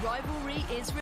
rivalry is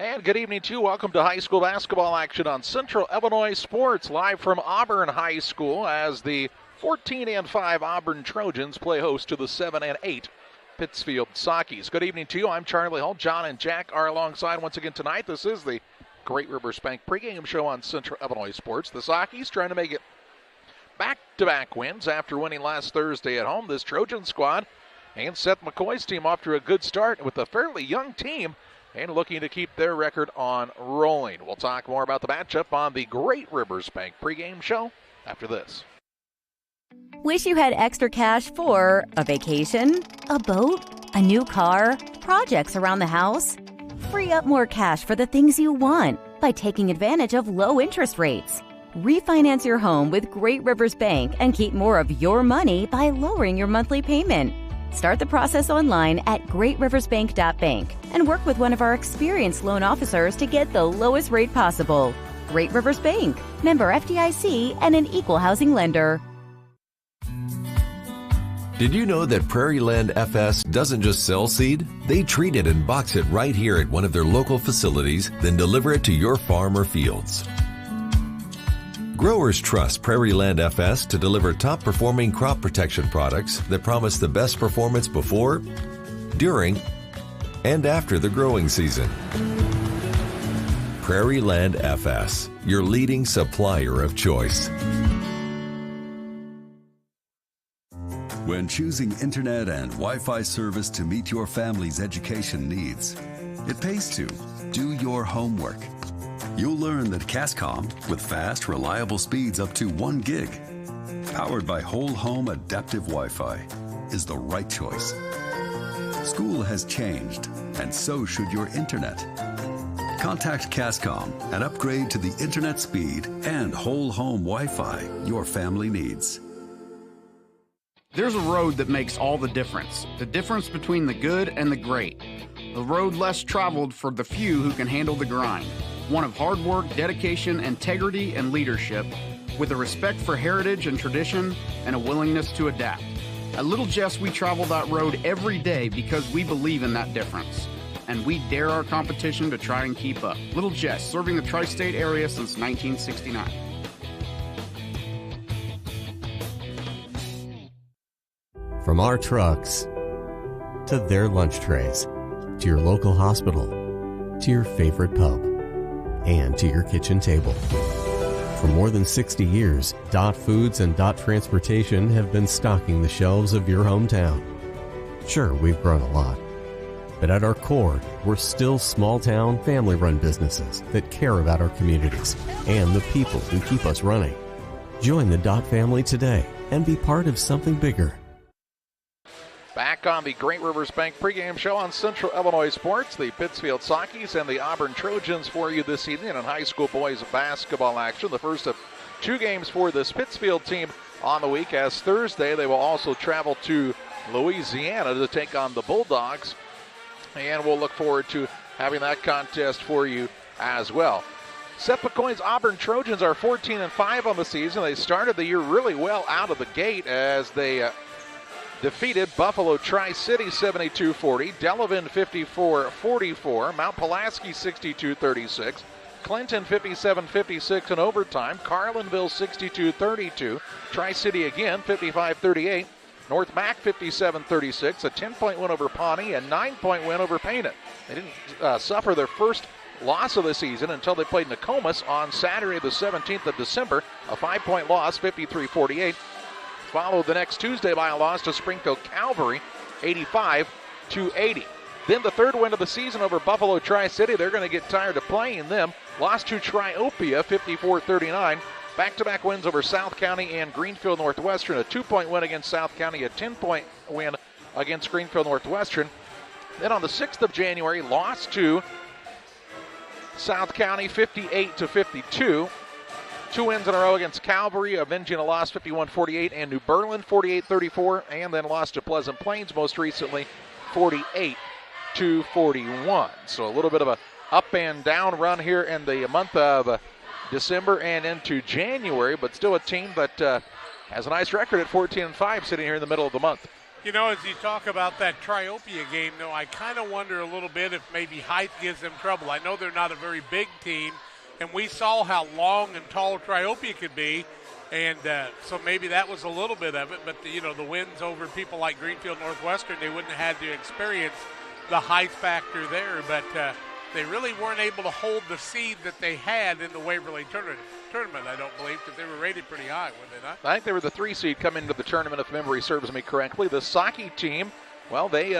And good evening to you. Welcome to high school basketball action on Central Illinois Sports, live from Auburn High School as the 14-5 Auburn Trojans play host to the 7-8 Pittsfield Sockies. Good evening to you. I'm Charlie Hull. John and Jack are alongside once again tonight. This is the Great Rivers Bank pregame show on Central Illinois Sports. The Sockies trying to make it back-to-back wins after winning last Thursday at home. This Trojan squad and Seth McCoy's team off to a good start with a fairly young team and looking to keep their record on rolling. We'll talk more about the matchup on the Great Rivers Bank pregame show after this. Wish you had extra cash for a vacation, a boat, a new car, projects around the house? Free up more cash for the things you want by taking advantage of low interest rates. Refinance your home with Great Rivers Bank and keep more of your money by lowering your monthly payment. Start the process online at greatriversbank.bank and work with one of our experienced loan officers to get the lowest rate possible. Great Rivers Bank, member FDIC, and an equal housing lender. Did you know that Prairie Land FS doesn't just sell seed? They treat it and box it right here at one of their local facilities, then deliver it to your farm or fields. Growers trust Prairie Land FS to deliver top-performing crop protection products that promise the best performance before, during, and after the growing season. Prairie Land FS, your leading supplier of choice. When choosing internet and Wi-Fi service to meet your family's education needs, it pays to do your homework. You'll learn that Cascom, with fast, reliable speeds up to 1 gig, powered by whole home adaptive Wi-Fi, is the right choice. School has changed, and so should your internet. Contact Cascom and upgrade to the internet speed and whole home Wi-Fi your family needs. There's a road that makes all the difference between the good and the great. The road less traveled for the few who can handle the grind. One of hard work, dedication, integrity, and leadership, with a respect for heritage and tradition and a willingness to adapt. At Little Jess, we travel that road every day because we believe in that difference. And we dare our competition to try and keep up. Little Jess, serving the tri-state area since 1969. From our trucks to their lunch trays, to your local hospital, to your favorite pub, and to your kitchen table. For more than 60 years, Dot Foods and Dot Transportation have been stocking the shelves of your hometown. Sure, we've grown a lot, but at our core, we're still small-town, family-run businesses that care about our communities and the people who keep us running. Join the Dot family today and be part of something bigger. Back on the Great Rivers Bank pregame show on Central Illinois Sports, the Pittsfield Sockies and the Auburn Trojans for you this evening in high school boys basketball action. The first of 2 games for this Pittsfield team on the week, as Thursday they will also travel to Louisiana to take on the Bulldogs, and we'll look forward to having that contest for you as well. Seth McCoy's Auburn Trojans are 14-5 on the season. They started the year really well out of the gate as they defeated Buffalo Tri-City 72-40, Delavan 54-44, Mount Pulaski 62-36, Clinton 57-56 in overtime, Carlinville 62-32, Tri-City again 55-38, North Mac 57-36, a 10-point win over Pawnee, a 9-point win over Painted. They didn't suffer their first loss of the season until they played Nokomis on Saturday the 17th of December, a 5-point loss, 53-48. Followed the next Tuesday by a loss to Springfield Calvary, 85-80. Then the third win of the season over Buffalo Tri-City. They're going to get tired of playing them. Lost to Triopia, 54-39. Back-to-back wins over South County and Greenfield Northwestern. A 2-point win against South County, a 10-point win against Greenfield Northwestern. Then on the 6th of January, lost to South County, 58-52. 2 wins in a row against Calvary, avenging a loss 51-48, and New Berlin 48-34, and then lost to Pleasant Plains most recently 48-41. So a little bit of a up and down run here in the month of December and into January, but still a team that has a nice record at 14-5 sitting here in the middle of the month. You know, as you talk about that Triopia game, though, I kind of wonder a little bit if maybe height gives them trouble. I know they're not a very big team, and we saw how long and tall Triopia could be, and so maybe that was a little bit of it. But, the wins over people like Greenfield Northwestern, they wouldn't have had to experience the height factor there. But they really weren't able to hold the seed that they had in the Waverly tournament, I don't believe, because they were rated pretty high, were they not? I think they were the 3 seed coming into the tournament, if memory serves me correctly. The Saki team, well, they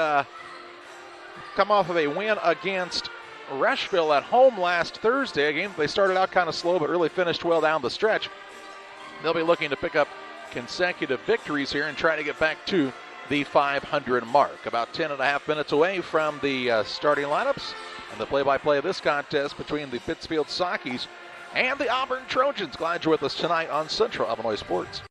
come off of a win against Rushville at home last Thursday. A game they started out kind of slow, but really finished well down the stretch. They'll be looking to pick up consecutive victories here and try to get back to the 500 mark. About 10.5 minutes away from the starting lineups and the play-by-play of this contest between the Pittsfield Sakis and the Auburn Trojans. Glad you're with us tonight on Central Illinois Sports.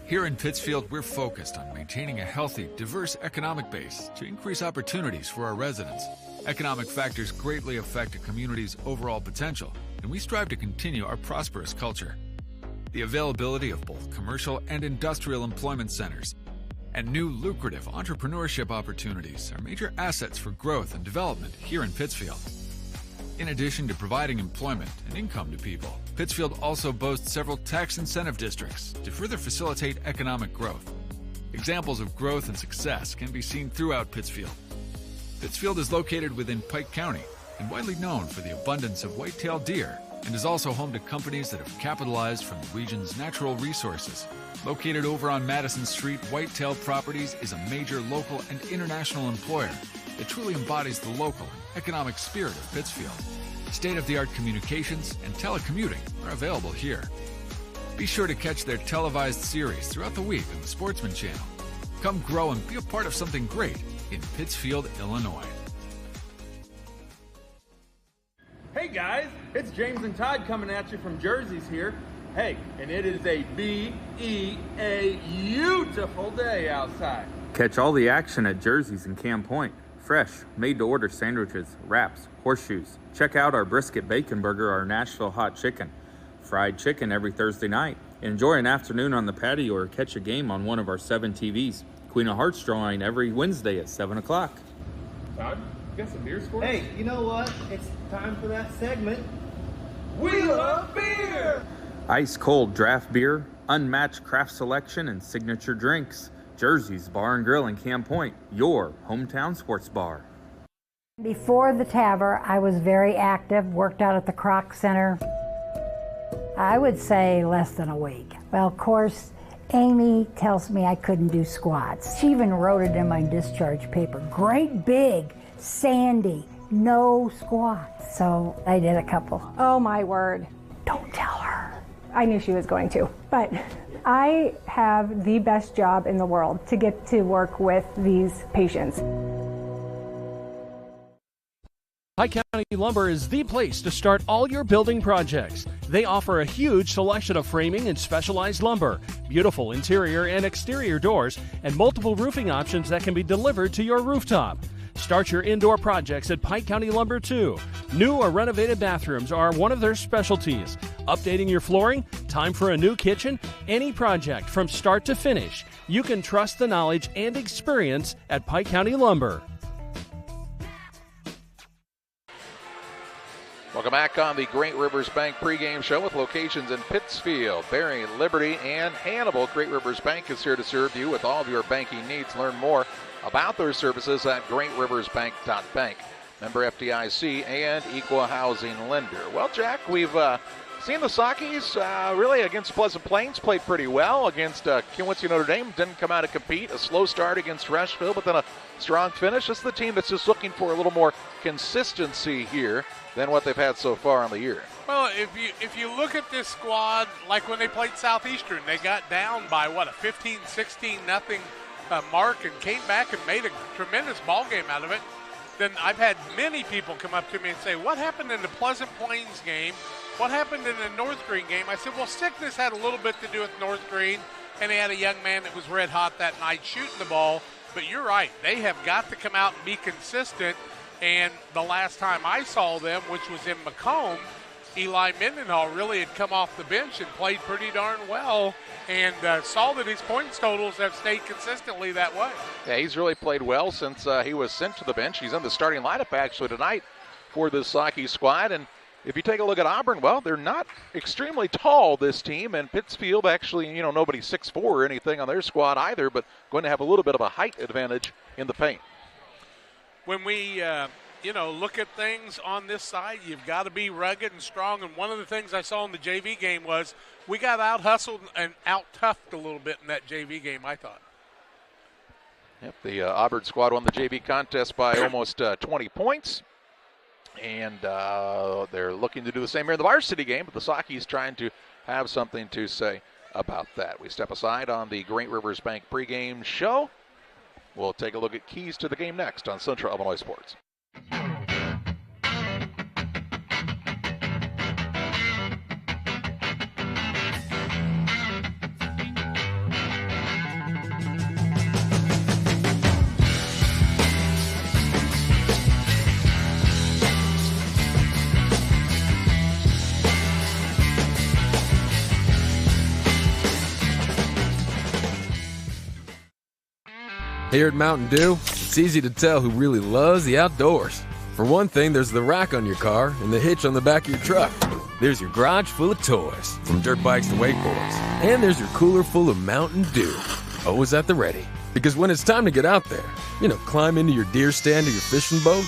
Here in Pittsfield, we're focused on maintaining a healthy, diverse economic base to increase opportunities for our residents. Economic factors greatly affect a community's overall potential, and we strive to continue our prosperous culture. The availability of both commercial and industrial employment centers and new lucrative entrepreneurship opportunities are major assets for growth and development here in Pittsfield. In addition to providing employment and income to people, Pittsfield also boasts several tax incentive districts to further facilitate economic growth. Examples of growth and success can be seen throughout Pittsfield. Pittsfield is located within Pike County and widely known for the abundance of white-tailed deer, and is also home to companies that have capitalized from the region's natural resources. Located over on Madison Street, Whitetail Properties is a major local and international employer that truly embodies the local and economic spirit of Pittsfield. State-of-the-art communications and telecommuting are available here. Be sure to catch their televised series throughout the week on the Sportsman Channel. Come grow and be a part of something great in Pittsfield, Illinois. Hey guys, it's James and Todd coming at you from Jersey's here. Hey, and it is a beautiful day outside. Catch all the action at Jersey's in Camp Point. Fresh, made-to-order sandwiches, wraps, horseshoes. Check out our brisket bacon burger, our Nashville hot chicken. Fried chicken every Thursday night. Enjoy an afternoon on the patio or catch a game on one of our 7 TVs. Queen of Hearts drawing every Wednesday at 7 o'clock. Todd, you got some beers for us? Hey, you know what? It's time for that segment. We love beer! Ice cold draft beer, unmatched craft selection, and signature drinks. Jersey's Bar and Grill in Camp Point, your hometown sports bar. Before the TAVR, I was very active, worked out at the Croc Center. I would say less than a week. Well, of course, Amy tells me I couldn't do squats. She even wrote it in my discharge paper. Great big, Sandy, no squats. So I did a couple. Oh my word. Don't tell her. I knew she was going to, but I have the best job in the world to get to work with these patients. Pike County Lumber is the place to start all your building projects. They offer a huge selection of framing and specialized lumber, beautiful interior and exterior doors, and multiple roofing options that can be delivered to your rooftop. Start your indoor projects at Pike County Lumber too. New or renovated bathrooms are one of their specialties. Updating your flooring, time for a new kitchen, any project from start to finish. You can trust the knowledge and experience at Pike County Lumber. Welcome back on the Great Rivers Bank pregame show with locations in Pittsfield, Berry, Liberty, and Hannibal. Great Rivers Bank is here to serve you with all of your banking needs. Learn more about their services at greatriversbank.bank. Member FDIC and equal housing lender. Well, Jack, we've seen the Sakis really against Pleasant Plains played pretty well. Against Kiwanis Notre Dame, didn't come out to compete. A slow start against Rushville, but then a strong finish. This is the team that's just looking for a little more consistency here than what they've had so far on the year. Well, if you look at this squad, like when they played Southeastern, they got down by, a 15-16 nothing mark and came back and made a tremendous ball game out of it. Then I've had many people come up to me and say, what happened in the Pleasant Plains game? What happened in the North Green game? I said, well, sickness had a little bit to do with North Green, and they had a young man that was red hot that night shooting the ball. But you're right. They have got to come out and be consistent. And the last time I saw them, which was in Macomb, Eli Mendenhall really had come off the bench and played pretty darn well, and saw that his points totals have stayed consistently that way. Yeah, he's really played well since he was sent to the bench. He's in the starting lineup actually tonight for the Saki squad. And if you take a look at Auburn, well, they're not extremely tall, this team, and Pittsfield actually, nobody's 6'4" or anything on their squad either, but going to have a little bit of a height advantage in the paint. When we look at things on this side, you've got to be rugged and strong. And one of the things I saw in the JV game was we got out-hustled and out-toughed a little bit in that JV game, I thought. Yep, the Auburn squad won the JV contest by almost 20 points. And they're looking to do the same here in the varsity game, but the Saki's trying to have something to say about that. We step aside on the Great Rivers Bank pregame show. We'll take a look at keys to the game next on Central Illinois Sports. Here at Mountain Dew, it's easy to tell who really loves the outdoors. For one thing, there's the rack on your car and the hitch on the back of your truck. There's your garage full of toys, from dirt bikes to wakeboards. And there's your cooler full of Mountain Dew, always at the ready. Because when it's time to get out there, climb into your deer stand or your fishing boat,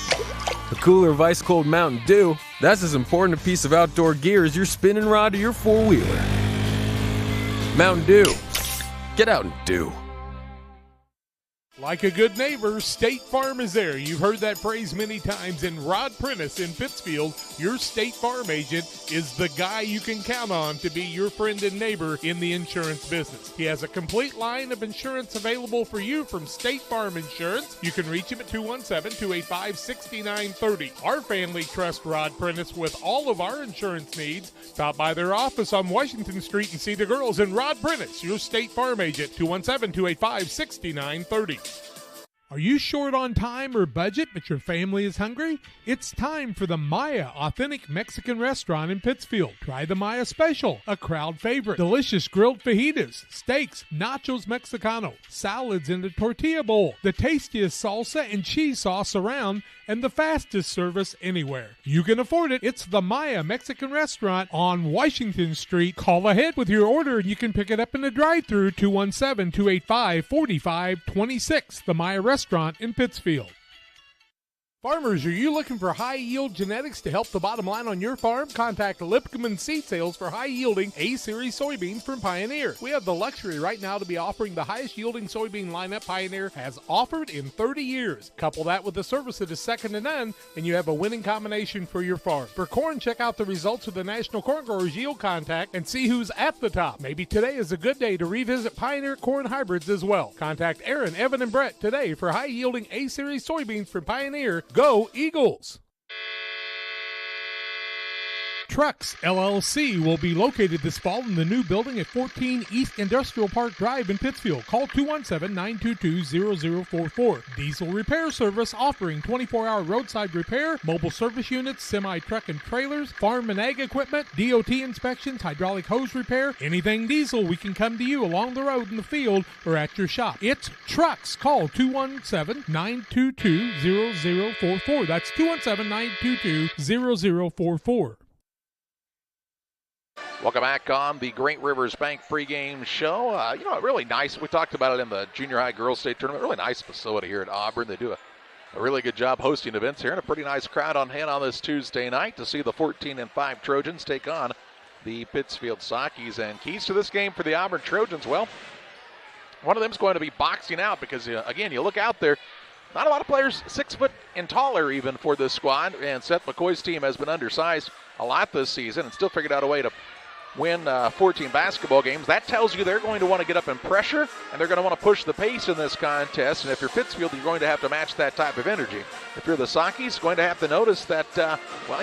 a cooler of ice-cold Mountain Dew, that's as important a piece of outdoor gear as your spinning rod or your four-wheeler. Mountain Dew. Get out and do. Like a good neighbor, State Farm is there. You've heard that phrase many times. And Rod Prentice in Pittsfield, your State Farm agent, is the guy you can count on to be your friend and neighbor in the insurance business. He has a complete line of insurance available for you from State Farm Insurance. You can reach him at 217-285-6930. Our family trusts Rod Prentice with all of our insurance needs. Stop by their office on Washington Street and see the girls. And Rod Prentice, your State Farm agent, 217-285-6930. Are you short on time or budget, but your family is hungry? It's time for the Maya Authentic Mexican Restaurant in Pittsfield. Try the Maya Special, a crowd favorite. Delicious grilled fajitas, steaks, nachos Mexicano, salads in a tortilla bowl, the tastiest salsa and cheese sauce around, and the fastest service anywhere. You can afford it. It's the Maya Mexican Restaurant on Washington Street. Call ahead with your order and you can pick it up in the drive-thru, 217-285-4526. The Maya Restaurant in Pittsfield. Farmers, are you looking for high-yield genetics to help the bottom line on your farm? Contact Lipcomb Seed Sales for high-yielding A-Series soybeans from Pioneer. We have the luxury right now to be offering the highest-yielding soybean lineup Pioneer has offered in 30 years. Couple that with the service that is second to none, and you have a winning combination for your farm. For corn, check out the results of the National Corn Growers Yield Contact and see who's at the top. Maybe today is a good day to revisit Pioneer corn hybrids as well. Contact Aaron, Evan, and Brett today for high-yielding A-Series soybeans from Pioneer. Go Eagles! Trucks LLC will be located this fall in the new building at 14 East Industrial Park Drive in Pittsfield. Call 217-922-0044. Diesel repair service offering 24-hour roadside repair, mobile service units, semi-truck and trailers, farm and ag equipment, DOT inspections, hydraulic hose repair, anything diesel, we can come to you along the road in the field or at your shop. It's Trucks. Call 217-922-0044. That's 217-922-0044. Welcome back on the Great Rivers Bank pregame show. Really nice. We talked about it in the junior high girls state tournament. Really nice facility here at Auburn. They do a really good job hosting events here, and a pretty nice crowd on hand on this Tuesday night to see the 14-5 Trojans take on the Pittsfield Sakis. And keys to this game for the Auburn Trojans, well, one of them is going to be boxing out because, again, you look out there, not a lot of players 6 foot and taller even for this squad, and Seth McCoy's team has been undersized a lot this season and still figured out a way to win 14 basketball games. That tells you they're going to want to get up in pressure, and they're going to want to push the pace in this contest. And if you're Pittsfield, you're going to have to match that type of energy. If you're the Sakis, going to have to notice that,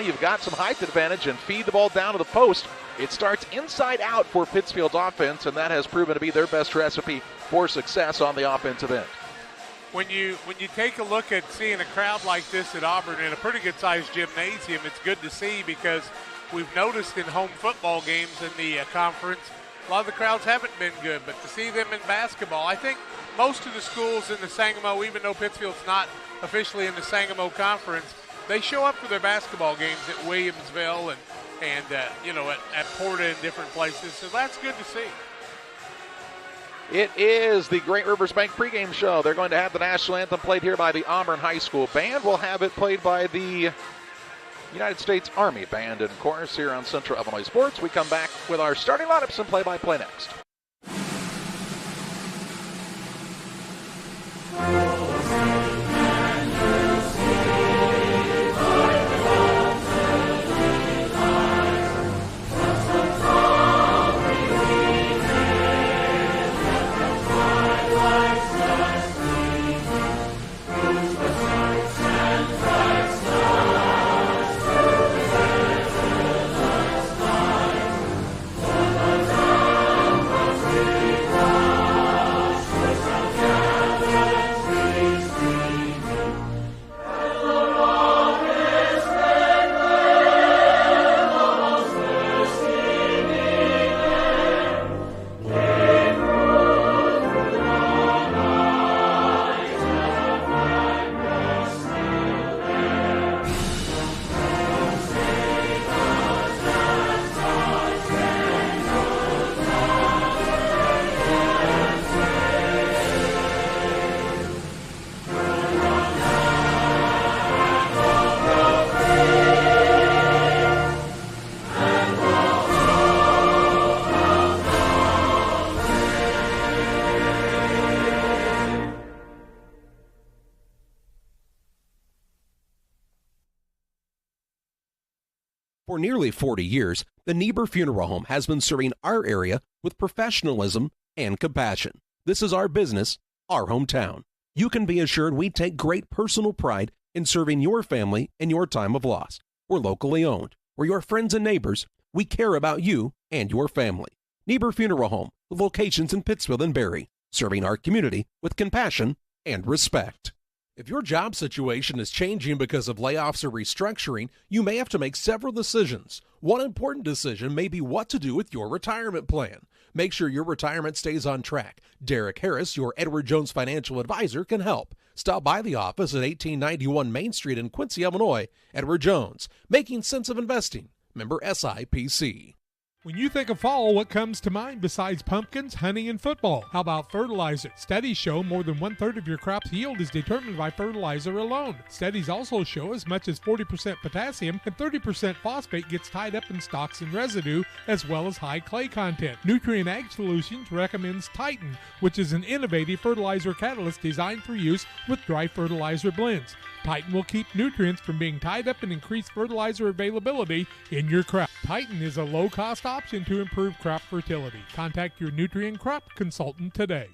you've got some height advantage and feed the ball down to the post. It starts inside out for Pittsfield's offense, and that has proven to be their best recipe for success on the offensive end. When you take a look at seeing a crowd like this at Auburn in a pretty good-sized gymnasium, it's good to see because we've noticed in home football games in the conference, a lot of the crowds haven't been good, but to see them in basketball, I think most of the schools in the Sangamo, even though Pittsfield's not officially in the Sangamo Conference, they show up for their basketball games at Williamsville and at Porta and different places, so that's good to see. It is the Great Rivers Bank pregame show. They're going to have the national anthem played here by the Auburn High School Band. We'll have it played by the United States Army Band and Chorus here on Central Illinois Sports. We come back with our starting lineups and play-by-play next. For nearly 40 years, the Niebuhr Funeral Home has been serving our area with professionalism and compassion. This is our business, our hometown. You can be assured we take great personal pride in serving your family in your time of loss. We're locally owned. We're your friends and neighbors. We care about you and your family. Niebuhr Funeral Home, with locations in Pittsfield and Barry, serving our community with compassion and respect. If your job situation is changing because of layoffs or restructuring, you may have to make several decisions. One important decision may be what to do with your retirement plan. Make sure your retirement stays on track. Derek Harris, your Edward Jones financial advisor, can help. Stop by the office at 1891 Main Street in Quincy, Illinois. Edward Jones, making sense of investing. Member SIPC. When you think of fall, what comes to mind besides pumpkins, honey, and football? How about fertilizer? Studies show more than 1/3 of your crop's yield is determined by fertilizer alone. Studies also show as much as 40% potassium and 30% phosphate gets tied up in stalks and residue, as well as high clay content. Nutrient Ag Solutions recommends Titan, which is an innovative fertilizer catalyst designed for use with dry fertilizer blends. Titan will keep nutrients from being tied up and increase fertilizer availability in your crop. Titan is a low-cost option to improve crop fertility. Contact your nutrient crop consultant today.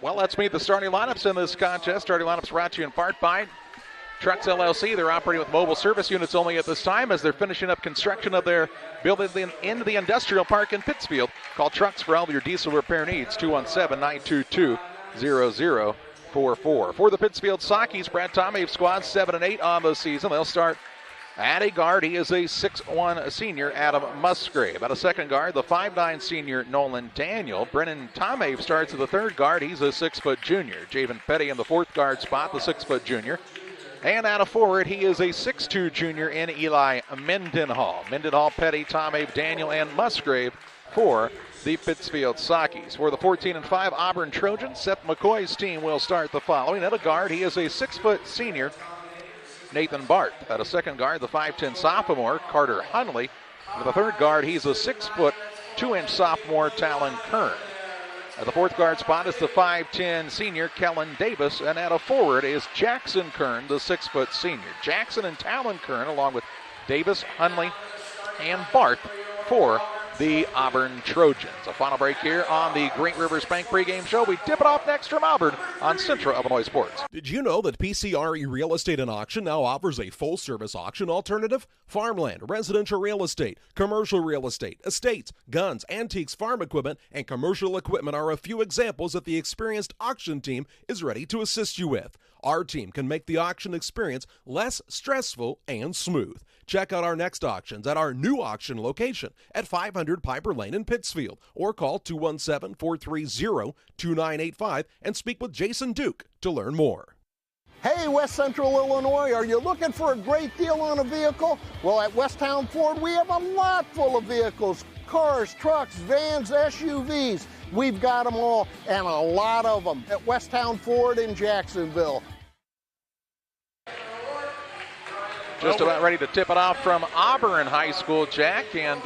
Well, let's meet the starting lineups in this contest. Starting lineups brought to you in part by Trucks LLC. They're operating with mobile service units only at this time as they're finishing up construction of their building in the industrial park in Pittsfield. Call Trucks for all of your diesel repair needs, 217-922-0044. For the Pittsfield Sockies, Brad Tomave squad 7-8 on the season. They'll start at a guard. He is a 6'1 senior, Adam Musgrave. At a second guard, the 5'9 senior, Nolan Daniel. Brennan Tomave starts at the third guard. He's a 6' junior. Javen Petty in the fourth guard spot, the 6' junior. And at a forward, he is a 6'2 junior in Eli Mendenhall. Mendenhall, Petty, Tomave, Daniel, and Musgrave for the Pittsfield Sockies. For the 14-5 Auburn Trojans, Seth McCoy's team will start the following. At a guard, he is a 6' senior, Nathan Barth. At a second guard, the 5'10 sophomore, Carter Hunley. At the third guard, he's a 6' 2" sophomore, Talon Kern. At the fourth guard spot is the 5'10 senior, Kellen Davis. And at a forward is Jackson Kern, the 6' senior. Jackson and Talon Kern, along with Davis, Hunley, and Barth for the Auburn Trojans. A final break here on the Great Rivers Bank pregame show. We tip it off next from Auburn on Central Illinois Sports. Did you know that PCRE Real Estate and Auction now offers a full-service auction alternative? Farmland, residential real estate, commercial real estate, estates, guns, antiques, farm equipment, and commercial equipment are a few examples that the experienced auction team is ready to assist you with. Our team can make the auction experience less stressful and smooth. Check out our next auctions at our new auction location at 500 Piper Lane in Pittsfield, or call 217-430-2985 and speak with Jason Duke to learn more. Hey, West Central Illinois, are you looking for a great deal on a vehicle? Well, at Westtown Ford, we have a lot full of vehicles. Cars, trucks, vans, SUVs. We've got them all, and a lot of them at Westtown Ford in Jacksonville. Just about ready to tip it off from Auburn High School, Jack, and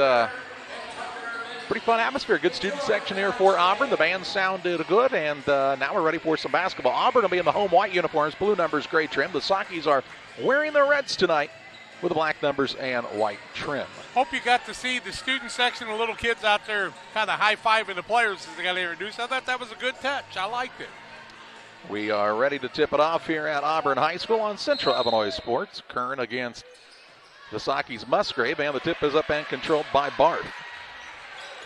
pretty fun atmosphere. Good student section here for Auburn. The band sounded good, and now we're ready for some basketball. Auburn will be in the home white uniforms, blue numbers, gray trim. The Sockies are wearing the reds tonight with the black numbers and white trim. Hope you got to see the student section, the little kids out there kind of high-fiving the players as they got introduced. I thought that was a good touch. I liked it. We are ready to tip it off here at Auburn High School on Central Illinois Sports. Kern against the Sockies Musgrave, and the tip is up and controlled by Barth.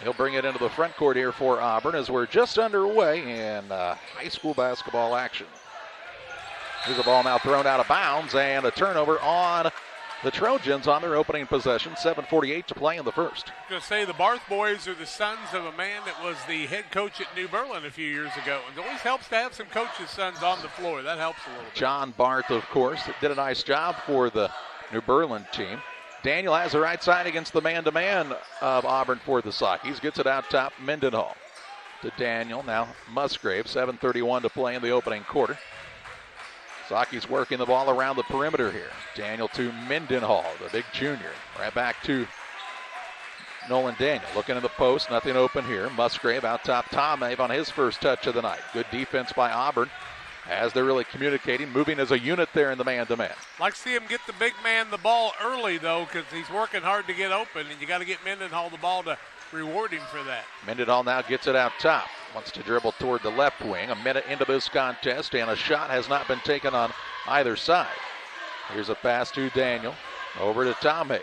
He'll bring it into the front court here for Auburn as we're just underway in high school basketball action. Here's the ball now thrown out of bounds, and a turnover on the Trojans on their opening possession. 7:48 to play in the first. I was going to say the Barth boys are the sons of a man that was the head coach at New Berlin a few years ago. And it always helps to have some coaches' sons on the floor. That helps a little bit. John Barth, of course, did a nice job for the New Berlin team. Daniel has the right side against the man-to-man of Auburn for the Sockies. Gets it out top, Mendenhall to Daniel. Now Musgrave, 7:31 to play in the opening quarter. Sockies working the ball around the perimeter here. Daniel to Mendenhall, the big junior. Right back to Nolan Daniel. Looking in the post, nothing open here. Musgrave out top, Tomave on his first touch of the night. Good defense by Auburn as they're really communicating, moving as a unit there in the man-to-man. Like to see him get the big man the ball early, though, because he's working hard to get open, and you got to get Mendenhall the ball to reward him for that. Mendenhall now gets it out top. Wants to dribble toward the left wing. A minute into this contest, and a shot has not been taken on either side. Here's a pass to Daniel. Over to Tomave.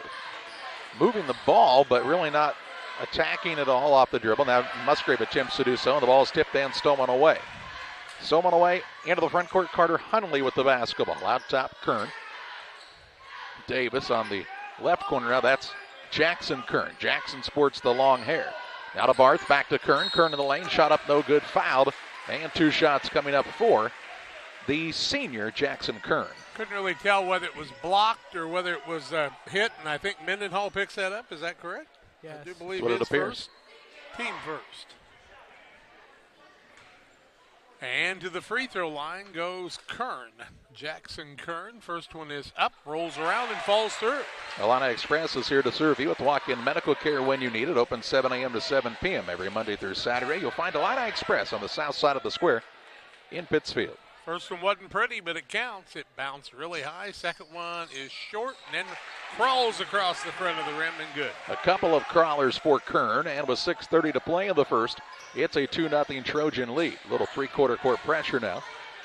Moving the ball, but really not attacking at all off the dribble. Now Musgrave attempts to do so, and the ball is tipped and stolen away. Stolen away into the front court. Carter Hunley with the basketball. Out top, Kern. Davis on the left corner. Now that's Jackson Kern. Jackson sports the long hair. Now to Barth, back to Kern. Kern in the lane, shot up no good, fouled. And two shots coming up for the senior Jackson Kern. Couldn't really tell whether it was blocked or whether it was hit, and I think Mendenhall picks that up. Is that correct? Yes. I do believe That's what it appears. First. Team first. And to the free throw line goes Kern. Jackson Kern. First one is up, rolls around, and falls through. Illini Express is here to serve you with walk-in medical care when you need it. Open 7 a.m. to 7 p.m. every Monday through Saturday. You'll find Illini Express on the south side of the square in Pittsfield. First one wasn't pretty, but it counts. It bounced really high. Second one is short and then crawls across the front of the rim and good. A couple of crawlers for Kern, and with 6:30 to play in the first, it's a 2-0 Trojan lead. Little three-quarter court pressure now.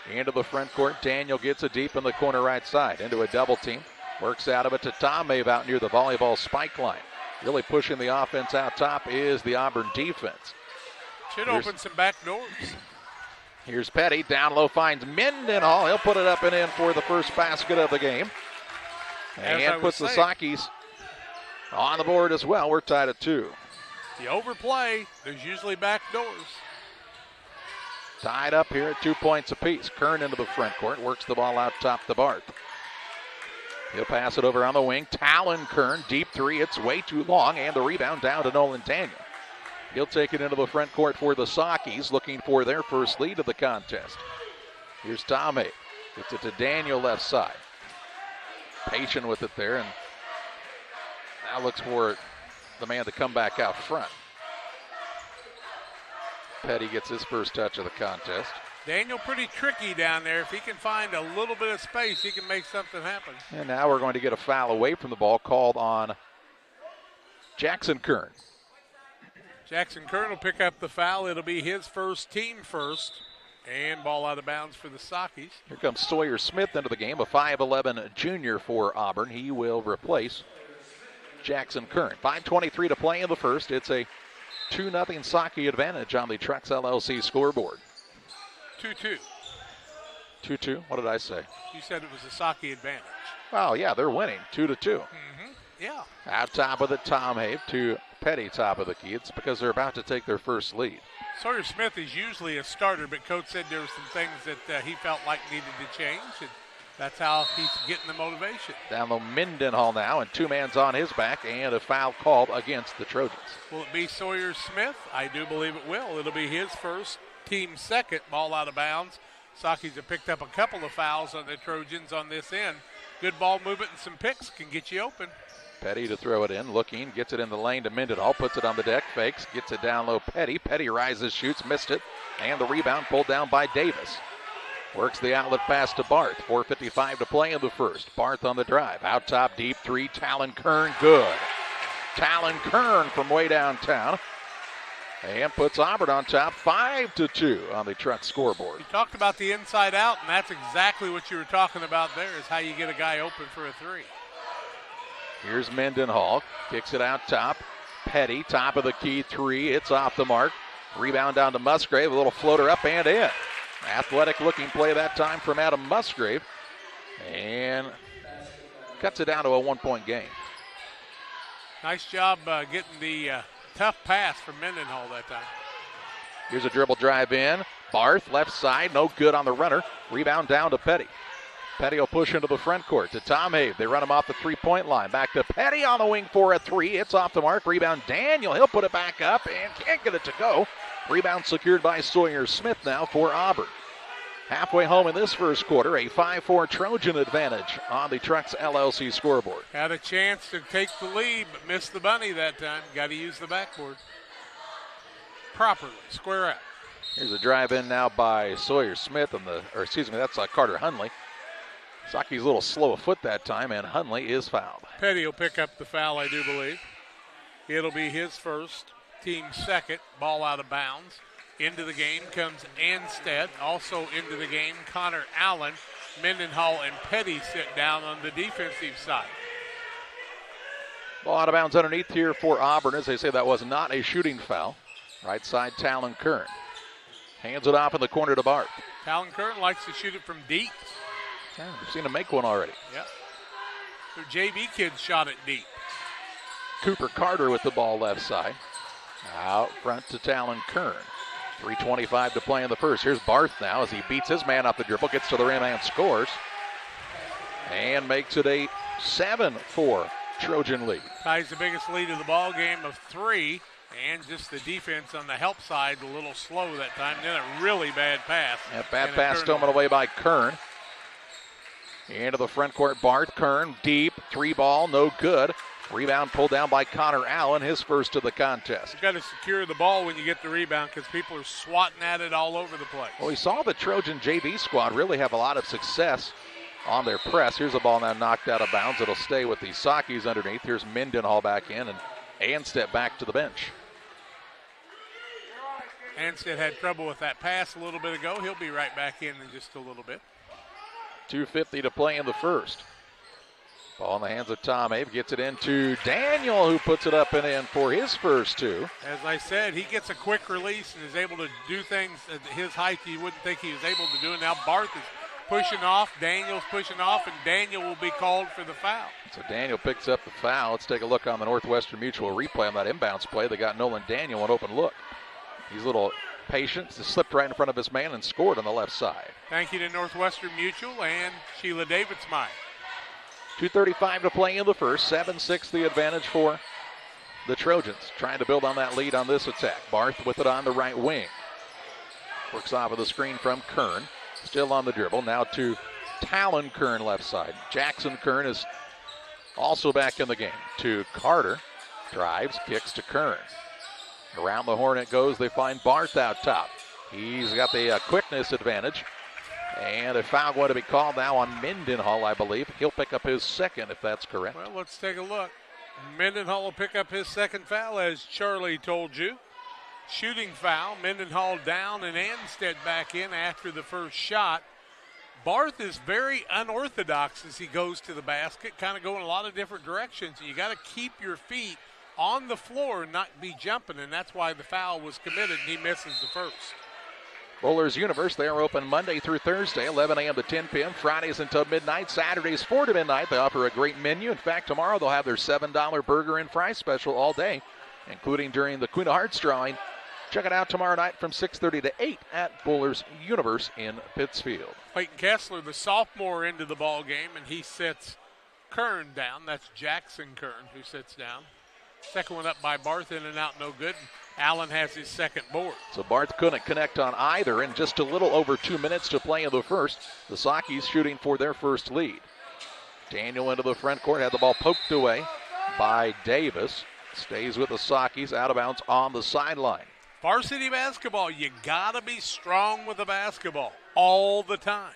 Into the front court, Daniel gets it deep in the corner right side. Into a double team. Works out of it to Tomave out near the volleyball spike line. Really pushing the offense out top is the Auburn defense. Should open some back doors. Here's Petty, down low, finds Mendenhall. He'll put it up and in for the first basket of the game. And puts the Sockies on the board as well. We're tied at 2. The overplay, there's usually back doors. Tied up here at 2 points apiece. Kern into the front court, works the ball out top to Barth. He'll pass it over on the wing. Talon Kern, deep three, it's way too long, and the rebound down to Nolan Daniel. He'll take it into the front court for the Sockies, looking for their first lead of the contest. Here's Tomei. Gets it to Daniel left side. Patient with it there, and now looks for the man to come back out front. Petty gets his first touch of the contest. Daniel pretty tricky down there. If he can find a little bit of space, he can make something happen. And now we're going to get a foul away from the ball called on Jackson Kern. Jackson Kern will pick up the foul. It'll be his first, team first. And ball out of bounds for the Sockies. Here comes Sawyer Smith into the game, a 5'11 junior for Auburn. He will replace Jackson Kern. 5:23 to play in the first. It's a 2-0 Socky advantage on the Trucks LLC scoreboard. 2-2. 2-2. What did I say? You said it was a Saki advantage. Well, yeah, they're winning 2-2. Yeah. Out top of the Tom Have to Petty, top of the key. It's because they're about to take their first lead. Sawyer Smith is usually a starter, but Coach said there were some things that he felt like needed to change, and that's how he's getting the motivation. Down low, Mendenhall now, and 2 man's on his back, and a foul called against the Trojans. Will it be Sawyer Smith? I do believe it will. It'll be his first, team second, ball out of bounds. Sakis have picked up a couple of fouls on the Trojans on this end. Good ball movement and some picks can get you open. Petty to throw it in, looking, gets it in the lane to Mendenhall, puts it on the deck, fakes, gets it down low, Petty. Petty rises, shoots, missed it, and the rebound pulled down by Davis. Works the outlet pass to Barth. 4:55 to play in the first. Barth on the drive. Out top, deep three. Talon Kern, good. Talon Kern from way downtown. And puts Auburn on top, 5-2 on the Truck scoreboard. You talked about the inside out, and that's exactly what you were talking about there, is how you get a guy open for a three. Here's Mendenhall. Kicks it out top. Petty, top of the key three. It's off the mark. Rebound down to Musgrave. A little floater up and in. Athletic looking play that time from Adam Musgrave. And cuts it down to a 1-point game. Nice job getting the tough pass from Mendenhall that time. Here's a dribble drive in. Barth, left side, no good on the runner. Rebound down to Petty. Petty will push into the front court to Tom Have. They run him off the three-point line. Back to Petty on the wing for a three. It's off the mark. Rebound Daniel. He'll put it back up and can't get it to go. Rebound secured by Sawyer Smith now for Auburn. Halfway home in this first quarter, a 5-4 Trojan advantage on the Trucks LLC scoreboard. Had a chance to take the lead, but missed the bunny that time. Got to use the backboard properly. Square up. Here's a drive in now by Sawyer Smith, that's Carter Hunley. Saki's a little slow of foot that time, and Hunley is fouled. Petty will pick up the foul, I do believe. It'll be his first, team second, ball out of bounds. Into the game comes Anstead. Also into the game, Connor Allen. Mendenhall and Petty sit down on the defensive side. Ball out of bounds underneath here for Auburn. As they say, that was not a shooting foul. Right side, Talon Kern. Hands it off in the corner to Barth. Talon Kern likes to shoot it from deep. Yeah, we've seen him make one already. Yep. Their JV kids shot it deep. Cooper Carter with the ball left side. Out front to Talon Kern. 3:25 to play in the first. Here's Barth now as he beats his man off the dribble, gets to the rim and scores. And makes it a 7-4 Trojan lead. Ties the biggest lead of the ball game of 3. And just the defense on the help side a little slow that time. Then a really bad pass. That bad pass stolen away by Kern. Into the front court, Barth. Kern, deep, 3-ball, no good. Rebound pulled down by Connor Allen, his first of the contest. You've got to secure the ball when you get the rebound because people are swatting at it all over the place. Well, we saw the Trojan JV squad really have a lot of success on their press. Here's a ball now knocked out of bounds. It'll stay with the Sakis underneath. Here's Mendenhall back in and Anstead back to the bench. Anstead had trouble with that pass a little bit ago. He'll be right back in just a little bit. 2:50 to play in the first. Ball in the hands of Tom Have. Gets it into Daniel, who puts it up and in for his first two. As I said, he gets a quick release and is able to do things at his height you wouldn't think he was able to do. And now Barth is pushing off. Daniel's pushing off, and Daniel will be called for the foul. So Daniel picks up the foul. Let's take a look on the Northwestern Mutual replay on that inbounds play. They got Nolan Daniel an open look. He's a little patient. Just slipped right in front of his man and scored on the left side. Thank you to Northwestern Mutual and Sheila Davidsmeyer. 2:35 to play in the first. 7-6 the advantage for the Trojans. Trying to build on that lead on this attack. Barth with it on the right wing. Works off of the screen from Kern. Still on the dribble. Now to Talon Kern left side. Jackson Kern is also back in the game. To Carter. Drives, kicks to Kern. Around the horn it goes. They find Barth out top. He's got the quickness advantage. And a foul going to be called now on Mendenhall, I believe. He'll pick up his second, if that's correct. Well, let's take a look. Mendenhall will pick up his second foul, as Charlie told you. Shooting foul. Mendenhall down and Anstead back in after the first shot. Barth is very unorthodox as he goes to the basket, kind of going a lot of different directions. You got to keep your feet on the floor and not be jumping, and that's why the foul was committed, and he misses the first. Bowlers Universe, they are open Monday through Thursday, 11 a.m. to 10 p.m., Fridays until midnight, Saturdays 4 to midnight. They offer a great menu. In fact, tomorrow they'll have their $7 burger and fry special all day, including during the Queen of Hearts drawing. Check it out tomorrow night from 6:30 to 8 at Bowlers Universe in Pittsfield. Clayton Kessler, the sophomore, into the ball game, and he sits Kern down. That's Jackson Kern who sits down. Second one up by Barth, in and out, no good. Allen has his second board. So Barth couldn't connect on either, and just a little over 2 minutes to play in the first. The Sockies shooting for their first lead. Daniel into the front court, had the ball poked away by Davis. Stays with the Sockies, out of bounds on the sideline. Varsity basketball, you gotta be strong with the basketball all the time.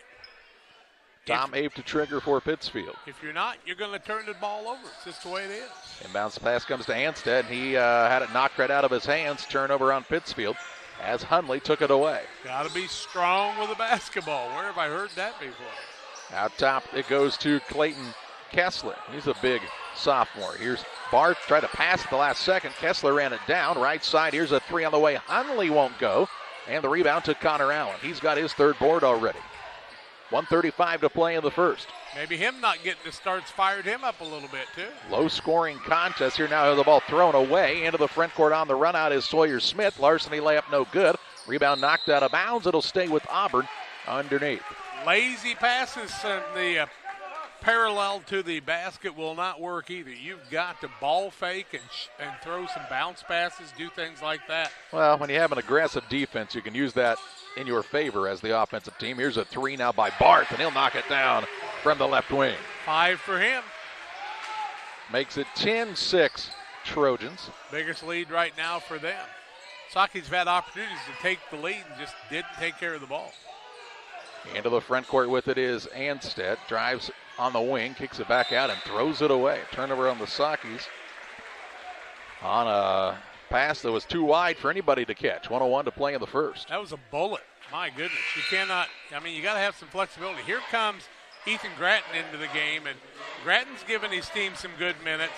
Tom Abe to trigger for Pittsfield. If you're not, you're going to turn the ball over. It's just the way it is. Inbounds pass comes to Anstead. He had it knocked right out of his hands. Turnover on Pittsfield as Hundley took it away. Got to be strong with the basketball. Where have I heard that before? Out top, it goes to Clayton Kessler. He's a big sophomore. Here's Barth, tried to pass at the last second. Kessler ran it down. Right side, here's a three on the way. Hundley won't go. And the rebound to Connor Allen. He's got his third board already. 1:35 to play in the first. Maybe him not getting the starts fired him up a little bit, too. Low-scoring contest here. Now the ball thrown away. Into the front court on the run out is Sawyer Smith. Larceny layup no good. Rebound knocked out of bounds. It'll stay with Auburn underneath. Lazy passes and the parallel to the basket will not work either. You've got to ball fake and throw some bounce passes, do things like that. Well, when you have an aggressive defense, you can use that in your favor as the offensive team. Here's a three now by Barth, and he'll knock it down from the left wing. 5 for him. Makes it 10-6 Trojans. Biggest lead right now for them. Sockies have had opportunities to take the lead and just didn't take care of the ball. Into the front court with it is Anstead. Drives on the wing, kicks it back out, and throws it away. Turnover on the Sockies on a pass that was too wide for anybody to catch. 1:01 to play in the first. That was a bullet. My goodness. You cannot, you got to have some flexibility. Here comes Ethan Gratton into the game, and Gratton's given his team some good minutes.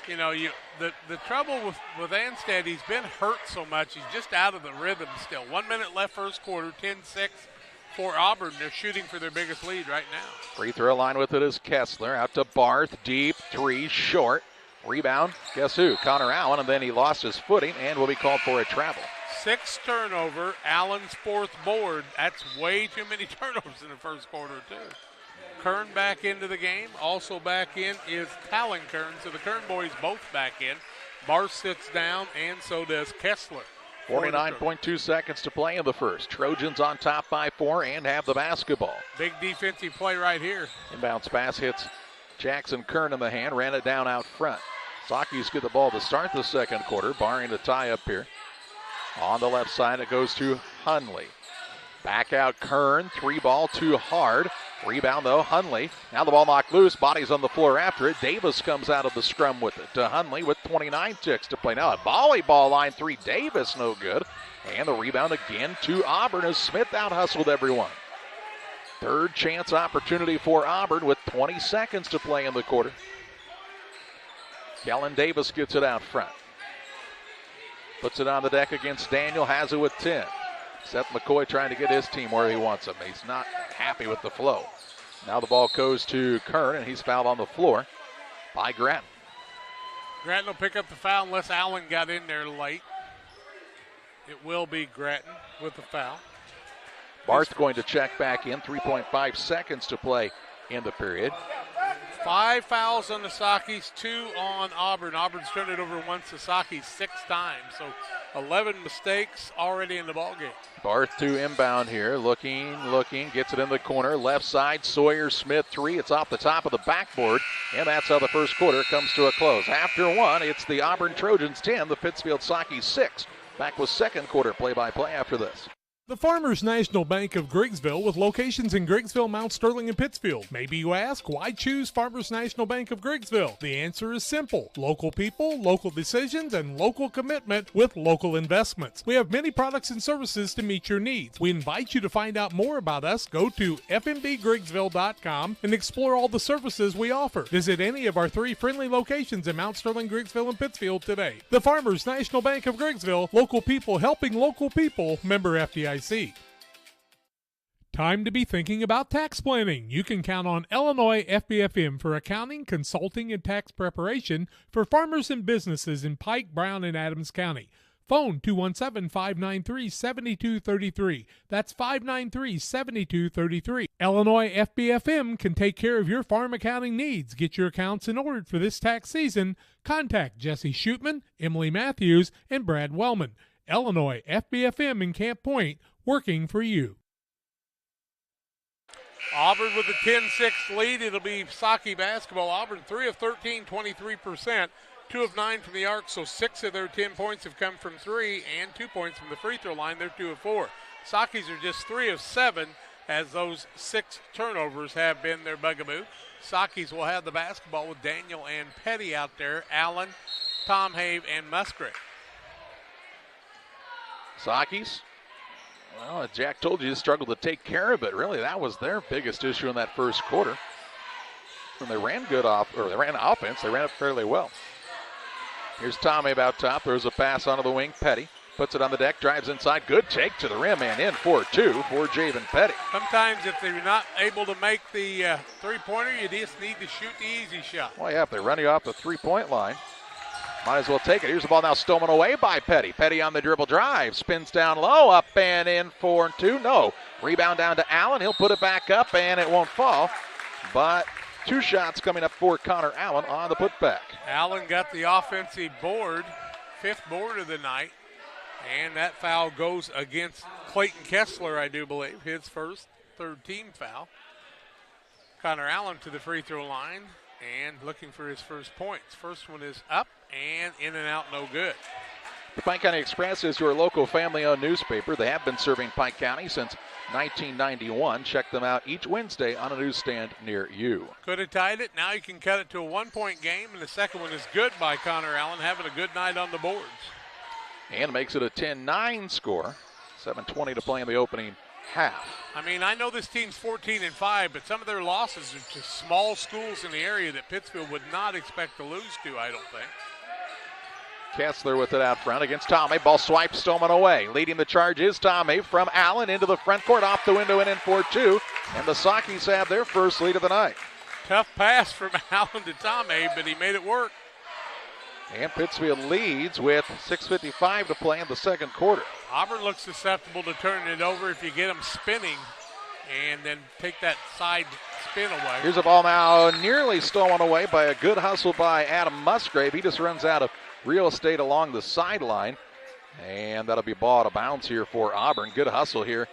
You know, the trouble with Anstead, he's been hurt so much, he's just out of the rhythm still. 1 minute left first quarter, 10-6 for Auburn. They're shooting for their biggest lead right now. Free throw line with it is Kessler. Out to Barth, deep, three, short. Rebound, guess who? Connor Allen, and then he lost his footing and will be called for a travel. 6 turnover, Allen's 4th board. That's way too many turnovers in the first quarter, too. Kern back into the game. Also back in is Talon Kern, so the Kern boys both back in. Barth sits down, and so does Kessler. 49.2 seconds to play in the first. Trojans on top by 4 and have the basketball. Big defensive play right here. Inbounds pass hits Jackson Kern in the hand, ran it down out front. Sockies get the ball to start the second quarter, barring the tie up here. On the left side, it goes to Hundley. Back out Kern, 3-ball, too hard. Rebound though, Hundley. Now the ball knocked loose, bodies on the floor after it. Davis comes out of the scrum with it to Hundley with 29 ticks to play. Now a volleyball line 3, Davis no good. And the rebound again to Auburn as Smith out-hustled everyone. Third chance opportunity for Auburn with 20 seconds to play in the quarter. Kellen Davis gets it out front. Puts it on the deck against Daniel, has it with 10. Seth McCoy trying to get his team where he wants them. He's not happy with the flow. Now the ball goes to Kern, and he's fouled on the floor by Gratton. Gratton will pick up the foul unless Allen got in there late. It will be Gratton with the foul. Barth going to check back in. 3.5 seconds to play in the period. 5 fouls on the Sockies, 2 on Auburn. Auburn's turned it over once, the Sockies 6 times. So 11 mistakes already in the ballgame. Barth to inbound here. Looking, gets it in the corner. Left side, Sawyer Smith 3. It's off the top of the backboard. And that's how the first quarter comes to a close. After 1, it's the Auburn Trojans 10, the Pittsfield Sockies 6. Back with second quarter play-by-play after this. The Farmers National Bank of Griggsville with locations in Griggsville, Mount Sterling, and Pittsfield. Maybe you ask, why choose Farmers National Bank of Griggsville? The answer is simple. Local people, local decisions, and local commitment with local investments. We have many products and services to meet your needs. We invite you to find out more about us. Go to fmbgriggsville.com and explore all the services we offer. Visit any of our 3 friendly locations in Mount Sterling, Griggsville, and Pittsfield today. The Farmers National Bank of Griggsville, local people helping local people, member FDIC. NJIC. Time to be thinking about tax planning. You can count on Illinois FBFM for accounting, consulting, and tax preparation for farmers and businesses in Pike, Brown, and Adams County. Phone 217-593-7233. That's 593-7233. Illinois FBFM can take care of your farm accounting needs. Get your accounts in order for this tax season. Contact Jesse Shootman, Emily Matthews, and Brad Wellman. Illinois FBFM in Camp Point, working for you. Auburn with a 10-6 lead. It'll be Saki basketball. Auburn 3 of 13, 23%. 2 of 9 from the arc, so 6 of their 10 points have come from 3 and 2 points from the free throw line. They're 2 of 4. Sakis are just 3 of 7 as those 6 turnovers have been their bugaboo. Sakis will have the basketball with Daniel and Petty out there, Allen, Tom Have, and Musgrave. Sakis, well, Jack told you, struggled to take care of it. Really, that was their biggest issue in that first quarter. When they ran they ran offense, they ran it fairly well. Here's Tommy about top. Throws a pass onto the wing. Petty puts it on the deck, drives inside. Good take to the rim and in for 2 for Javen Petty. Sometimes if they're not able to make the three-pointer, you just need to shoot the easy shot. Well, yeah, if they run you off the three-point line, might as well take it. Here's the ball now stolen away by Petty. Petty on the dribble drive. Spins down low, up and in for 2. No. Rebound down to Allen. He'll put it back up and it won't fall. But 2 shots coming up for Connor Allen on the putback. Allen got the offensive board, 5th board of the night, and that foul goes against Clayton Kessler, I do believe, his first, 3rd team foul. Connor Allen to the free throw line and looking for his first points. First one is up and in and out, no good. The Pike County Express is your local family-owned newspaper. They have been serving Pike County since 1991. Check them out each Wednesday on a newsstand near you. Could have tied it. Now you can cut it to a 1-point game, and the second one is good by Connor Allen, having a good night on the boards. And makes it a 10-9 score. 7:20 to play in the opening half. I mean, I know this team's 14-5, but some of their losses are to small schools in the area that Pittsfield would not expect to lose to, I don't think. Kessler with it out front against Tommy. Ball swiped, stolen away. Leading the charge is Tommy from Allen into the front court, off the window and in for 2. And the Sakis have their first lead of the night. Tough pass from Allen to Tommy, but he made it work. And Pittsfield leads with 6:55 to play in the second quarter. Auburn looks susceptible to turning it over if you get them spinning and then take that side spin away. Here's a ball now nearly stolen away by a good hustle by Adam Musgrave. He just runs out of real estate along the sideline, and that'll be ball out of bounds here for Auburn. Good hustle here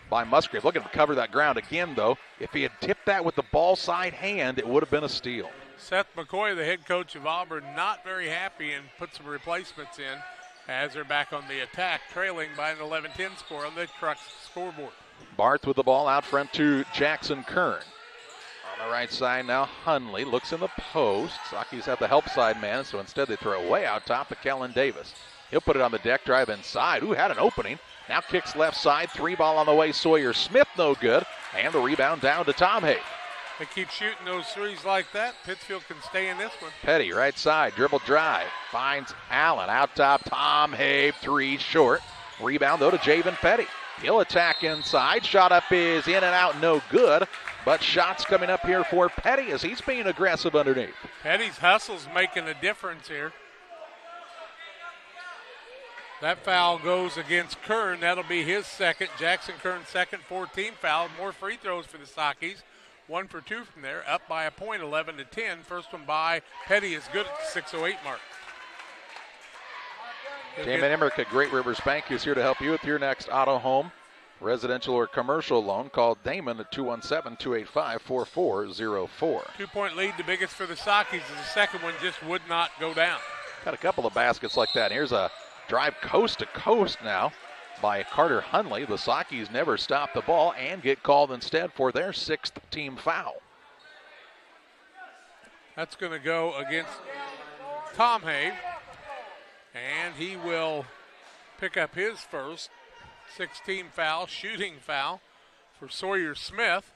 by Musgrave. Looking to cover that ground again, though. If he had tipped that with the ball side hand, it would have been a steal. Seth McCoy, the head coach of Auburn, not very happy and put some replacements in as they're back on the attack, trailing by an 11-10 score on the Trucks scoreboard. Barth with the ball out front to Jackson Kern. On the right side now, Hunley looks in the post. Sakis have the help side man, so instead they throw it way out top to Kellen Davis. He'll put it on the deck, drive inside. Ooh, had an opening. Now kicks left side, 3 ball on the way. Sawyer Smith, no good. And the rebound down to Tom Hay. They keep shooting those threes like that. Pittsfield can stay in this one. Petty, right side, dribble drive. Finds Allen, out top, Tom Hay, 3 short. Rebound, though, to Javen Petty. He'll attack inside. Shot up is in and out, no good. But shots coming up here for Petty as he's being aggressive underneath. Petty's hustle's making a difference here. That foul goes against Kern. That'll be his second. Jackson Kern's second 14 foul. More free throws for the Sakis. 1 for 2 from there. Up by a point, 11-10. First one by Petty is good at the 6:08 mark. Damon Emmerich at Great Rivers Bank is here to help you with your next auto, home, residential, or commercial loan. Call Damon at 217-285-4404. 2-point lead, the biggest for the Sakis, and the second one just would not go down. Got a couple of baskets like that. Here's a drive coast to coast now by Carter Hunley. The Sakis never stop the ball and get called instead for their 6th team foul. That's going to go against Tom Hay, and he will pick up his first 6-team foul, shooting foul for Sawyer Smith.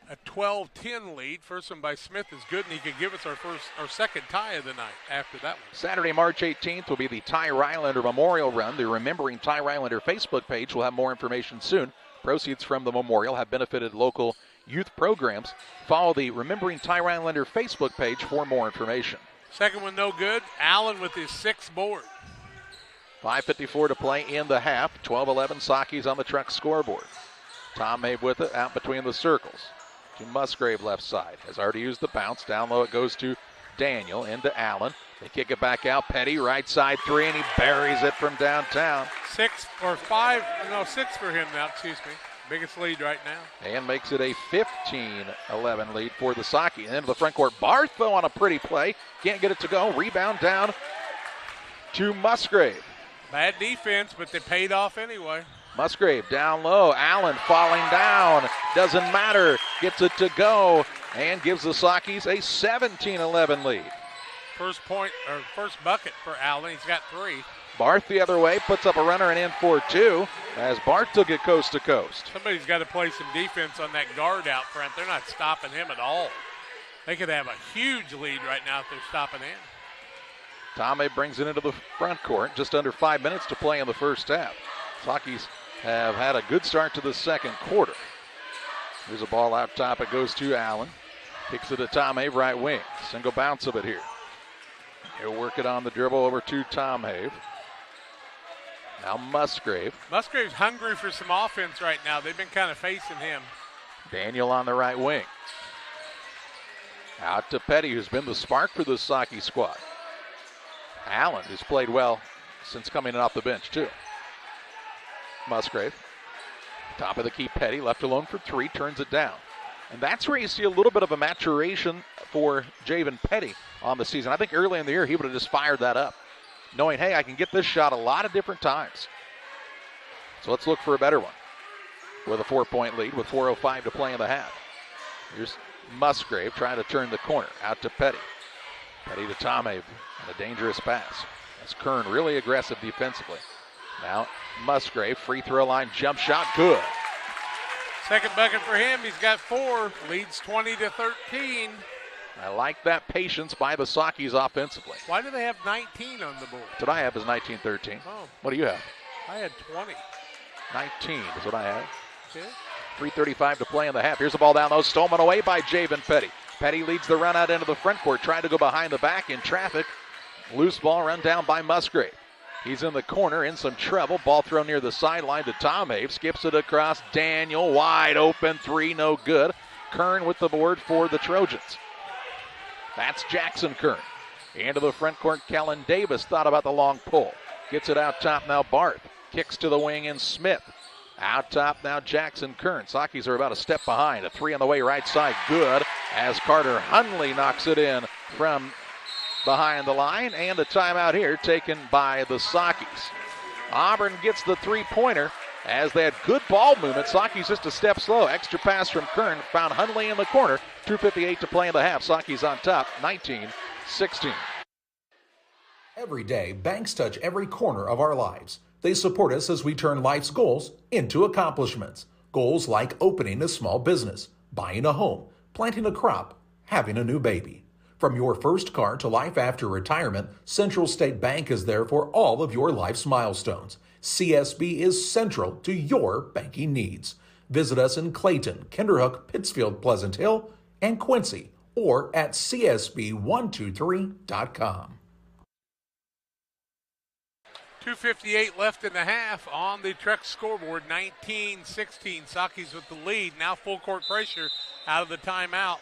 a 12-10 lead. First one by Smith is good, and he could give us our second tie of the night after that one. Saturday, March 18th will be the Ty Rylander Memorial Run. The Remembering Ty Rylander Facebook page will have more information soon. Proceeds from the memorial have benefited local youth programs. Follow the Remembering Ty Rylander Facebook page for more information. Second one no good. Allen with his 6th board. 5:54 to play in the half. 12-11 Sockies on the Truck scoreboard. Tom Habe with it out between the circles to Musgrave left side. Has already used the bounce. Down low it goes to Daniel into Allen. They kick it back out. Petty right side 3, and he buries it from downtown. 6 for him now, excuse me. Biggest lead right now. And makes it a 15-11 lead for the Sockeye. Into the front court. Barth, though, on a pretty play. Can't get it to go. Rebound down to Musgrave. Bad defense, but they paid off anyway. Musgrave down low. Allen falling down. Doesn't matter. Gets it to go and gives the Sockies a 17-11 lead. First bucket for Allen. He's got 3. Barth the other way, puts up a runner and in for 2 as Barth took it coast to coast. Somebody's got to play some defense on that guard out front. They're not stopping him at all. They could have a huge lead right now if they're stopping him. Tomei brings it into the front court. Just under 5 minutes to play in the first half. Sockies have had a good start to the second quarter. There's a ball out top. It goes to Allen. Kicks it to Tomei, right wing. Single bounce of it here. He'll work it on the dribble over to Tom Have. Now Musgrave. Musgrave's hungry for some offense right now. They've been kind of facing him. Daniel on the right wing. Out to Petty, who's been the spark for the Sockeye squad. Allen, who's played well since coming in off the bench, too. Musgrave. Top of the key, Petty, left alone for 3, turns it down. And that's where you see a little bit of a maturation for Javen Petty on the season. I think early in the year he would have just fired that up, knowing, hey, I can get this shot a lot of different times. So let's look for a better one with a 4-point lead with 4:05 to play in the half. Here's Musgrave trying to turn the corner. Out to Petty. Petty to Tomei and a dangerous pass. That's Kern really aggressive defensively. Now Musgrave, free throw line, jump shot, good. Second bucket for him. He's got 4. Leads 20-13. I like that patience by the Sockies offensively. Why do they have 19 on the board? That's what I have is 19-13. Oh. What do you have? I had 20. 19 is what I have. Okay. 3:35 to play in the half. Here's the ball down low, stolen away by Javen Petty. Petty leads the run out into the front court, tried to go behind the back in traffic. Loose ball run down by Musgrave. He's in the corner, in some trouble. Ball thrown near the sideline to Tom Have. Skips it across. Daniel, wide open 3, no good. Kern with the board for the Trojans. That's Jackson Kern. Into the front court, Kellen Davis thought about the long pull. Gets it out top now, Barth. Kicks to the wing and Smith. Out top now, Jackson Kern. Sockies are about a step behind. A 3 on the way right side, good. As Carter Hunley knocks it in from behind the line, and a timeout here taken by the Sockies. Auburn gets the 3-pointer as they had good ball movement. Sockies just a step slow. Extra pass from Kern, found Hunley in the corner. 2:58 to play in the half. Sockies on top, 19-16. Every day, banks touch every corner of our lives. They support us as we turn life's goals into accomplishments. Goals like opening a small business, buying a home, planting a crop, having a new baby. From your first car to life after retirement, Central State Bank is there for all of your life's milestones. CSB is central to your banking needs. Visit us in Clayton, Kinderhook, Pittsfield, Pleasant Hill, and Quincy, or at csb123.com. 2:58 left in the half on the Truck scoreboard. 19-16. Sockies with the lead. Now full court pressure out of the timeout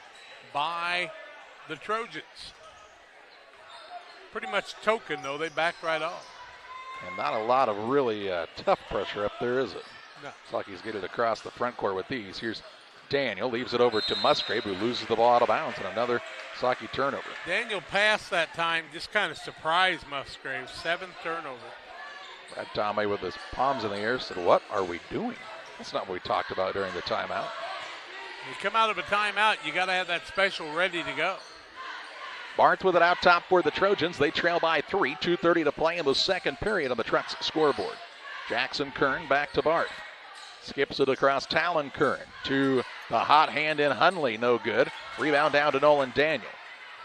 by the Trojans. Pretty much token, though. They backed right off. And not a lot of really tough pressure up there, is it? No. Sockies get it across the front court with these. Here's Daniel, leaves it over to Musgrave, who loses the ball out of bounds, and another Sockeye turnover. Daniel passed that time, just kind of surprised Musgrave. 7th turnover. Brad Tomei with his palms in the air said, what are we doing? That's not what we talked about during the timeout. You come out of a timeout, you got to have that special ready to go. Barth with it out top for the Trojans. They trail by 3, 2:30 to play in the second period on the Trucks scoreboard. Jackson Kern back to Barth. Skips it across Talon Kern to The hot hand in Hunley, no good. Rebound down to Nolan Daniel.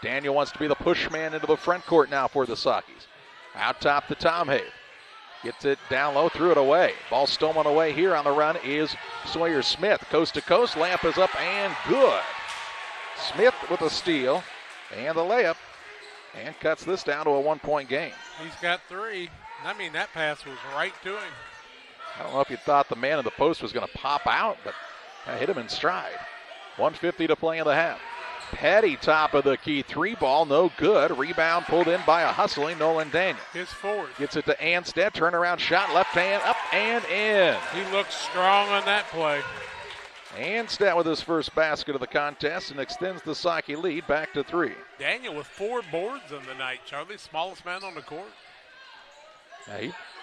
Daniel wants to be the push man into the front court now for the Sockies. Out top to Tom Have. Gets it down low, threw it away. Ball stolen away here on the run is Sawyer Smith. Coast to coast, layup is up and good. Smith with a steal and the layup and cuts this down to a 1-point game. He's got 3. I mean, that pass was right to him. I don't know if you thought the man in the post was going to pop out, but I hit him in stride. 1:50 to play in the half. Petty top of the key 3 ball, no good. Rebound pulled in by a hustling Nolan Daniel. His fourth. Gets it to Anstead, turnaround shot, left hand up and in. He looks strong on that play. Anstead with his first basket of the contest and extends the Socky lead back to 3. Daniel with 4 boards on the night, Charlie, smallest man on the court.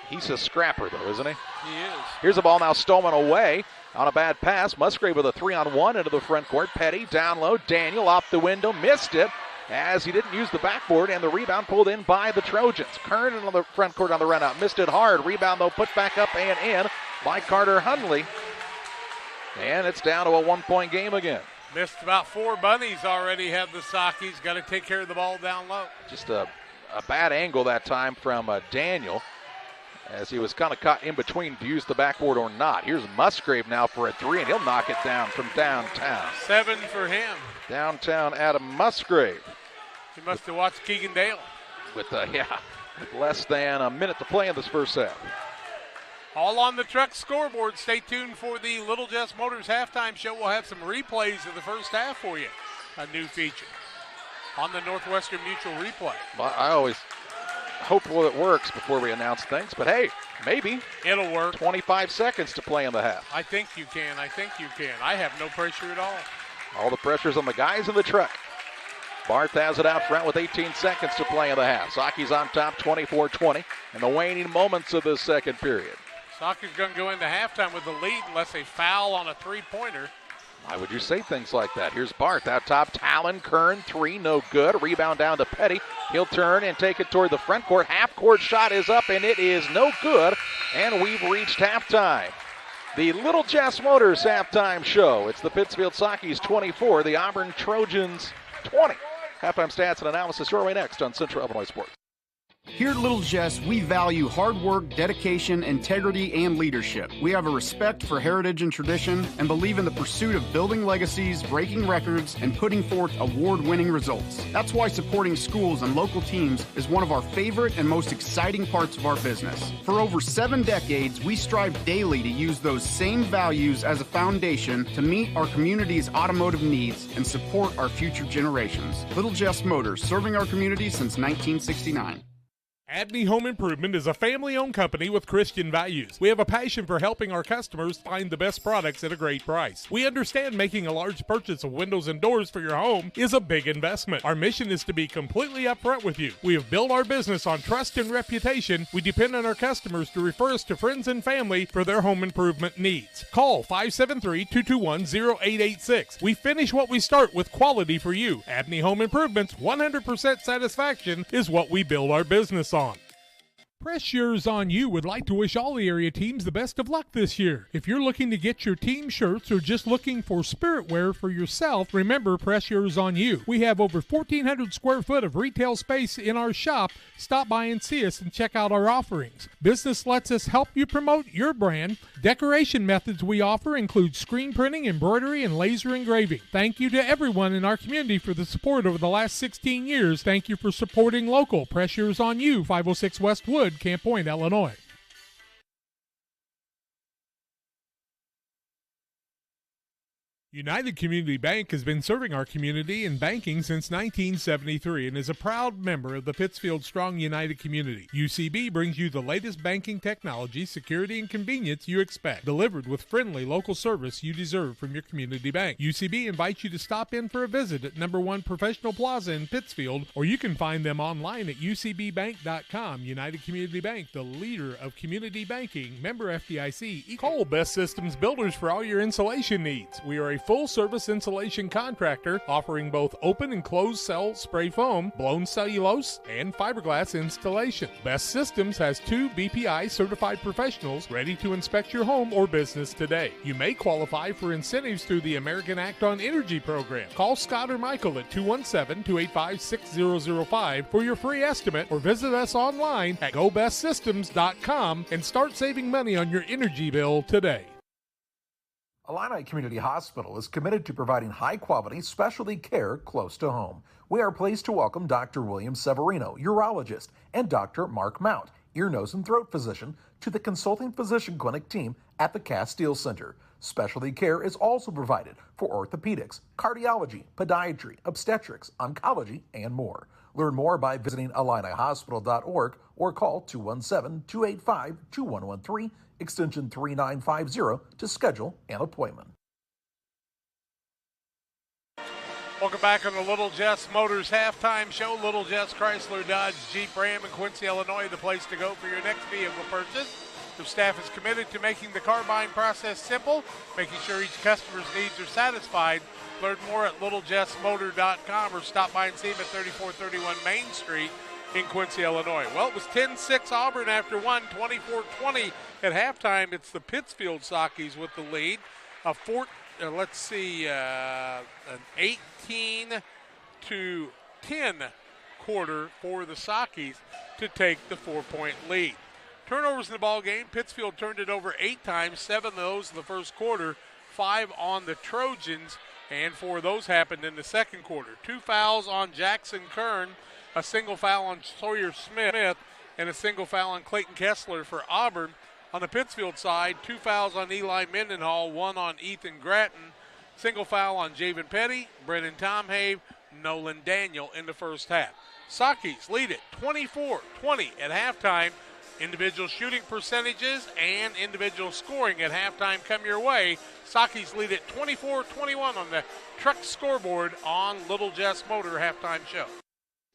He's a scrapper though, isn't he? He is. Here's the ball now stolen away. On a bad pass, Musgrave with a 3-on-1 into the front court. Petty down low. Daniel off the window, missed it as he didn't use the backboard, and the rebound pulled in by the Trojans. Kern on the front court on the run out, missed it hard. Rebound though put back up and in by Carter Hunley. And it's down to a 1-point game again. Missed about 4 bunnies already have the Sockies. Got to take care of the ball down low. Just a bad angle that time from Daniel, as he was kind of caught in between to use the backboard or not. Here's Musgrave now for a 3, and he'll knock it down from downtown. 7 for him. Downtown Adam Musgrave. He must have watched Keegan Dale. With less than a minute to play in this first half. All on the Truck scoreboard. Stay tuned for the Little Jess Motors halftime show. We'll have some replays of the first half for you. A new feature on the Northwestern Mutual replay. Well, I always hope it works before we announce things, but hey, maybe. It'll work. 25 seconds to play in the half. I think you can. I have no pressure at all. All the pressure's on the guys in the truck. Barth has it out front with 18 seconds to play in the half. Socky's on top 24-20 in the waning moments of the second period. Socky's going to go into halftime with the lead unless they foul on a 3-pointer. Why would you say things like that? Here's Barth out top. Talon, Kern, 3, no good. Rebound down to Petty. He'll turn and take it toward the front court. Half-court shot is up, and it is no good. And we've reached halftime. The Little Jess Motors halftime show. It's the Pittsfield Sockies 24, the Auburn Trojans 20. Halftime stats and analysis your way next on Central Illinois Sports. Here at Little Jess, we value hard work, dedication, integrity, and leadership. We have a respect for heritage and tradition and believe in the pursuit of building legacies, breaking records, and putting forth award-winning results. That's why supporting schools and local teams is one of our favorite and most exciting parts of our business. For over 7 decades, we strive daily to use those same values as a foundation to meet our community's automotive needs and support our future generations. Little Jess Motors, serving our community since 1969. Abney Home Improvement is a family-owned company with Christian values. We have a passion for helping our customers find the best products at a great price. We understand making a large purchase of windows and doors for your home is a big investment. Our mission is to be completely upfront with you. We have built our business on trust and reputation. We depend on our customers to refer us to friends and family for their home improvement needs. Call 573-221-0886. We finish what we start with quality for you. Abney Home Improvement's 100% satisfaction is what we build our business on. Press Yours On You would like to wish all the area teams the best of luck this year. If you're looking to get your team shirts or just looking for spirit wear for yourself, remember Press Yours On You. We have over 1,400 square foot of retail space in our shop. Stop by and see us and check out our offerings. Business lets us help you promote your brand. Decoration methods we offer include screen printing, embroidery, and laser engraving. Thank you to everyone in our community for the support over the last 16 years. Thank you for supporting local. Press Yours On You, 506 West Wood, Camp Point, Illinois. United Community Bank has been serving our community in banking since 1973 and is a proud member of the Pittsfield Strong United community. UCB brings you the latest banking technology, security, and convenience you expect, delivered with friendly local service you deserve from your community bank. UCB invites you to stop in for a visit at No. 1 Professional Plaza in Pittsfield, or you can find them online at ucbbank.com. United Community Bank, the leader of community banking, member FDIC. Call Best Systems Builders for all your insulation needs. We are a full-service insulation contractor offering both open and closed cell spray foam, blown cellulose, and fiberglass installation. Best Systems has 2 BPI certified professionals ready to inspect your home or business today. You may qualify for incentives through the American Act on Energy program. Call Scott or Michael at 217-285-6005 for your free estimate, or visit us online at gobestsystems.com and start saving money on your energy bill today. Illini Community Hospital is committed to providing high-quality specialty care close to home. We are pleased to welcome Dr. William Severino, urologist, and Dr. Mark Mount, ear, nose, and throat physician, to the consulting physician clinic team at the Castile Center. Specialty care is also provided for orthopedics, cardiology, podiatry, obstetrics, oncology, and more. Learn more by visiting IlliniHospital.org or call 217-285-2113, extension 3950 to schedule an appointment. Welcome back on the Little Jess Motors halftime show. Little Jess Chrysler Dodge Jeep Ram in Quincy, Illinois, the place to go for your next vehicle purchase. The staff is committed to making the car buying process simple, making sure each customer's needs are satisfied. Learn more at littlejessmotor.com or stop by and see them at 3431 Main Street in Quincy, Illinois. Well, it was 10-6 Auburn after one, 24-20 at halftime. It's the Pittsfield Sockies with the lead. An 18-10 quarter for the Sockies to take the 4-point lead. Turnovers in the ball game. Pittsfield turned it over 8 times, 7 of those in the first quarter, 5 on the Trojans, and 4 of those happened in the second quarter. 2 fouls on Jackson Kern, a single foul on Sawyer Smith, and a single foul on Clayton Kessler for Auburn. On the Pittsfield side, 2 fouls on Eli Mendenhall, 1 on Ethan Gratton, single foul on Javen Petty, Brennan Tomhave, Nolan Daniel in the first half. Sockies lead it 24-20 at halftime. Individual shooting percentages and individual scoring at halftime come your way. Sockies lead it 24-21 on the truck scoreboard on Little Jess Motor halftime show.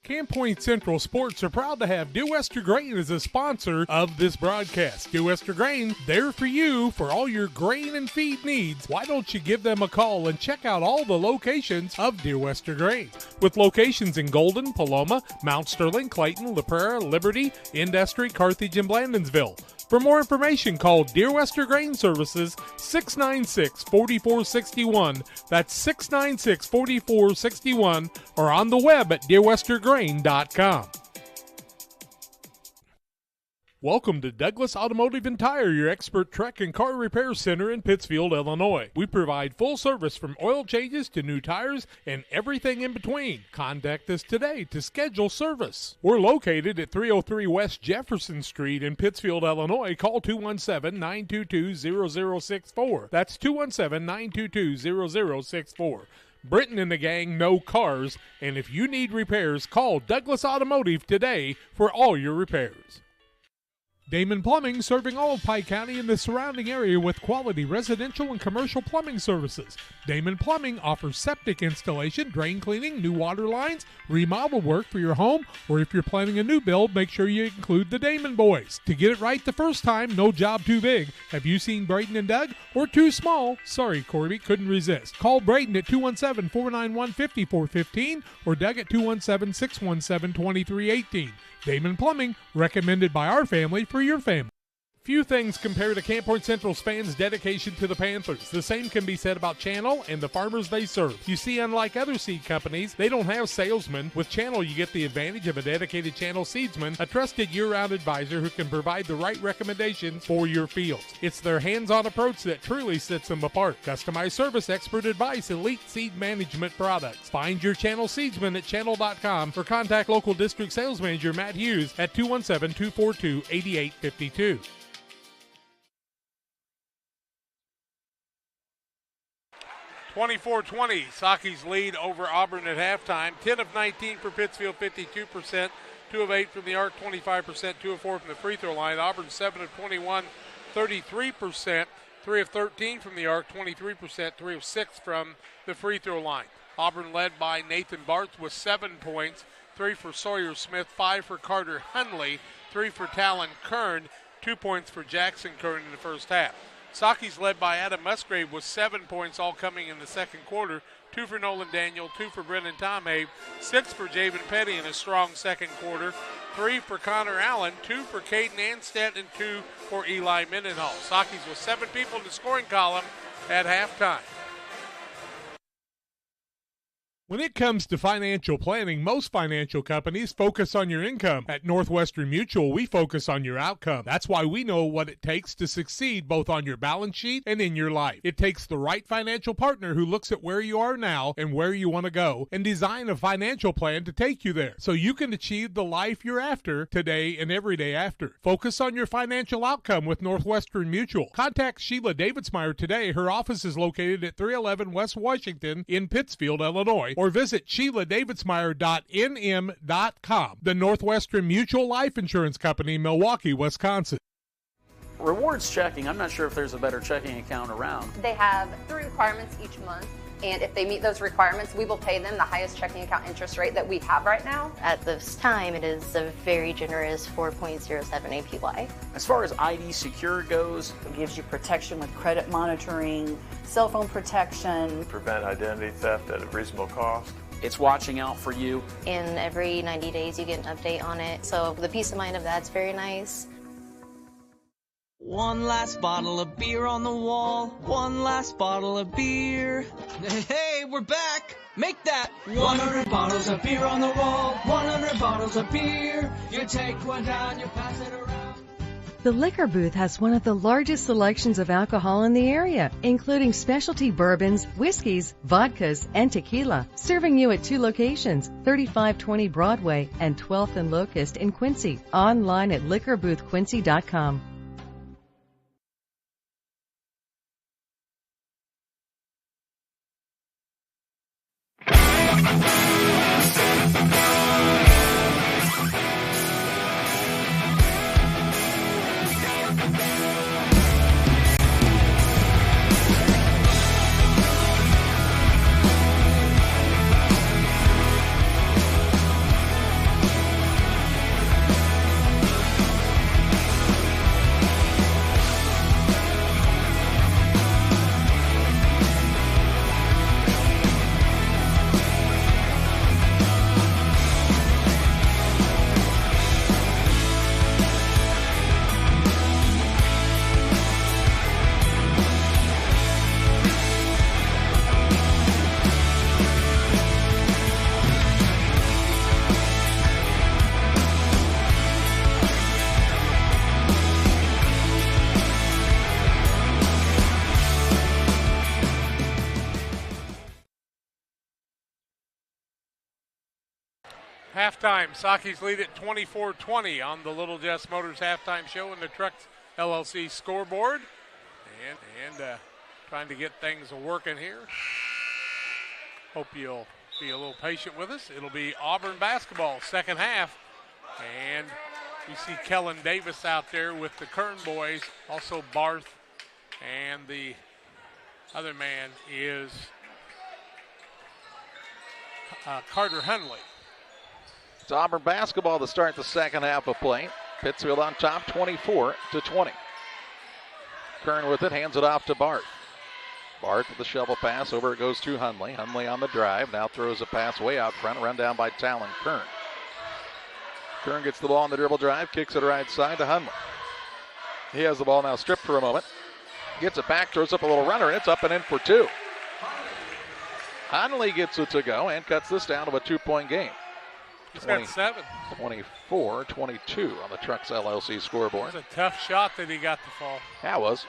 Camp Point Central Sports are proud to have Dear Wester Grain as a sponsor of this broadcast. Dear Wester Grain, there for you for all your grain and feed needs. Why don't you give them a call and check out all the locations of Dear Wester Grain? With locations in Golden, Paloma, Mount Sterling, Clayton, La Prairie, Liberty, Industry, Carthage, and Blandonsville. For more information, call Dear Wester Grain Services 696-4461. That's 696-4461, or on the web at dearwestergrain.com. Welcome to Douglas Automotive and Tire, your expert truck and car repair center in Pittsfield, Illinois. We provide full service from oil changes to new tires and everything in between. Contact us today to schedule service. We're located at 303 West Jefferson Street in Pittsfield, Illinois. Call 217-922-0064. That's 217-922-0064. Britton and the gang know cars, and if you need repairs, call Douglas Automotive today for all your repairs. Damon Plumbing, serving all of Pike County and the surrounding area with quality residential and commercial plumbing services. Damon Plumbing offers septic installation, drain cleaning, new water lines, remodel work for your home, or if you're planning a new build, make sure you include the Damon boys. To get it right the first time, no job too big. Have you seen Braden and Doug? Or too small? Sorry, Corby, couldn't resist. Call Braden at 217-491-5415 or Doug at 217-617-2318. Damon Plumbing, recommended by our family for your family. Few things compare to Camp Point Central's fans' dedication to the Panthers. The same can be said about Channel and the farmers they serve. You see, unlike other seed companies, they don't have salesmen. With Channel, you get the advantage of a dedicated Channel seedsman, a trusted year-round advisor who can provide the right recommendations for your fields. It's their hands-on approach that truly sets them apart. Customized service, expert advice, elite seed management products. Find your Channel seedsman at channel.com or contact local district sales manager Matt Hughes at 217-242-8852. 24-20, Sockies lead over Auburn at halftime. 10 of 19 for Pittsfield, 52%. 2 of 8 from the arc, 25%. 2 of 4 from the free throw line. Auburn 7 of 21, 33%. 3 of 13 from the arc, 23%. 3 of 6 from the free throw line. Auburn led by Nathan Barth with 7 points. 3 for Sawyer Smith, 5 for Carter Hundley, 3 for Talon Kern, 2 points for Jackson Kern in the first half. Saki's led by Adam Musgrave with 7 points, all coming in the second quarter. 2 for Nolan Daniel, 2 for Brendan Tomhave, 6 for Javen Petty in a strong second quarter, 3 for Connor Allen, 2 for Caden Anstead, and 2 for Eli Mendenhall. Saki's with 7 people in the scoring column at halftime. When it comes to financial planning, most financial companies focus on your income. At Northwestern Mutual, we focus on your outcome. That's why we know what it takes to succeed both on your balance sheet and in your life. It takes the right financial partner who looks at where you are now and where you want to go and design a financial plan to take you there so you can achieve the life you're after today and every day after. Focus on your financial outcome with Northwestern Mutual. Contact Sheila Davidsmeyer today. Her office is located at 311 West Washington in Pittsfield, Illinois, or visit SheilaDavidsmeyer.nm.com. The Northwestern Mutual Life Insurance Company, Milwaukee, Wisconsin. Rewards checking, I'm not sure if there's a better checking account around. They have 3 requirements each month, and if they meet those requirements, we will pay them the highest checking account interest rate that we have right now. At this time, it is a very generous 4.07 APY. As far as ID Secure goes, it gives you protection with credit monitoring, cell phone protection. Prevent identity theft at a reasonable cost. It's watching out for you. And every 90 days you get an update on it, so the peace of mind of that's very nice. One last bottle of beer on the wall, one last bottle of beer. Hey, we're back! Make that 100 bottles of beer on the wall, 100 bottles of beer. You take one down, you pass it around. The Liquor Booth has one of the largest selections of alcohol in the area, including specialty bourbons, whiskeys, vodkas, and tequila. Serving you at 2 locations, 3520 Broadway and 12th and Locust in Quincy. Online at liquorboothquincy.com. Halftime, Saki's lead at 24-20 on the Little Jess Motors halftime show and the Trucks LLC scoreboard. And trying to get things working here. Hope you'll be a little patient with us. It'll be Auburn basketball, second half. And we see Kellen Davis out there with the Kern boys, also Barth. And the other man is Carter Hunley. It's Auburn basketball to start the second half of play. Pittsfield on top, 24-20. Kern with it, hands it off to Barth. Barth with the shovel pass, over it goes to Hunley. Hunley on the drive, now throws a pass way out front, run down by Talon Kern. Kern gets the ball on the dribble drive, kicks it right side to Hunley. He has the ball now stripped for a moment. Gets it back, throws up a little runner, and it's up and in for 2. Hunley gets it to go and cuts this down to a 2-point game. He's got 7. 24-22 on the Trucks LLC scoreboard. It was a tough shot that he got to fall. That was.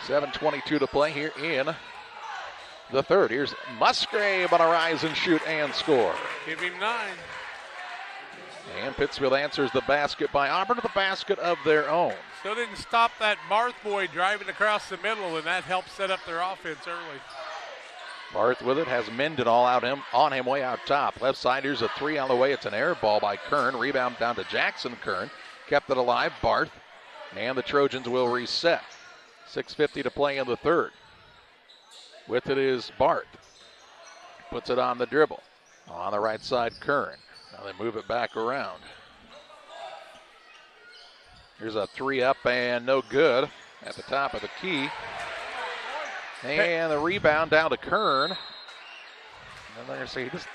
7:22 to play here in the third. Here's Musgrave on a rise and shoot and score. Give him 9. And Pittsfield answers the basket by Auburn to the basket of their own. Still didn't stop that Barth boy driving across the middle, and that helped set up their offense early. Barth with it, has Mendenhall on him way out top. Left side, here's a 3 on the way. It's an air ball by Kern. Rebound down to Jackson Kern. Kept it alive, Barth. And the Trojans will reset. 6:50 to play in the third. With it is Barth. Puts it on the dribble. On the right side, Kern. Now they move it back around. Here's a 3 up and no good at the top of the key. And the rebound down to Kern. And they're going to say he just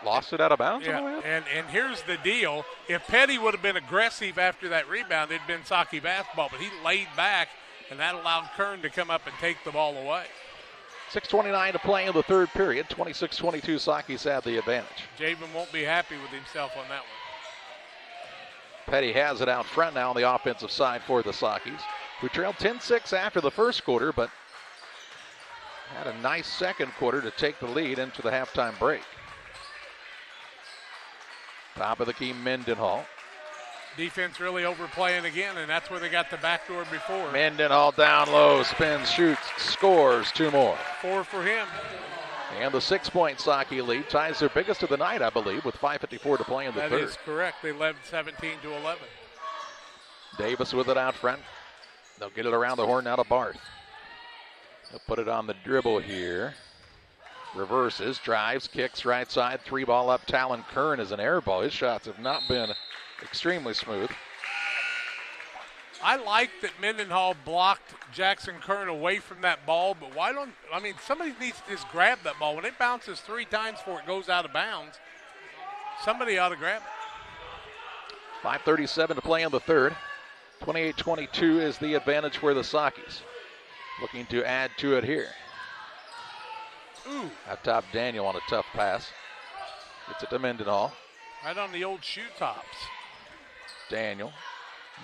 lost it out of bounds. Yeah, and here's the deal. If Petty would have been aggressive after that rebound, it'd been Saki basketball, but he laid back, and that allowed Kern to come up and take the ball away. 6:29 to play in the third period. 26-22, Saki's had the advantage. Javen won't be happy with himself on that one. Petty has it out front now on the offensive side for the Sakis, who trailed 10-6 after the first quarter, but had a nice second quarter to take the lead into the halftime break. Top of the key, Mendenhall. Defense really overplaying again, and that's where they got the backdoor before. Mendenhall down low, spins, shoots, scores 2 more. 4 for him. And the 6-point Saki lead ties their biggest of the night, I believe, with 5:54 to play in the third. That is correct. They led 17-11. Davis with it out front. They'll get it around the horn now to Barth. They'll put it on the dribble here. Reverses, drives, kicks right side. 3-ball up. Talon Kern is an air ball. His shots have not been extremely smooth. I like that Mendenhall blocked Jackson Kern away from that ball, but somebody needs to just grab that ball. When it bounces 3 times before it goes out of bounds, somebody ought to grab it. 5:37 to play in the third. 28-22 is the advantage for the Sakis. Looking to add to it here. Ooh. Up top, Daniel on a tough pass. Gets it to Mendenhall. Right on the old shoe tops. Daniel.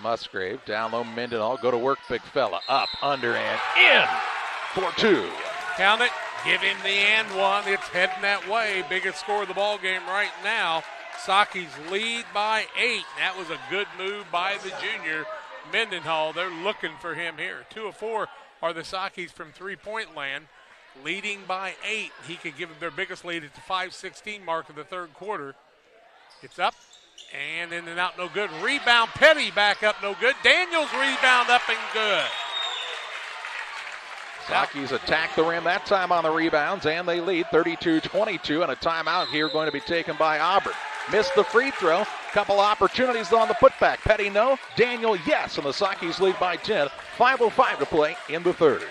Musgrave down low. Mendenhall. Go to work, big fella. Up, under, and in for 2. Count it. Give him the and one. It's heading that way. Biggest score of the ball game right now. Saki's lead by 8. That was a good move by the junior Mendenhall. They're looking for him here. 2 of 4 are the Sakis from three-point land, leading by 8. He could give them their biggest lead at the 5:16 mark of the third quarter. It's up and in and out, no good. Rebound, Petty back up, no good. Daniels rebound up and good. Sakis attack the rim that time on the rebounds, and they lead 32-22, and a timeout here going to be taken by Auburn. Missed the free throw. Couple opportunities on the putback. Petty, no. Daniel, yes, and the Sakis lead by 10. 5:05 to play in the third.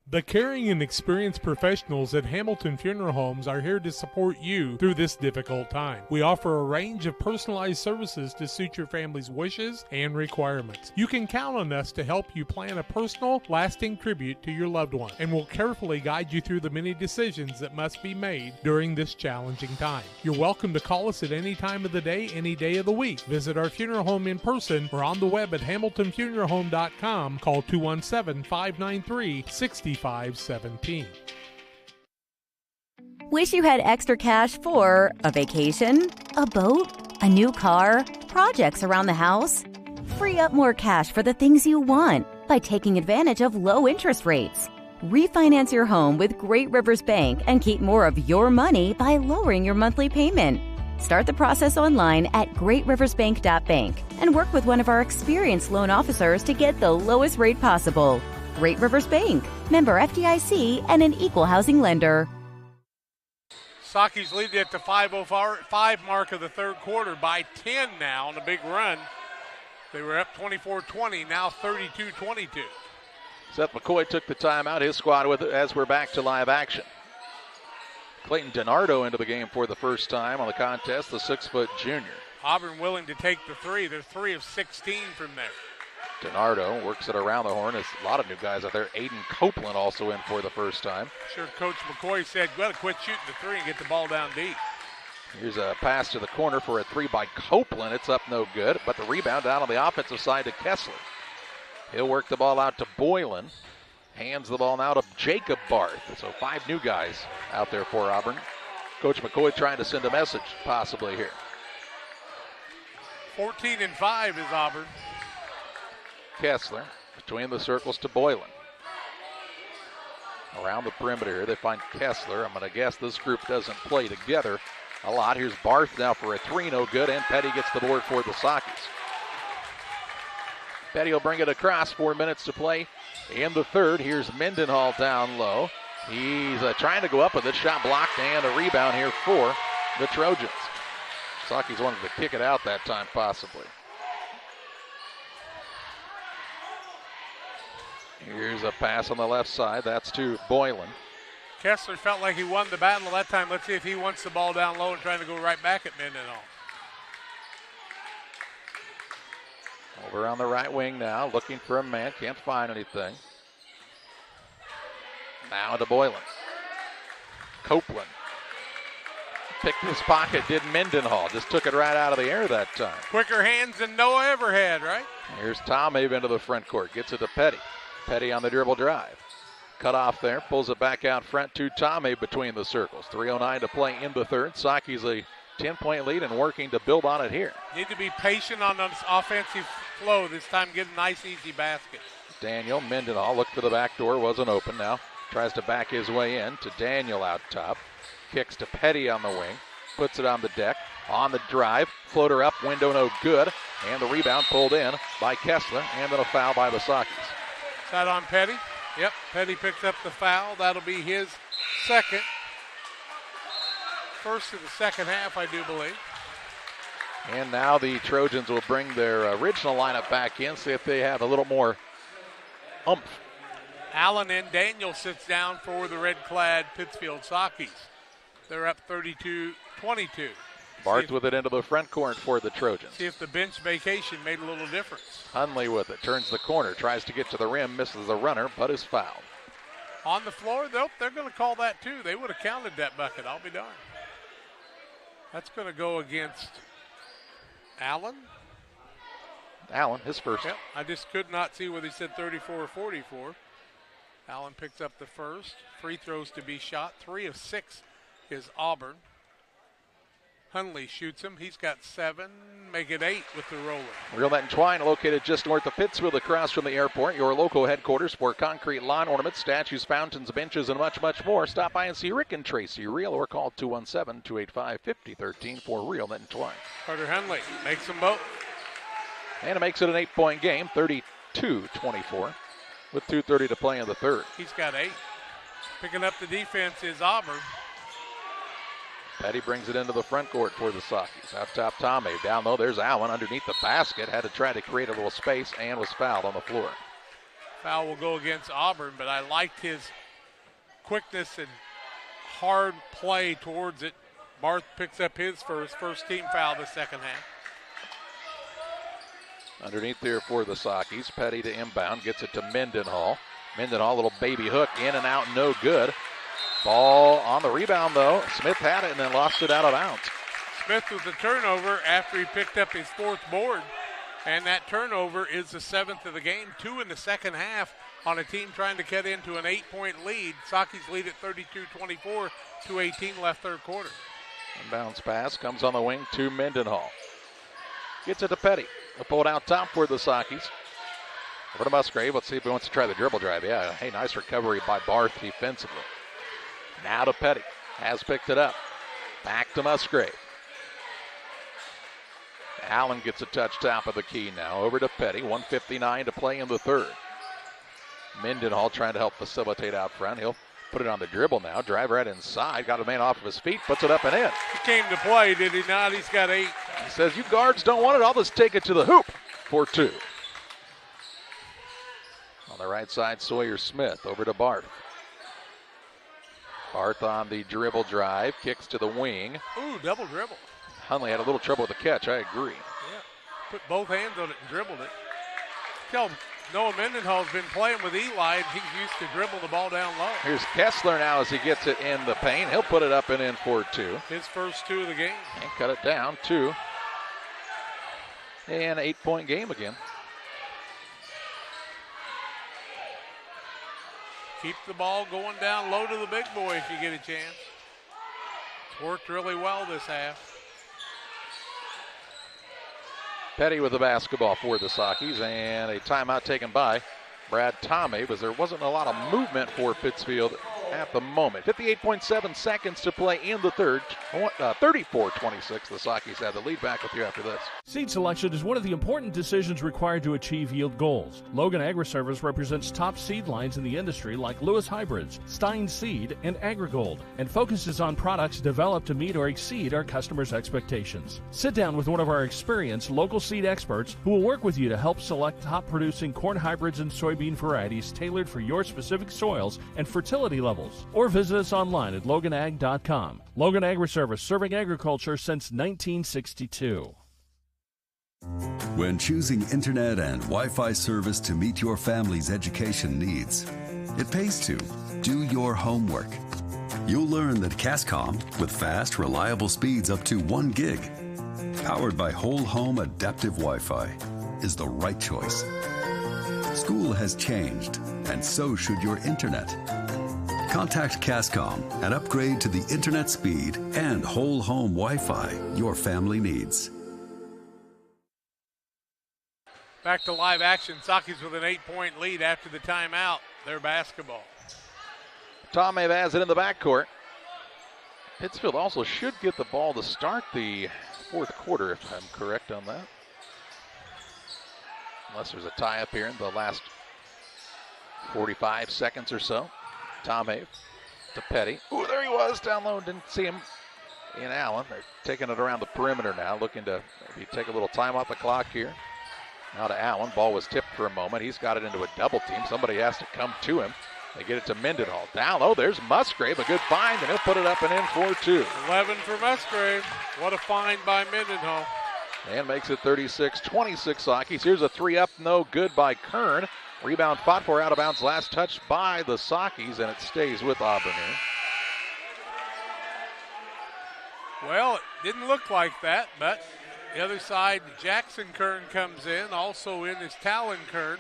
The caring and experienced professionals at Hamilton Funeral Homes are here to support you through this difficult time. We offer a range of personalized services to suit your family's wishes and requirements. You can count on us to help you plan a personal, lasting tribute to your loved one, and we'll carefully guide you through the many decisions that must be made during this challenging time. You're welcome to call us at any time of the day, any day of the week. Visit our funeral home in person or on the web at hamiltonfuneralhome.com. Call 217-593-6517. Wish you had extra cash for a vacation, a boat, a new car, projects around the house? Free up more cash for the things you want by taking advantage of low interest rates. Refinance your home with Great Rivers Bank and keep more of your money by lowering your monthly payment. Start the process online at greatriversbank.bank and work with one of our experienced loan officers to get the lowest rate possible. Great Rivers Bank, member FDIC, and an equal housing lender. Saki's leading at the 5:05 mark of the third quarter by 10 now on a big run. They were up 24-20, now 32-22. Seth McCoy took the timeout, his squad with it as we're back to live action. Clayton DiNardo into the game for the first time on the contest, the 6-foot junior. Auburn willing to take the 3. They're 3 of 16 from there. DiNardo works it around the horn. There's a lot of new guys out there. Aiden Copeland also in for the first time. Sure, Coach McCoy said, you got to quit shooting the 3 and get the ball down deep. Here's a pass to the corner for a 3 by Copeland. It's up no good, but the rebound down on the offensive side to Kessler. He'll work the ball out to Boylan. Hands the ball now to Jacob Barth. So 5 new guys out there for Auburn. Coach McCoy trying to send a message possibly here. 14-5 is Auburn. Kessler between the circles to Boylan. Around the perimeter here, they find Kessler. I'm going to guess this group doesn't play together a lot. Here's Barth now for a 3, no good, and Petty gets the board for the Sakis. Petty will bring it across, 4 minutes to play in the third. Here's Mendenhall down low. He's trying to go up with it, shot blocked, and a rebound here for the Trojans. Sakis wanted to kick it out that time possibly. Here's a pass on the left side. That's to Boylan. Kessler felt like he won the battle that time. Let's see if he wants the ball down low and trying to go right back at Mendenhall. Over on the right wing now, looking for a man. Can't find anything. Now to Boylan. Copeland. Picked his pocket, did Mendenhall. Just took it right out of the air that time. Quicker hands than Noah ever had, right? Here's Tom Abe into the front court. Gets it to Petty. Petty on the dribble drive. Cut off there. Pulls it back out front to Tom Abe between the circles. 3:09 to play in the third. Saki's a 10-point lead and working to build on it here. Need to be patient on this offensive flow. This time get a nice, easy basket. Daniel Mendenhall looked for the back door. Wasn't open. Now tries to back his way in to Daniel out top. Kicks to Petty on the wing. Puts it on the deck. On the drive. Floater up. Window no good. And the rebound pulled in by Kessler. And then a foul by the Sakis. Is that on Petty? Yep, Petty picks up the foul. That'll be his second. First of the second half, I do believe. And now the Trojans will bring their original lineup back in, see if they have a little more oomph. Allen and Daniel sits down for the red-clad Pittsfield Sakis. They're up 32-22. Barth with it into the front court for the Trojans. See if the bench vacation made a little difference. Hunley with it, turns the corner, tries to get to the rim, misses the runner, but is fouled. On the floor, nope, they're going to call that too. They would have counted that bucket, I'll be darned. That's going to go against Allen. Allen, his first. Yep, I just could not see whether he said 34 or 44. Allen picks up the first. Free throws to be shot. 3 of 6 is Auburn. Hunley shoots him. He's got 7. Make it 8 with the roller. Real Net and Twine, located just north of Pittsfield, across from the airport. Your local headquarters for concrete lawn ornaments, statues, fountains, benches, and much, much more. Stop by and see Rick and Tracy Real or call 217-285-5013 for Real Net and Twine. Carter Hunley makes them both. And it makes it an 8-point game, 32-24, with 2:30 to play in the third. He's got 8. Picking up the defense is Auburn. Petty brings it into the front court for the Sakis. Out top, Tommy. Down low, there's Allen underneath the basket. Had to try to create a little space and was fouled on the floor. Foul will go against Auburn, but I liked his quickness and hard play towards it. Barth picks up his first team foul the second half. Underneath there for the Sakis. Petty to inbound, gets it to Mendenhall. Mendenhall, little baby hook, in and out, no good. Ball on the rebound, though. Smith had it and then lost it out of bounds. Smith with the turnover after he picked up his 4th board. And that turnover is the 7th of the game. 2 in the second half on a team trying to get into an 8-point lead. Sakis lead at 32-24, 2:18 left third quarter. Inbounds pass comes on the wing to Mendenhall. Gets it to Petty. They'll pull it out top for the Sakis. Over to Musgrave. Let's see if he wants to try the dribble drive. Yeah, hey, nice recovery by Barth defensively. Now to Petty. Has picked it up. Back to Musgrave. Allen gets a touch top of the key now. Over to Petty. 1:59 to play in the third. Mendenhall trying to help facilitate out front. He'll put it on the dribble now. Drive right inside. Got a man off of his feet. Puts it up and in. He came to play, did he not? He's got 8. He says, you guards don't want it. I'll just take it to the hoop for 2. On the right side, Sawyer Smith. Over to Barth. Barth on the dribble drive. Kicks to the wing. Ooh, double dribble. Hunley had a little trouble with the catch. I agree. Yeah, put both hands on it and dribbled it. Tell Noah Mendenhall's been playing with Eli, and he's used to dribble the ball down low. Here's Kessler now as he gets it in the paint. He'll put it up and in for 2. His first 2 of the game. And cut it down, 2. And 8-point game again. Keep the ball going down low to the big boy if you get a chance. It's worked really well this half. Petty with the basketball for the Sakis, and a timeout taken by Brad Tomei, because there wasn't a lot of movement for Pittsfield at the moment. 58.7 seconds to play in the third. 34-26. The Sockies have the lead. Back with you after this. Seed selection is one of the important decisions required to achieve yield goals. Logan Agri-Service represents top seed lines in the industry like Lewis Hybrids, Stein Seed, and AgriGold, and focuses on products developed to meet or exceed our customers' expectations. Sit down with one of our experienced local seed experts who will work with you to help select top-producing corn hybrids and soybean varieties tailored for your specific soils and fertility levels. Or visit us online at loganag.com. Logan Agri-Service, serving agriculture since 1962. When choosing internet and Wi-Fi service to meet your family's education needs, it pays to do your homework. You'll learn that Cascom, with fast, reliable speeds up to 1 gig, powered by whole home adaptive Wi-Fi, is the right choice. School has changed, and so should your internet. Contact Cascom and upgrade to the internet speed and whole home Wi-Fi your family needs. Back to live action. Sockies with an 8-point lead after the timeout. Their basketball. Tomhev has it in the backcourt. Pittsfield also should get the ball to start the fourth quarter, if I'm correct on that. Unless there's a tie-up here in the last 45 seconds or so. Tomhev to Petty. Ooh, there he was down low. Didn't see him in Allen. They're taking it around the perimeter now, looking to maybe take a little time off the clock here. Now to Allen. Ball was tipped for a moment. He's got it into a double team. Somebody has to come to him. They get it to Mendenhall. Down low, there's Musgrave. A good find, and he'll put it up and in for 2. 11 for Musgrave. What a find by Mendenhall. And makes it 36-26 Sockies. Here's a 3 up, no good by Kern. Rebound fought for out of bounds. Last touch by the Sockies, and it stays with Auburn here. Well, it didn't look like that, but the other side, Jackson Kern comes in. Also in is Talon Kern.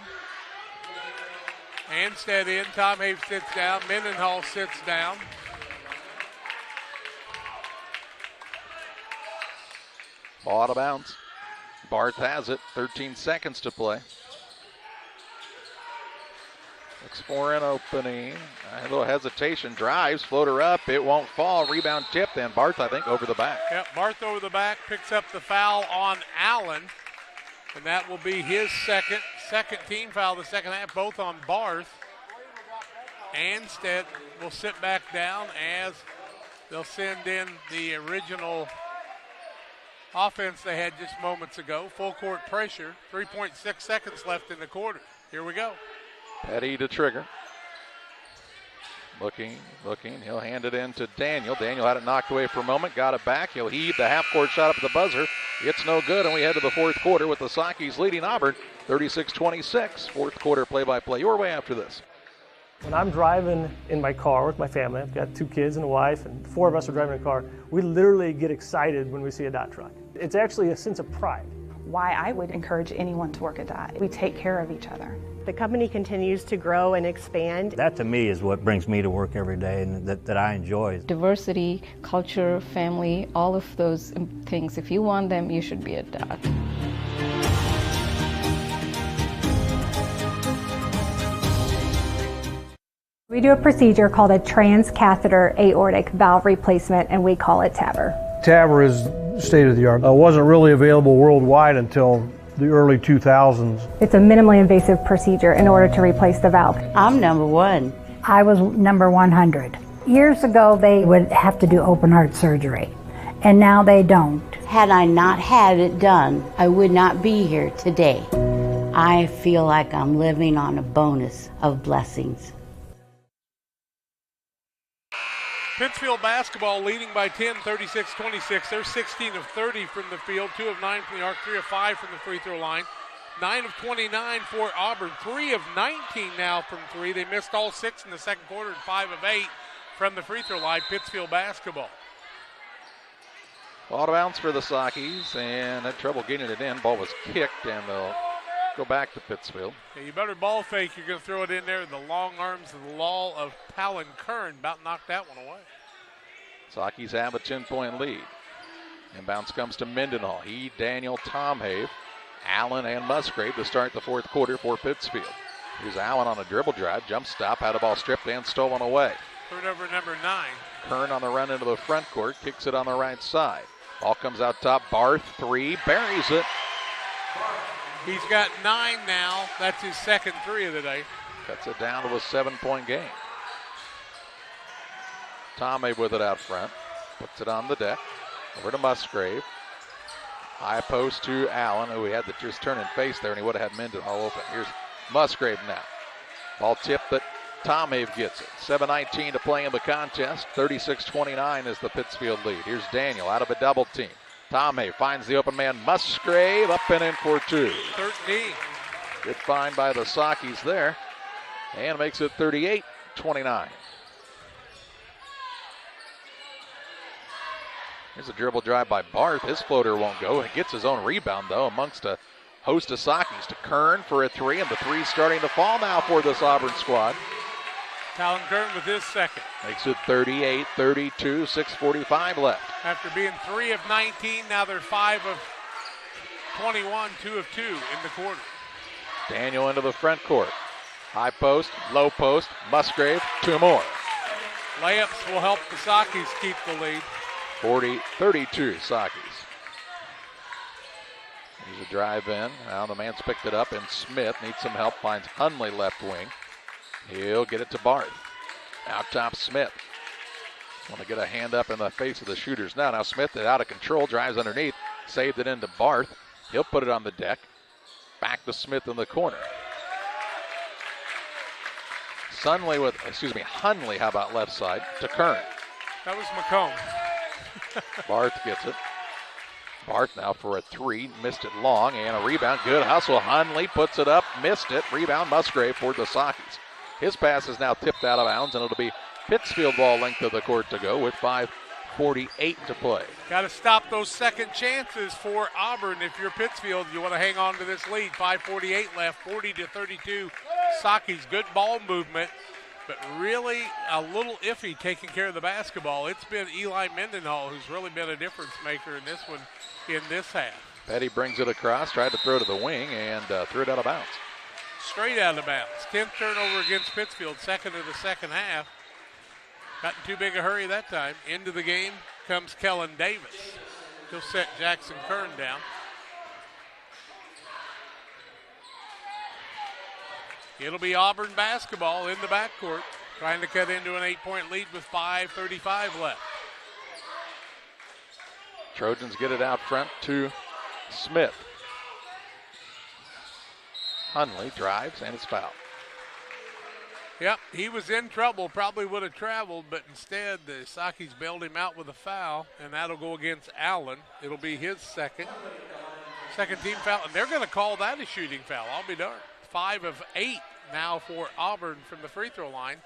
Anstead in. Tomhev sits down. Mendenhall sits down. Ball out of bounds. Barth has it. 13 seconds to play. Looks for an opening. A little hesitation. Drives. Floater up. It won't fall. Rebound tipped. And Barth, I think, over the back. Yep, Barth over the back. Picks up the foul on Allen. And that will be his second team foul the second half, both on Barth. Anstead will sit back down as they'll send in the original offense they had just moments ago. Full court pressure. 3.6 seconds left in the quarter. Here we go. Petty to trigger. Looking. He'll hand it in to Daniel. Daniel had it knocked away for a moment. Got it back. He'll heave the half-court shot up at the buzzer. It's no good, and we head to the fourth quarter with the Sockies leading Auburn 36-26. Fourth quarter play-by-play your way after this. When I'm driving in my car with my family, I've got 2 kids and a wife, and 4 of us are driving a car, we literally get excited when we see a Dot truck. It's actually a sense of pride. Why I would encourage anyone to work at Dot. We take care of each other. The company continues to grow and expand. That to me is what brings me to work every day and that I enjoy. Diversity, culture, family, all of those things, if you want them, you should be at Dot. We do a procedure called a transcatheter aortic valve replacement, and we call it TAVR. TAVR is state-of-the-art. It wasn't really available worldwide until the early 2000s. It's a minimally invasive procedure in order to replace the valve. I'm number 1. I was number 100. Years ago, they would have to do open heart surgery, and now they don't. Had I not had it done, I would not be here today. I feel like I'm living on a bonus of blessings. Pittsfield basketball leading by 10, 36-26. They're 16 of 30 from the field, 2 of 9 from the arc, 3 of 5 from the free throw line. 9 of 29 for Auburn, 3 of 19 now from 3. They missed all 6 in the second quarter and 5 of 8 from the free throw line. Pittsfield basketball. Ball out of bounds for the Sockies, and had trouble getting it in. Ball was kicked, and they'll go back to Pittsfield. Yeah, you better ball fake. You're going to throw it in there. The long arms of the law of Talon Kern about knocked that one away. Sockies have a 10-point lead. Inbounds comes to Mendenhall. He, Daniel, Tomhev, Allen, and Musgrave to start the fourth quarter for Pittsfield. Here's Allen on a dribble drive. Jump stop. Had the ball stripped and stolen away. Turnover number 9. Kern on the run into the front court, kicks it on the right side. Ball comes out top. Barth, 3, buries it. He's got 9 now. That's his second 3 of the day. Cuts it down to a 7-point game. Tommy with it out front. Puts it on the deck. Over to Musgrave. High post to Allen, who he had to just turn and face there, and he would have had Mendenhall open. Here's Musgrave now. Ball tipped that Tommy gets it. 7:19 to play in the contest. 36-29 is the Pittsfield lead. Here's Daniel out of a double team. Tommy finds the open man Musgrave, up and in for 2. 13. Good find by the Sockies there, and makes it 38-29. Here's a dribble drive by Barth. His floater won't go. He gets his own rebound, though, amongst a host of Sockies. To Kern for a 3, and the 3's starting to fall now for this Auburn squad. Talon Kern with his second. Makes it 38-32, 6:45 left. After being 3 of 19, now they're 5 of 21, 2 of 2 in the quarter. Daniel into the front court. High post, low post, Musgrave, 2 more. Layups will help the Sockies keep the lead. 40-32 Sockies. Here's a drive in. Now the man's picked it up, and Smith needs some help. Finds Hunley left wing. He'll get it to Barth. Out top Smith. Want to get a hand up in the face of the shooters now. Now Smith is out of control, drives underneath, saved it into Barth. He'll put it on the deck. Back to Smith in the corner. Hunley, how about left side, to Kern. That was McComb. Barth gets it. Barth now for a 3, missed it long, and a rebound. Good hustle. Hunley puts it up, missed it. Rebound Musgrave for the Sockies. His pass is now tipped out of bounds, and it'll be Pittsfield ball length of the court to go with 5:48 to play. Got to stop those second chances for Auburn. If you're Pittsfield, you want to hang on to this lead. 5:48 left, 40-32. Sockies, good ball movement, but really a little iffy taking care of the basketball. It's been Eli Mendenhall who's really been a difference maker in this one, in this half. Petty brings it across, tried to throw to the wing, and threw it out of bounds. Straight out of bounds. 10th turnover against Pittsfield, second of the second half. Got in too big a hurry that time. Into the game comes Kellen Davis. He'll set Jackson Kern down. It'll be Auburn basketball in the backcourt, trying to cut into an 8-point lead with 5:35 left. Trojans get it out front to Smith. Hunley drives, and it's fouled. Yep, he was in trouble, probably would have traveled, but instead the Sockies bailed him out with a foul, and that'll go against Allen. It'll be his second team foul, and they're going to call that a shooting foul. I'll be darned. 5 of 8 now for Auburn from the free throw line.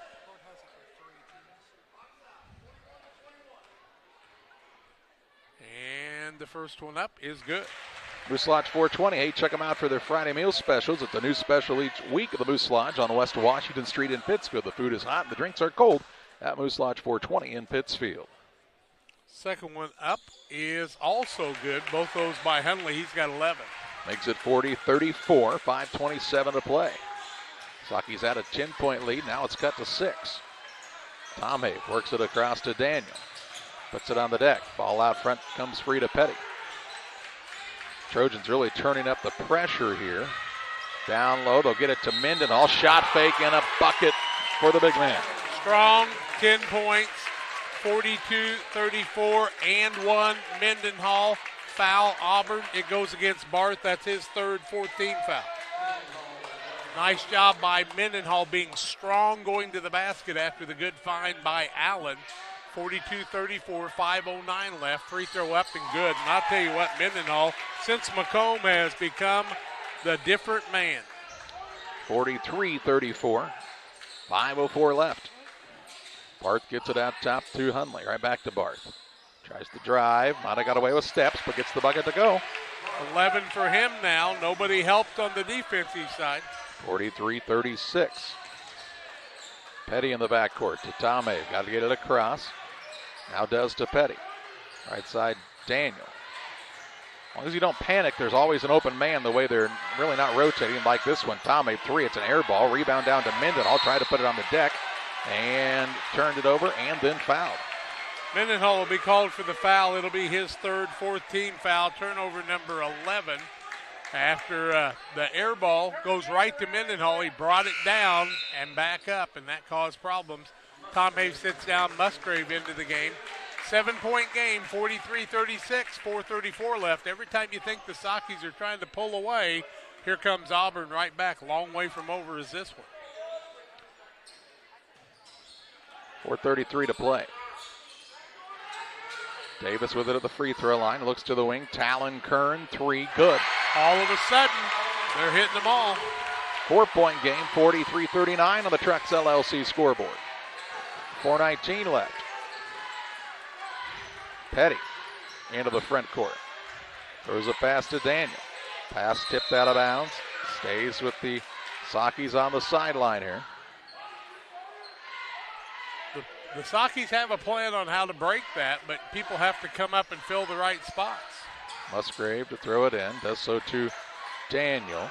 And the first one up is good. Moose Lodge 420. Hey, check them out for their Friday meal specials. It's a new special each week at the Moose Lodge on West Washington Street in Pittsfield. The food is hot and the drinks are cold at Moose Lodge 420 in Pittsfield. Second one up is also good. Both those by Hunley. He's got 11. Makes it 40-34, 5:27 to play. Sockies had a 10-point lead. Now it's cut to 6. Tom Hay works it across to Daniel. Puts it on the deck. Ball out front comes free to Petty. Trojans really turning up the pressure here. Down low, they'll get it to Mendenhall. Shot fake and a bucket for the big man. Strong, 10 points, 42-34 and 1. Mendenhall, foul Auburn. It goes against Barth. That's his third, 14th foul. Nice job by Mendenhall being strong going to the basket after the good find by Allen. 42-34, 5:09 left. Free throw up and good. And I'll tell you what, Mendenhall, since McComb, has become the different man. 43-34, 5:04 left. Barth gets it out top to Hunley. Right back to Barth. Tries to drive. Might have got away with steps, but gets the bucket to go. 11 for him now. Nobody helped on the defensive side. 43-36. Petty in the backcourt to Tomei. Got to get it across. Now does to Petty. Right side, Daniel. As long as you don't panic, there's always an open man the way they're really not rotating like this one. Tomei, 3. It's an air ball. Rebound down to Mendenhall. Try to put it on the deck. and turned it over and then fouled. Mendenhall will be called for the foul. It'll be his third, fourth team foul, turnover number 11. After the air ball goes right to Mendenhall, he brought it down and back up, and that caused problems. Tom Hayes sits down Musgrave into the game. 7-point game, 43-36, 4:34 left. Every time you think the Sockies are trying to pull away, here comes Auburn right back. Long way from over is this one. 4:33 to play. Davis with it at the free throw line. Looks to the wing. Talon Kern, three, good. All of a sudden, they're hitting them all. 4-point game, 43-39 on the Trucks LLC scoreboard. 4:19 left. Petty into the front court. Throws a pass to Daniel. Pass tipped out of bounds. Stays with the Sockies on the sideline here. The Sockies have a plan on how to break that, but people have to come up and fill the right spots. Musgrave to throw it in. Does so to Daniel.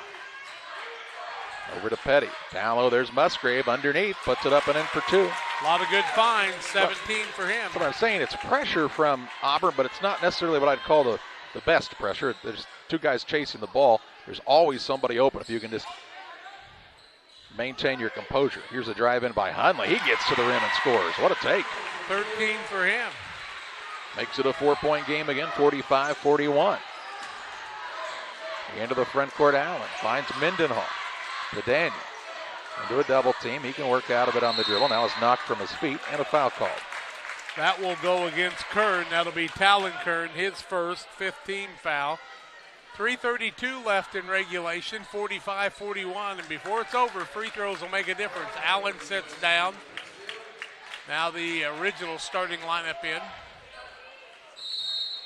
Over to Petty. Down low, there's Musgrave underneath. Puts it up and in for two. A lot of good finds, 17 for him. That's what I'm saying. It's pressure from Auburn, but it's not necessarily what I'd call the best pressure. There's two guys chasing the ball. There's always somebody open if you can just maintain your composure. Here's a drive in by Hundley. He gets to the rim and scores. What a take. 13 for him. Makes it a 4-point game again, 45-41. Into the front court, Allen finds Mendenhall to Daniel. Into a double team. He can work out of it on the dribble. Now it's knocked from his feet and a foul called. That will go against Kern. That'll be Talon Kern, his first 15 foul. 3:32 left in regulation, 45-41. And before it's over, free throws will make a difference. Allen sits down. Now the original starting lineup in.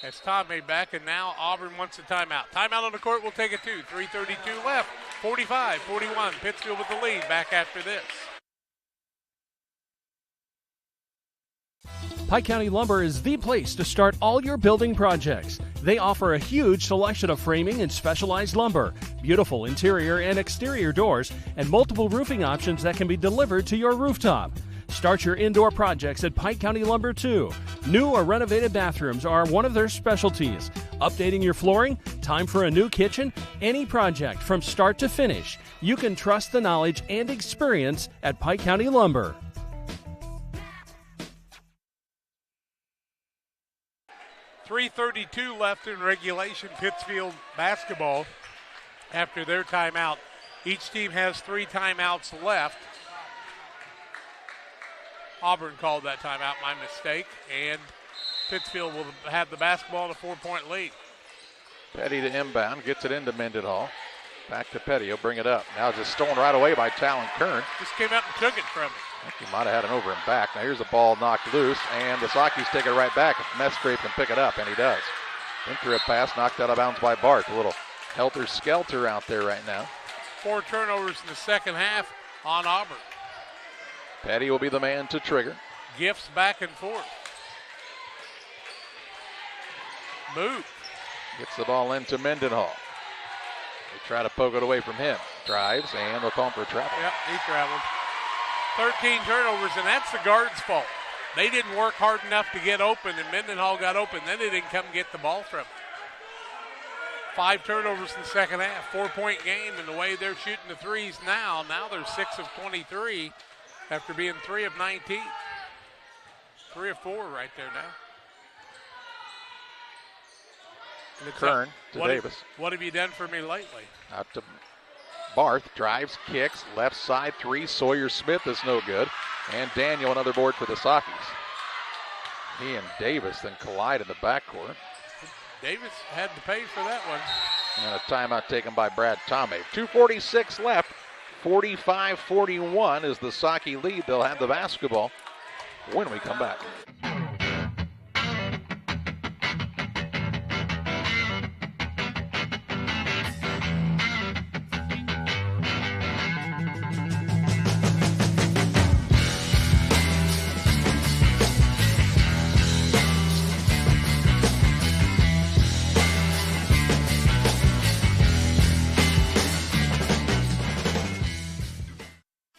As Tom made back, and now Auburn wants a timeout. Timeout on the court, we'll take it too. 3:32 left, 45-41. Pittsfield with the lead, back after this. Pike County Lumber is the place to start all your building projects. They offer a huge selection of framing and specialized lumber, beautiful interior and exterior doors, and multiple roofing options that can be delivered to your rooftop. Start your indoor projects at Pike County Lumber too. New or renovated bathrooms are one of their specialties. Updating your flooring, time for a new kitchen, any project from start to finish. You can trust the knowledge and experience at Pike County Lumber. .332 left in regulation. Pittsfield basketball after their timeout. Each team has 3 timeouts left. Auburn called that timeout, my mistake, and Pittsfield will have the basketball in a 4-point lead. Petty to inbound, gets it into Mendenhall. Back to Petty, he'll bring it up. Now just stolen right away by Talon Kern. Just came up and took it from him. I think he might have had an over and back. Now here's the ball knocked loose, and the Sockies take it right back. If Musgrave can pick it up, and he does. In through a pass, knocked out of bounds by Barth. A little helter-skelter out there right now. 4 turnovers in the second half on Auburn. Petty will be the man to trigger. Gifts back and forth. Move. Gets the ball into Mendenhall. They try to poke it away from him. Drives, and they'll call him for a travel. Yep, he traveled. 13 turnovers, and that's the guard's fault. They didn't work hard enough to get open, and Mendenhall got open. Then they didn't come get the ball from him. 5 turnovers in the second half. 4-point game, and the way they're shooting the threes now they're 6 of 23 after being 3 of 19. 3 of 4 right there now. Kern to Davis. What have you done for me lately? Out to Barth, drives, kicks, left side 3. Sawyer Smith is no good. And Daniel, another board for the Sockies. He and Davis then collide in the backcourt. Davis had to pay for that one. And a timeout taken by Brad Tomei. 2:46 left. 45-41 is the Socky lead. They'll have the basketball when we come back.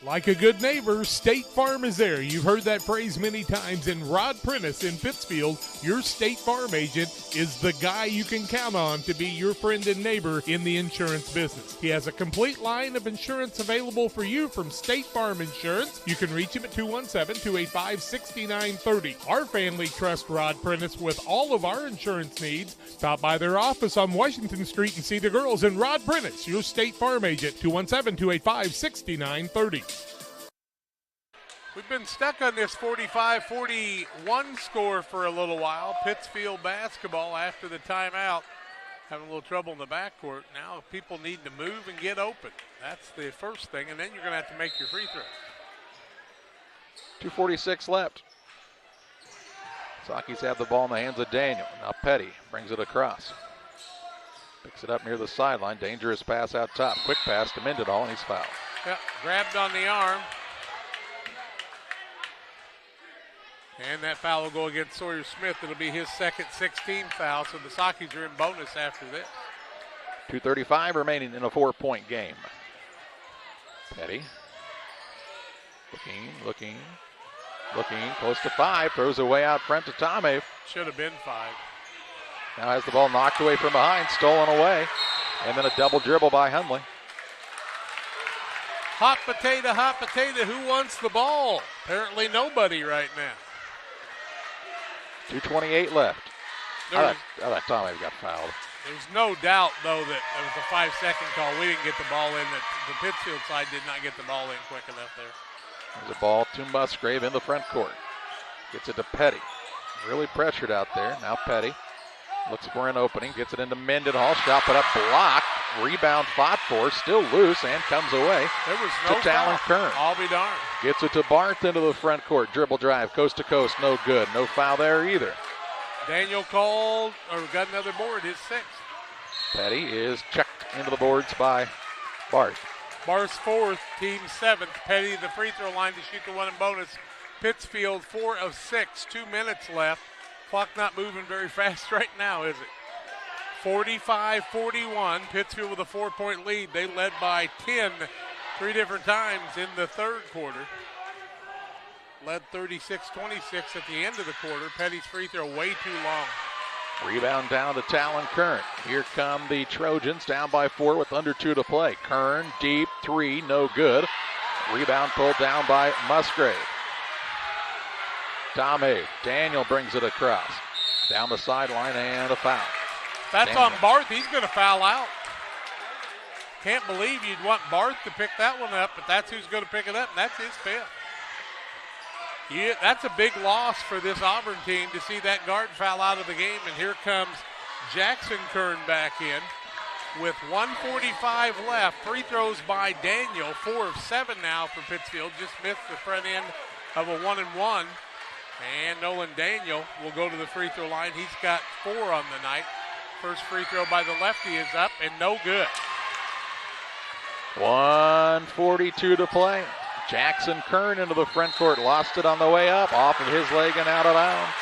Like a good neighbor, State Farm is there. You've heard that phrase many times. And Rod Prentice in Pittsfield, your State Farm agent, is the guy you can count on to be your friend and neighbor in the insurance business. He has a complete line of insurance available for you from State Farm Insurance. You can reach him at 217-285-6930. Our family trusts Rod Prentice with all of our insurance needs. Stop by their office on Washington Street and see the girls. And Rod Prentice, your State Farm agent, 217-285-6930. We've been stuck on this 45-41 score for a little while. Pittsfield basketball after the timeout. Having a little trouble in the backcourt. Now people need to move and get open. That's the first thing, and then you're going to have to make your free throw. 2:46 left. Sockies have the ball in the hands of Daniel. Now Petty brings it across. Picks it up near the sideline. Dangerous pass out top. Quick pass to Mendenhall, and he's fouled. Yep, grabbed on the arm. And that foul will go against Sawyer Smith. It'll be his second 16th foul, so the Sockies are in bonus after this. 2:35 remaining in a 4-point game. Petty. Looking, close to 5, throws away out front to Tomei. Should have been 5. Now has the ball knocked away from behind, stolen away, and then a double dribble by Hundley. Hot potato, who wants the ball? Apparently nobody right now. 2:28 left. I thought Tomei got fouled. There's no doubt, though, that it was a 5-second call. We didn't get the ball in. The Pittsfield side did not get the ball in quick enough there. There's a ball to Musgrave in the front court. Gets it to Petty. Really pressured out there. Now Petty looks for an opening. Gets it into Mendenhall. Shot put up, blocked. Rebound fought for. Still loose and comes away. There was no to Talon Kern. I'll be darned. Gets it to Barth into the front court. Dribble drive, coast to coast. No good. No foul there either. Daniel called, or got another board, his 6th. Petty is checked into the boards by Barth. Barth's 4th, team 7th. Petty the free throw line to shoot the one in bonus. Pittsfield 4 of 6, 2 minutes left. Clock not moving very fast right now, is it? 45-41, Pittsfield with a 4-point lead. They led by 10 3 different times in the third quarter. Led 36-26 at the end of the quarter. Petty's free throw way too long. Rebound down to Talon Kern. Here come the Trojans down by 4 with under 2 to play. Kern deep 3, no good. Rebound pulled down by Musgrave. Tomei, Daniel brings it across. Down the sideline and a foul. That's Daniel. on Barth. He's going to foul out. Can't believe you'd want Barth to pick that one up, but that's who's going to pick it up, and that's his 5th. Yeah, that's a big loss for this Auburn team to see that guard foul out of the game, and here comes Jackson Kern back in with 1:45 left. Free throws by Daniel, 4 of 7 now for Pittsfield. Just missed the front end of a 1-and-1. And Nolan Daniel will go to the free throw line. He's got 4 on the night. First free throw by the lefty is up and no good. 1:42 to play. Jackson Kern into the front court. Lost it on the way up. Off of his leg and out of bounds.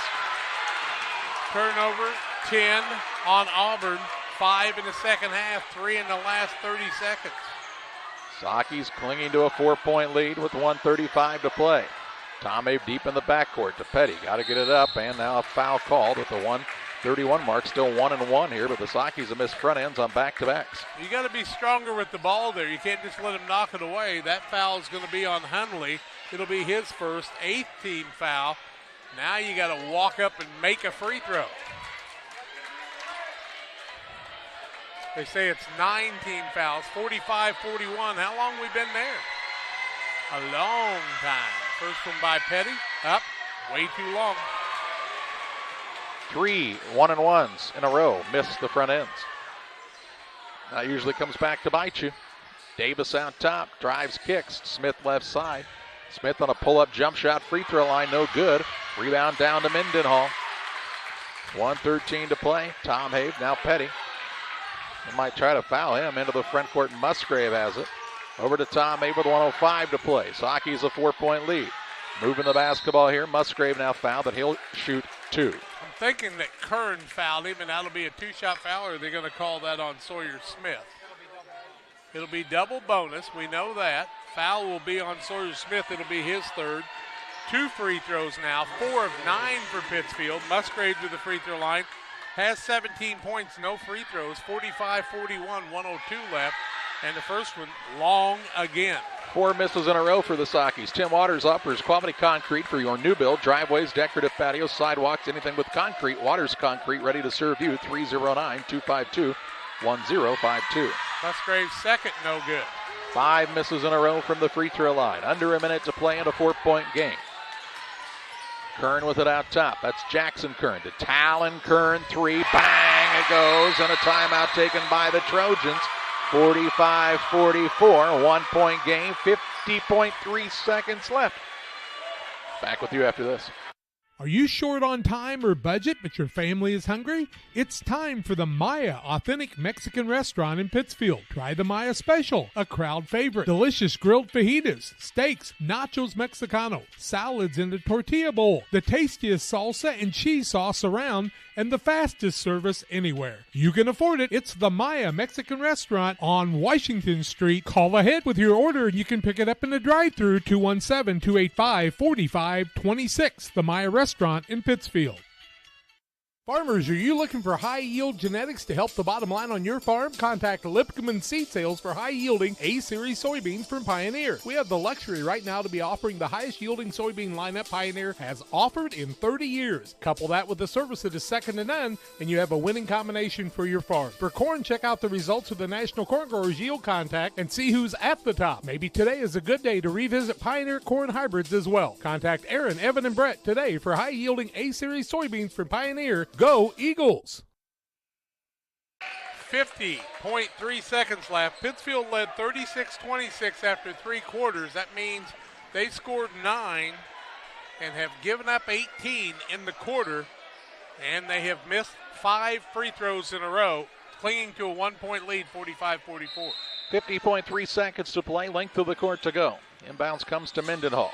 Turnover, 10 on Auburn. 5 in the second half, 3 in the last 30 seconds. Sockies clinging to a 4-point lead with 1:35 to play. Tomei deep in the backcourt to Petty. Got to get it up, and now a foul called with the 1:31 mark. Still 1-and-1 here, but the Sockies have missed front ends on back-to-backs. You got to be stronger with the ball there. You can't just let him knock it away. That foul is going to be on Hundley. It'll be his first, 8th team foul. Now you got to walk up and make a free throw. They say it's 9 team fouls, 45-41. How long we been there? A long time. First one by Petty, up, way too long. 3 1-and-1s in a row. Missed the front ends. That usually comes back to bite you. Davis out top, drives, kicks. Smith left side. Smith on a pull-up jump shot, free throw line, no good. Rebound down to Mendenhall. 1:13 to play. Tom Have, now Petty. They might try to foul him into the front court. Musgrave has it. Over to Tom Have with 1:05 to play. Sockies a 4-point lead. Moving the basketball here. Musgrave now fouled, but he'll shoot 2. I'm thinking that Kern fouled him, and that'll be a 2-shot foul, or are they going to call that on Sawyer Smith? It'll be double bonus. We know that. Foul will be on Sawyer Smith. It'll be his third. 2 free throws now. 4 of 9 for Pittsfield. Musgrave to the free throw line. Has 17 points, no free throws. 45-41, 102 left. And the first one long again. 4 misses in a row for the Sockies. Tim Waters offers quality concrete for your new build. Driveways, decorative patios, sidewalks, anything with concrete. Waters Concrete, ready to serve you. 309-252-1052. Musgrave's second, no good. 5 misses in a row from the free throw line. Under a minute to play in a 4-point game. Kern with it out top. That's Jackson Kern to Talon Kern. 3, bang, it goes, and a timeout taken by the Trojans. 45-44, 1-point game, 50.3 seconds left. Back with you after this. Are you short on time or budget, but your family is hungry? It's time for the Maya Authentic Mexican Restaurant in Pittsfield. Try the Maya Special, a crowd favorite. Delicious grilled fajitas, steaks, nachos Mexicano, salads in a tortilla bowl, the tastiest salsa and cheese sauce around, and the fastest service anywhere. You can afford it. It's the Maya Mexican Restaurant on Washington Street. Call ahead with your order and you can pick it up in the drive-thru. 217-285-4526. The Maya Restaurant in Pittsfield. Farmers, are you looking for high-yield genetics to help the bottom line on your farm? Contact Lipcomb Seed Sales for high-yielding A-Series soybeans from Pioneer. We have the luxury right now to be offering the highest-yielding soybean lineup Pioneer has offered in 30 years. Couple that with the service that is second to none, and you have a winning combination for your farm. For corn, check out the results of the National Corn Growers Yield Contact and see who's at the top. Maybe today is a good day to revisit Pioneer corn hybrids as well. Contact Aaron, Evan, and Brett today for high-yielding A-Series soybeans from Pioneer. Go Eagles! 50.3 seconds left. Pittsfield led 36-26 after 3 quarters. That means they scored 9 and have given up 18 in the quarter, and they have missed 5 free throws in a row, clinging to a 1-point lead, 45-44. 50.3 seconds to play, length of the court to go. Inbounds comes to Mendenhall.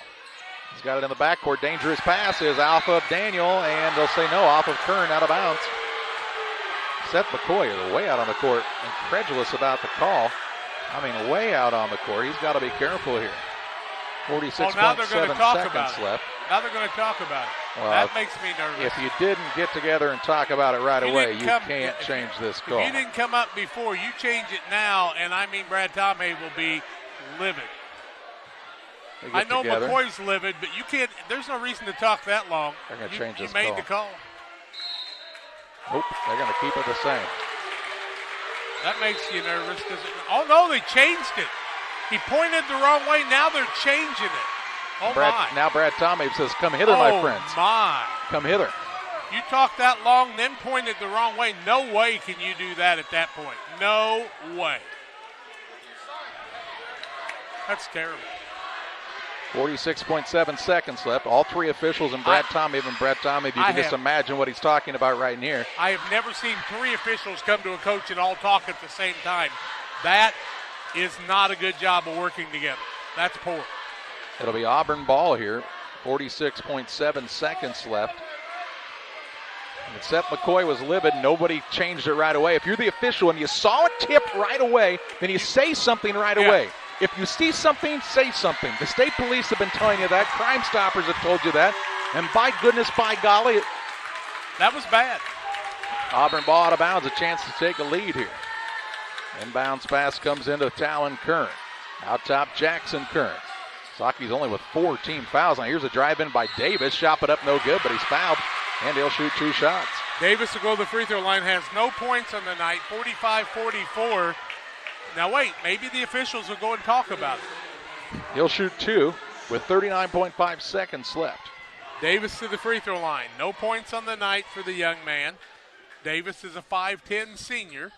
He's got it in the backcourt. Dangerous pass is off of Daniel, and they'll say no, off of Kern, out of bounds. Seth McCoy is way out on the court, incredulous about the call. I mean, way out on the court. He's got to be careful here. 46.7 seconds left. Now they're going to talk about it. Well, that makes me nervous. If you didn't get together and talk about it right away, you can't change this call. If you didn't come up before, you change it now, and I mean Brad Tomei will be livid. I know together. McCoy's livid, but you can't. There's no reason to talk that long. They're going to change this call. You made the call. Nope, they're going to keep it the same. That makes you nervous. Oh, no, they changed it. He pointed the wrong way. Now they're changing it. Oh, my. Now Brad Tomei says, come hither, my friends. Oh, my. Come hither. You talked that long, then pointed the wrong way. No way can you do that at that point. No way. That's terrible. 46.7 seconds left. All 3 officials and Brad Tomei, even Brad Tomei, if you can just imagine what he's talking about right here. I have never seen 3 officials come to a coach and all talk at the same time. That is not a good job of working together. That's poor. It'll be Auburn ball here. 46.7 seconds left. And Seth McCoy was livid. Nobody changed it right away. If you're the official and you saw a tip right away, then you say something right away. If you see something, say something. The state police have been telling you that. Crime Stoppers have told you that. And by goodness, by golly. That was bad. Auburn ball out of bounds, a chance to take a lead here. Inbounds pass comes into Talon Kern. Out top, Jackson Kern. Saki's only with 4 team fouls. Now here's a drive in by Davis. Shot it up, no good, but he's fouled. And he'll shoot 2 shots. Davis will go to the free throw line, has no points on the night, 45-44. Now wait, maybe the officials will go and talk about it. He'll shoot 2 with 39.5 seconds left. Davis to the free throw line. No points on the night for the young man. Davis is a 5'10 senior.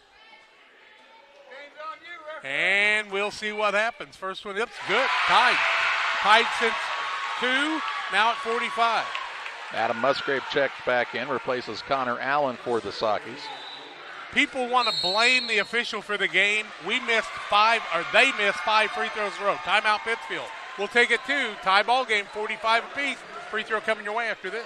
And we'll see what happens. First one, it's good. Tied. Tied since 2, now at 45. Adam Musgrave checks back in, replaces Connor Allen for the Sockies. People want to blame the official for the game. They missed 5 free throws in a row. Timeout Pittsfield. We'll take it 2. Tie ball game, 45 apiece. Free throw coming your way after this.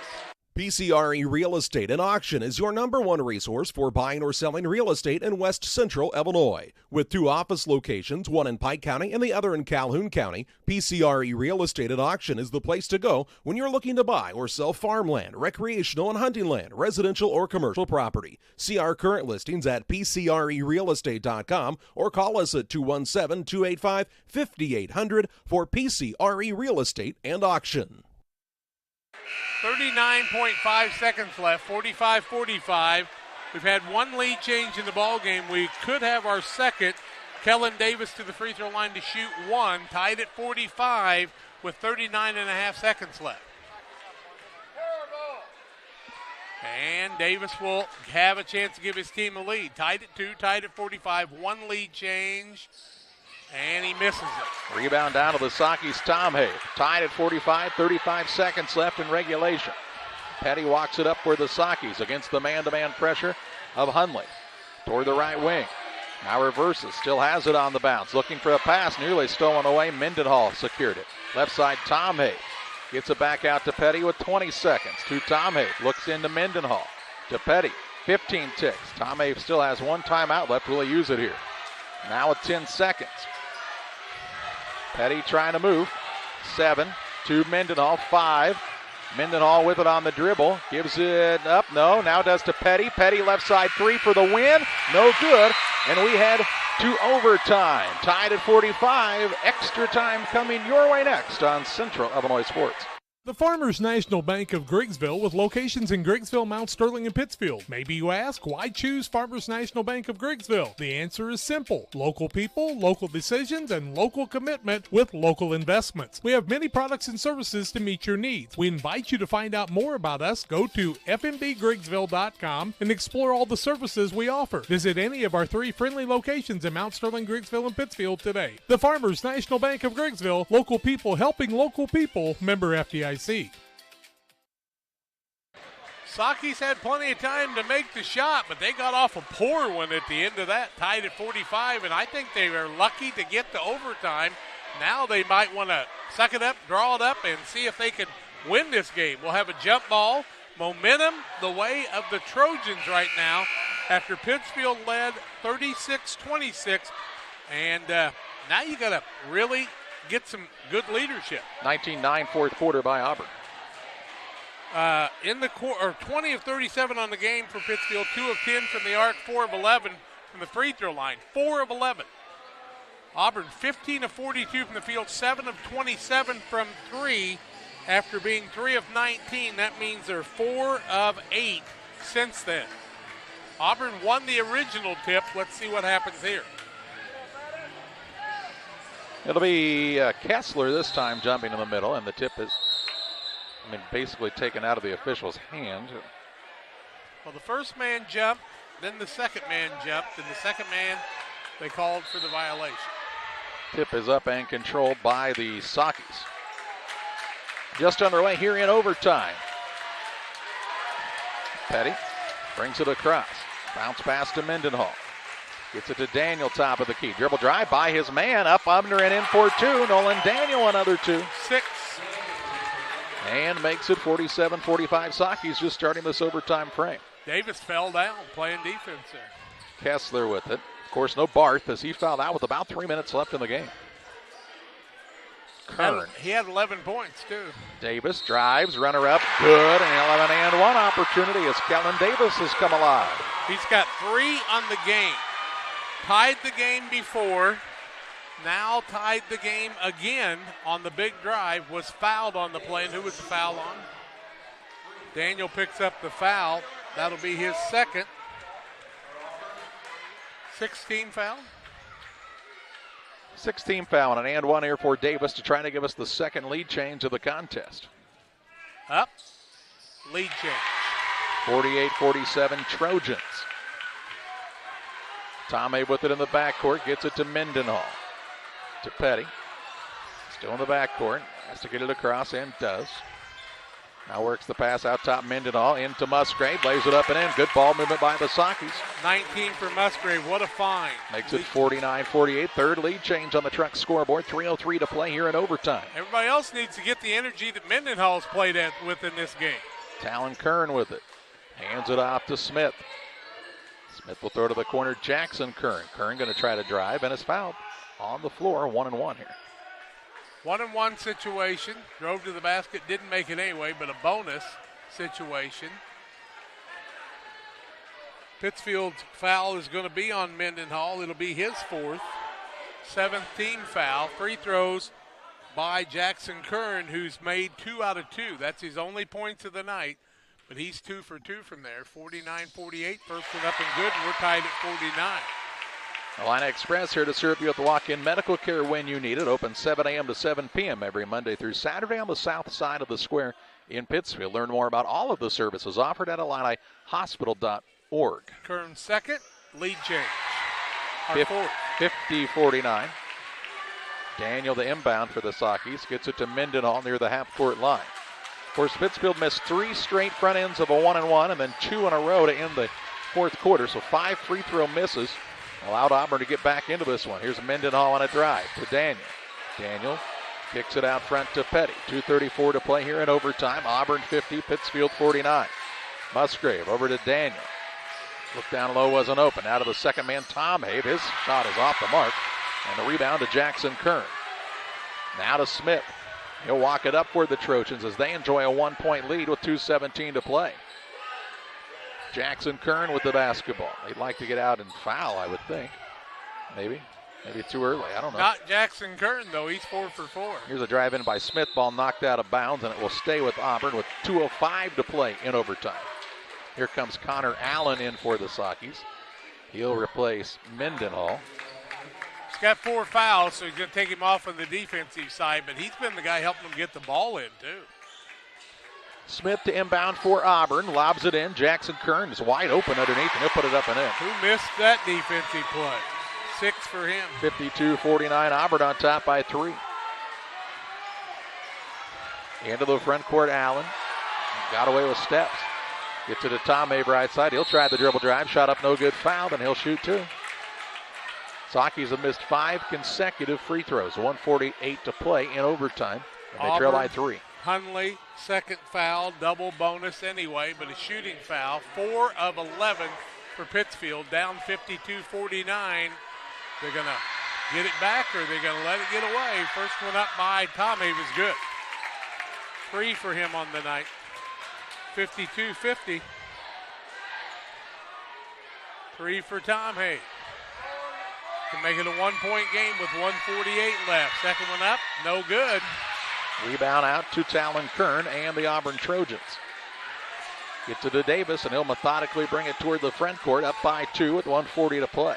PCRE Real Estate and Auction is your #1 resource for buying or selling real estate in West Central Illinois. With 2 office locations, one in Pike County and the other in Calhoun County, PCRE Real Estate and Auction is the place to go when you're looking to buy or sell farmland, recreational and hunting land, residential or commercial property. See our current listings at PCRERealestate.com or call us at 217-285-5800 for PCRE Real Estate and Auction. 39.5 seconds left, 45-45. We've had one lead change in the ball game. We could have our second. Kellen Davis to the free throw line to shoot one, tied at 45 with 39.5 seconds left. And Davis will have a chance to give his team a lead. Tied at 2, tied at 45, one lead change. And he misses it. Rebound down to the Sockies' Tom Hay. Tied at 45, 35 seconds left in regulation. Petty walks it up for the Sockies against the man-to-man pressure of Hundley. Toward the right wing. Now reverses, still has it on the bounce. Looking for a pass, nearly stolen away. Mendenhall secured it. Left side, Tom Hay. Gets it back out to Petty with 20 seconds. To Tom Hay, looks into Mendenhall. To Petty, 15 ticks. Tom Hay still has one timeout left. Will he use it here? Now with 10 seconds. Petty trying to move. 7 to Mendenhall. 5. Mendenhall with it on the dribble. Gives it up. No. Now does to Petty. Petty left side 3 for the win. No good. And we head to overtime. Tied at 45. Extra time coming your way next on Central Illinois Sports. The Farmers National Bank of Griggsville with locations in Griggsville, Mount Sterling, and Pittsfield. Maybe you ask, why choose Farmers National Bank of Griggsville? The answer is simple. Local people, local decisions, and local commitment with local investments. We have many products and services to meet your needs. We invite you to find out more about us. Go to fmbgriggsville.com and explore all the services we offer. Visit any of our 3 friendly locations in Mount Sterling, Griggsville, and Pittsfield today. The Farmers National Bank of Griggsville, local people helping local people, member FDIC. Sockies had plenty of time to make the shot, but they got off a poor one at the end of that, tied at 45, and I think they were lucky to get to overtime. Now they might want to suck it up, draw it up, and see if they can win this game. We'll have a jump ball. Momentum the way of the Trojans right now after Pittsfield led 36-26, and now you got to really get some good leadership. 19-9 fourth quarter by Auburn. In the 20 of 37 on the game for Pittsfield, 2 of 10 from the arc, 4 of 11 from the free throw line, 4 of 11. Auburn 15 of 42 from the field, 7 of 27 from 3 after being 3 of 19. That means they're 4 of 8 since then. Auburn won the original tip. Let's see what happens here. It'll be Kessler this time jumping in the middle, and the tip is basically taken out of the official's hand. Well, the first man jumped, then the second man jumped, and the second man, they called for the violation. Tip is up and controlled by the Sockies. Just underway here in overtime. Petty brings it across. Bounce pass to Mendenhall. Gets it to Daniel, top of the key. Dribble drive by his man, up under and in for 2. Nolan Daniel, another 2. 6. And makes it 47-45. Sockies just starting this overtime frame. Davis fell down playing defense there. Kessler with it. Of course, no Barth as he fouled out with about 3 minutes left in the game. Kern. He had 11 points, too. Davis drives, runner up, good. And 11-1 opportunity as Kellen Davis has come alive. He's got 3 on the game. Tied the game before, now tied the game again on the big drive, was fouled on the play. And who was the foul on? Daniel picks up the foul. That'll be his second. 16 foul. 16 foul and an 1 here for Davis to try to give us the second lead change of the contest. Up, lead change. 48-47 Trojans. Tomei with it in the backcourt, gets it to Mendenhall. To Petty. Still in the backcourt, has to get it across and does. Now works the pass out top Mendenhall into Musgrave, lays it up and in. Good ball movement by the Sockies. 19 for Musgrave, what a find. Makes it 49-48, third lead change on the Truck scoreboard. 3:03 to play here in overtime. Everybody else needs to get the energy that Mendenhall's played with in this game. Talon Kern with it. Hands it off to Smith. Smith will throw to the corner. Jackson Kern. Kern going to try to drive and is fouled on the floor. 1-1 here. 1-1 situation. Drove to the basket, didn't make it anyway, but a bonus situation. Pittsfield's foul is going to be on Mendenhall. It'll be his fourth. 7th team foul. Free throws by Jackson Kern, who's made 2 out of 2. That's his only points of the night, but he's 2 for 2 from there. 49-48. First one up and good, and we're tied at 49. Illini Express here to serve you with the walk-in medical care when you need it. Open 7 a.m. to 7 p.m. every Monday through Saturday on the south side of the square in Pittsfield. Learn more about all of the services offered at IlliniHospital.org. Kern's second, lead change. 50-49. Daniel, the inbound for the Sockys, gets it to Mendenhall near the half-court line. Of course, Pittsfield missed 3 straight front ends of a 1-and-1 and then 2 in a row to end the fourth quarter, so 5 free throw misses allowed Auburn to get back into this one. Here's Mendenhall on a drive to Daniel. Daniel kicks it out front to Petty. 2:34 to play here in overtime. Auburn 50, Pittsfield 49. Musgrave over to Daniel. Look down low, wasn't open. Out of the second man, Tom Have. His shot is off the mark. And the rebound to Jackson Kern. Now to Smith. He'll walk it up for the Trojans as they enjoy a 1-point lead with 2:17 to play. Jackson Kern with the basketball. They'd like to get out and foul, I would think. Maybe too early. I don't know. Not Jackson Kern, though. He's 4 for 4. Here's a drive in by Smith. Ball knocked out of bounds, and it will stay with Auburn with 2:05 to play in overtime. Here comes Connor Allen in for the Sockys. He'll replace Mendenhall. He's got 4 fouls, so he's going to take him off on the defensive side, but he's been the guy helping them get the ball in, too. Smith to inbound for Auburn. Lobs it in. Jackson Kern is wide open underneath, and he'll put it up and in. Who missed that defensive play? 6 for him. 52-49. Auburn on top by 3. Into the front court, Allen. Got away with steps. Gets it to Tom Have right side. He'll try the dribble drive. Shot up, no good. Fouled, and he'll shoot 2. Sockys have missed 5 consecutive free throws. 1:48 to play in overtime, and they trail by 3. Hundley, second foul, double bonus anyway, but a shooting foul. 4 of 11 for Pittsfield, down 52-49. They're going to get it back, or they're going to let it get away. First one up by Tom Have is good. 3 for him on the night. 52-50. 3 for Tom Have. Can make it a 1-point game with 1:48 left. Second one up, no good. Rebound out to Talon Kern and the Auburn Trojans. Gets it to Davis, and he'll methodically bring it toward the front court, up by 2 with 1:40 to play.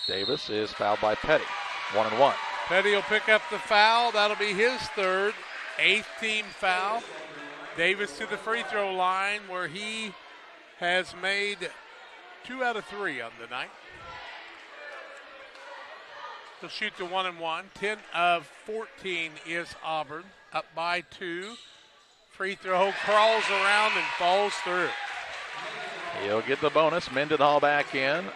Davis is fouled by Petty. 1-1. Petty will pick up the foul. That'll be his third. 8th team foul. Davis to the free throw line, where he has made 2 out of 3 on the night. He'll shoot the 1-1. 10 of 14 is Auburn. Up by 2. Free throw crawls around and falls through. He'll get the bonus. Mendenhall back in.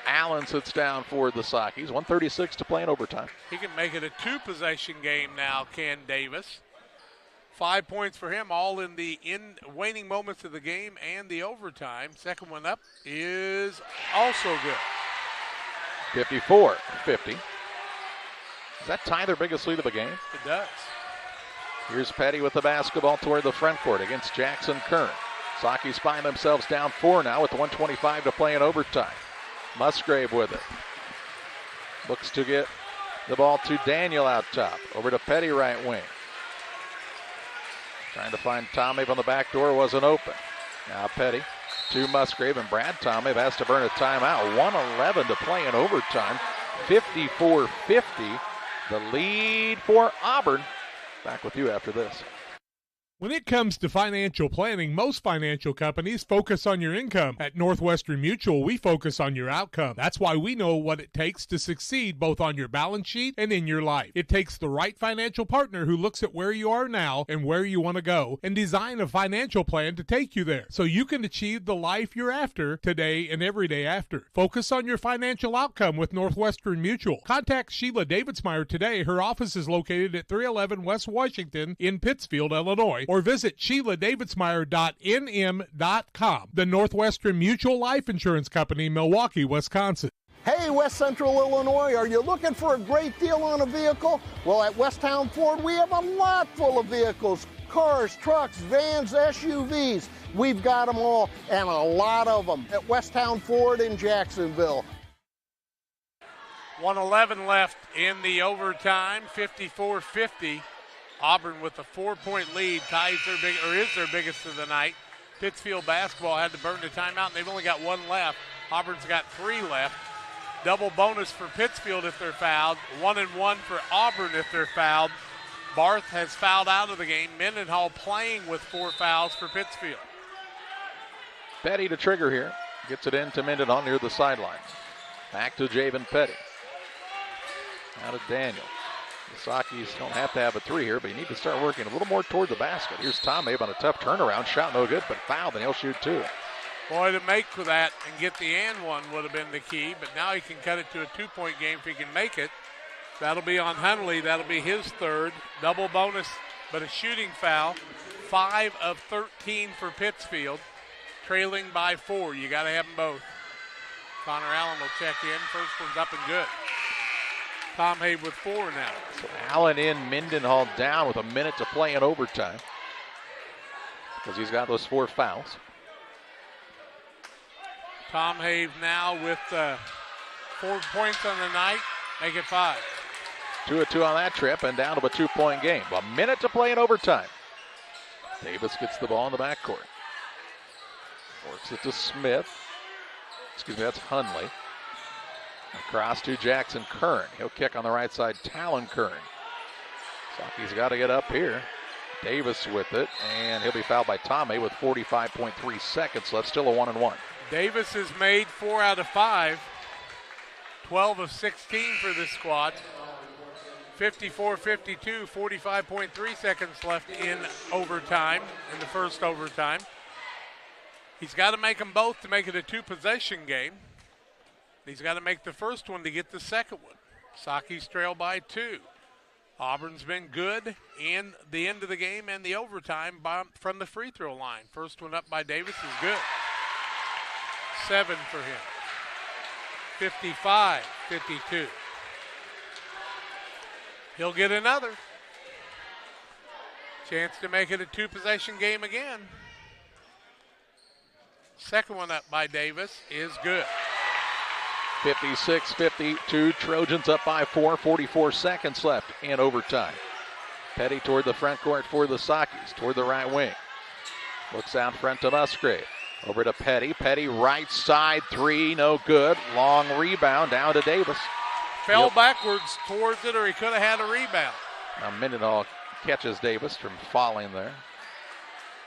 Allen sits down for the Sockys. 1:36 to play in overtime. He can make it a 2-possession game now, Ken Davis. 5 points for him, all in the waning moments of the game and the overtime. Second one up is also good. 54-50. Does that tie their biggest lead of the game? It does. Here's Petty with the basketball toward the front court against Jackson Kern. Sockys find themselves down 4 now with 1:25 to play in overtime. Musgrave with it. Looks to get the ball to Daniel out top. Over to Petty right wing. Trying to find Tom Have on the back door, wasn't open. Now Petty to Musgrave, and Brad Tom Have has to burn a timeout. 1:11 to play in overtime. 54-50. The lead for Auburn. Back with you after this. When it comes to financial planning, most financial companies focus on your income. At Northwestern Mutual, we focus on your outcome. That's why we know what it takes to succeed both on your balance sheet and in your life. It takes the right financial partner who looks at where you are now and where you want to go and design a financial plan to take you there so you can achieve the life you're after today and every day after. Focus on your financial outcome with Northwestern Mutual. Contact Sheila Davidsmeyer today. Her office is located at 311 West Washington in Pittsfield, Illinois, or visit SheilaDavidsmeyer.nm.com. The Northwestern Mutual Life Insurance Company, Milwaukee, Wisconsin. Hey, West Central Illinois, are you looking for a great deal on a vehicle? Well, at Westtown Ford, we have a lot full of vehicles. Cars, trucks, vans, SUVs. We've got them all, and a lot of them at Westtown Ford in Jacksonville. 1:11 left in the overtime, 54-50. Auburn with a 4-point lead, is their biggest of the night. Pittsfield basketball had to burn the timeout, and they've only got one left. Auburn's got 3 left. Double bonus for Pittsfield if they're fouled. 1-1 for Auburn if they're fouled. Barth has fouled out of the game. Mendenhall playing with 4 fouls for Pittsfield. Petty to trigger here. Gets it in to Mendenhall near the sideline. Back to Javen Petty. Out of Daniel. The Sakis don't have to have a 3 here, but you need to start working a little more toward the basket. Here's Tom Abe on a tough turnaround. Shot no good, but fouled, and he'll shoot 2. Boy, to make for that and get the and one would have been the key, but now he can cut it to a 2-point game if he can make it. That'll be on Hunley. That'll be his 3rd. Double bonus, but a shooting foul. 5 of 13 for Pittsfield, trailing by 4. You got to have them both. Connor Allen will check in. First one's up and good. Tom Hay with 4 now. So Allen in, Mendenhall down with a minute to play in overtime because he's got those 4 fouls. Tom Have now with 4 points on the night, make it 5. 2 of 2 on that trip and down to a 2-point game. A minute to play in overtime. Davis gets the ball in the backcourt. Works it to Smith. That's Hunley. Across to Jackson Kern. He'll kick on the right side, Talon Kern. Saki's got to get up here. Davis with it, and he'll be fouled by Tomei with 45.3 seconds left. Still a 1-1. Davis has made 4 out of 5. 12 of 16 for this squad. 54-52, 45.3 seconds left in overtime, in the first overtime. He's got to make them both to make it a 2-possession game. He's got to make the first one to get the second one. Saki's trail by 2. Auburn's been good in the end of the game and the overtime from the free throw line. First one up by Davis is good. 7 for him. 55-52. He'll get another. Chance to make it a 2-possession game again. Second one up by Davis is good. 56-52, Trojans up by 4, 44 seconds left in overtime. Petty toward the front court for the Sakis, toward the right wing. Looks out front to Musgrave. Over to Petty. Petty right side 3, no good. Long rebound down to Davis. Fell backwards towards it, or he could have had a rebound. Now Mendenhall catches Davis from falling there.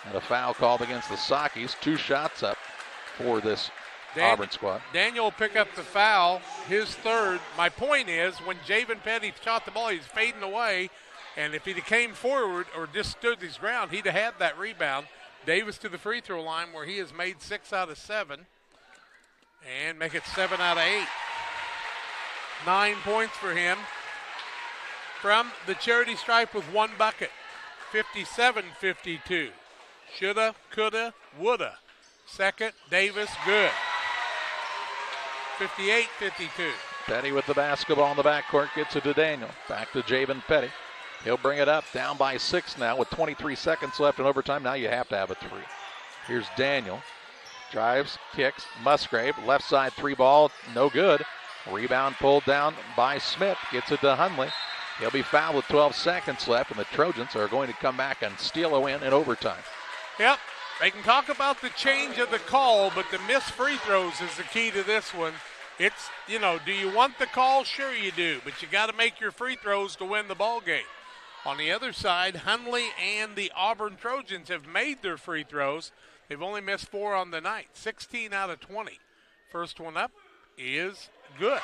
And a foul called against the Sakis. 2 shots up for this Auburn squad. Daniel will pick up the foul, his 3rd. My point is, when Javen Petty shot the ball, he's fading away, and if he'd have came forward or just stood his ground, he'd have had that rebound. Davis to the free throw line where he has made 6 out of 7 and make it 7 out of 8. 9 points for him from the charity stripe with 1 bucket. 57-52. Shoulda, coulda, woulda. Second, Davis, good. 58-52. Petty with the basketball in the backcourt, gets it to Daniel. Back to Javen Petty. He'll bring it up, down by 6 now with 23 seconds left in overtime. Now you have to have a 3. Here's Daniel. Drives, kicks, Musgrave, left side 3 ball, no good. Rebound pulled down by Smith, gets it to Hunley. He'll be fouled with 12 seconds left, and the Trojans are going to come back and steal a win in overtime. Yep, they can talk about the change of the call, but the missed free throws is the key to this one. It's, do you want the call? Sure you do, but you got to make your free throws to win the ball game. On the other side, Hunley and the Auburn Trojans have made their free throws. They've only missed 4 on the night, 16 out of 20. First one up is good.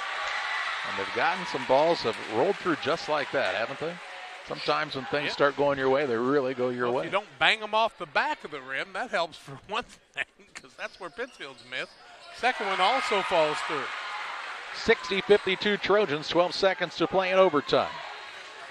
And they've gotten some balls have rolled through just like that, haven't they? Sometimes when things start going your way, they really go your way. If you don't bang them off the back of the rim, that helps for one thing, because that's where Pittsfield's missed. Second one also falls through. 60-52 Trojans, 12 seconds to play in overtime.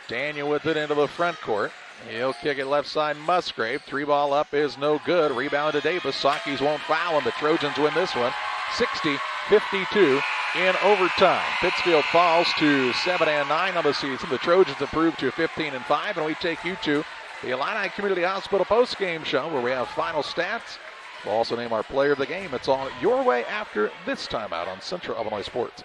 Daniel with it into the front court. He'll kick it left side, Musgrave. 3-ball up is no good. Rebound to Davis. Sakis won't foul him. The Trojans win this one 60-52 in overtime. Pittsfield falls to 7-9 on the season. The Trojans improve to 15-5, and we take you to the Illini Community Hospital postgame show where we have final stats. We'll also name our player of the game. It's all your way after this timeout on Central Illinois Sports.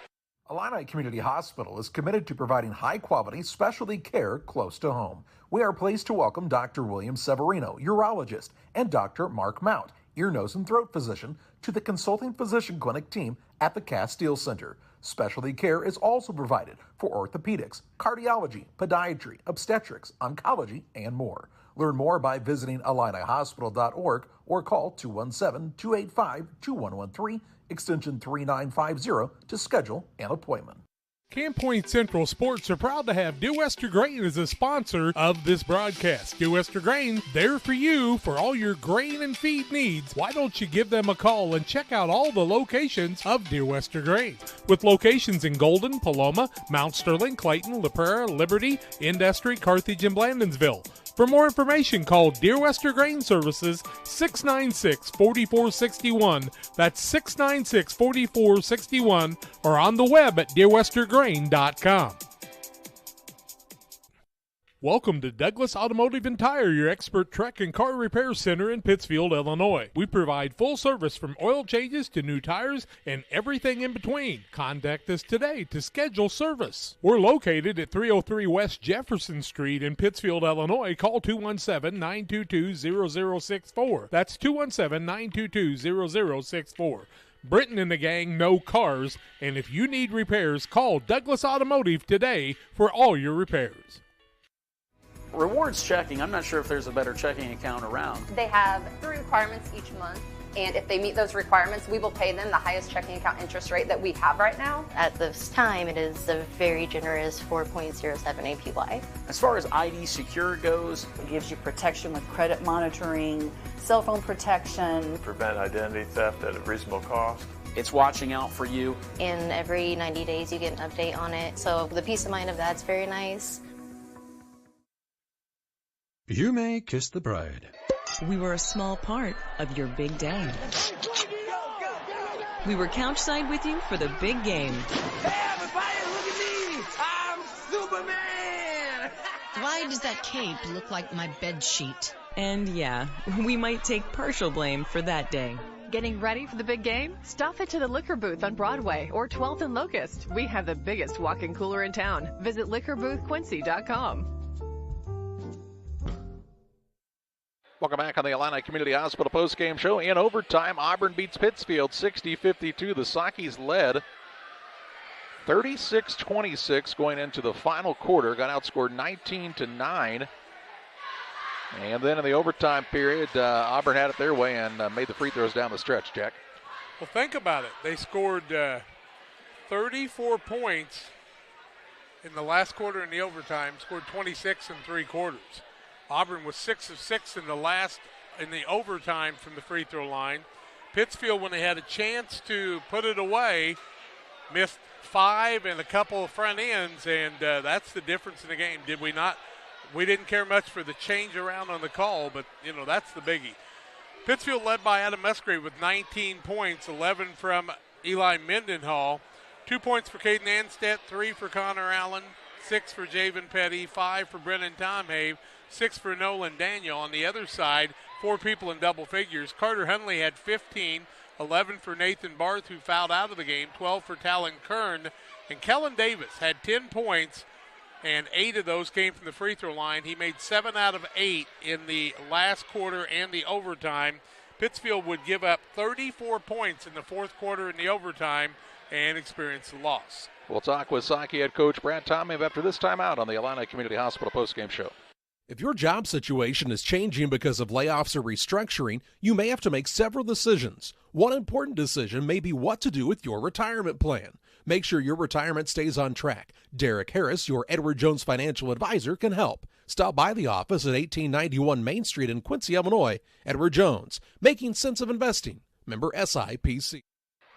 Illini Community Hospital is committed to providing high-quality specialty care close to home. We are pleased to welcome Dr. William Severino, urologist, and Dr. Mark Mount, ear, nose, and throat physician, to the consulting physician clinic team at the Castile Center. Specialty care is also provided for orthopedics, cardiology, podiatry, obstetrics, oncology, and more. Learn more by visiting IlliniHospital.org or call 217-285-2113, extension 3950 to schedule an appointment. Camp Point Central Sports are proud to have Dear Wester Grain as a sponsor of this broadcast. Dear Wester Grain, there for you for all your grain and feed needs. Why don't you give them a call and check out all the locations of Dear Wester Grain? With locations in Golden, Paloma, Mount Sterling, Clayton, La Prairie, Liberty, Industry, Carthage, and Blandonsville. For more information, call Dear Wester Grain Services 696-4461. That's 696-4461, or on the web at dearwestergrain.com. Welcome to Douglas Automotive and Tire, your expert truck and car repair center in Pittsfield, Illinois. We provide full service from oil changes to new tires and everything in between. Contact us today to schedule service. We're located at 303 West Jefferson Street in Pittsfield, Illinois. Call 217-922-0064. That's 217-922-0064. Britton and the gang know cars, and if you need repairs, call Douglas Automotive today for all your repairs. Rewards checking, I'm not sure if there's a better checking account around. They have 3 requirements each month, and if they meet those requirements, we will pay them the highest checking account interest rate that we have right now. At this time, it is a very generous 4.07 APY. As far as ID Secure goes, it gives you protection with credit monitoring, cell phone protection. Prevent identity theft at a reasonable cost. It's watching out for you. And every 90 days you get an update on it, so the peace of mind of that's very nice. You may kiss the bride. We were a small part of your big day. We were couchside with you for the big game. Hey everybody, look at me! I'm Superman! Why does that cape look like my bed sheet? And yeah, we might take partial blame for that day. Getting ready for the big game? Stop it to the liquor booth on Broadway or 12th and Locust. We have the biggest walk-in cooler in town. Visit liquorboothquincy.com. Welcome back on the Illini Community Hospital postgame show. In overtime, Auburn beats Pittsfield 60-52. The Sakis led 36-26 going into the final quarter. Got outscored 19-9. And then in the overtime period, Auburn had it their way and made the free throws down the stretch, Jack. Well, think about it. They scored 34 points in the last quarter in the overtime, scored 26 in 3 quarters. Auburn was 6 of 6 in the overtime from the free throw line. Pittsfield, when they had a chance to put it away, missed 5 and a couple of front ends, and that's the difference in the game. Did we not? We didn't care much for the change around on the call, but, that's the biggie. Pittsfield led by Adam Musgrave with 19 points, 11 from Eli Mendenhall, 2 points for Caden Anstedt, 3 for Connor Allen, 6 for Javen Petty, 5 for Brennan Tomhave, 6 for Nolan Daniel. On the other side, 4 people in double figures. Carter Hunley had 15, 11 for Nathan Barth, who fouled out of the game, 12 for Talon Kern, and Kellen Davis had 10 points, and 8 of those came from the free throw line. He made 7 out of 8 in the last quarter and the overtime. Pittsfield would give up 34 points in the fourth quarter in the overtime and experience a loss. We'll talk with Saki head coach Brad Tomhave after this timeout on the Illini Community Hospital postgame show. If your job situation is changing because of layoffs or restructuring, you may have to make several decisions. One important decision may be what to do with your retirement plan. Make sure your retirement stays on track. Derek Harris, your Edward Jones financial advisor, can help. Stop by the office at 1891 Main Street in Quincy, Illinois. Edward Jones, making sense of investing. Member SIPC.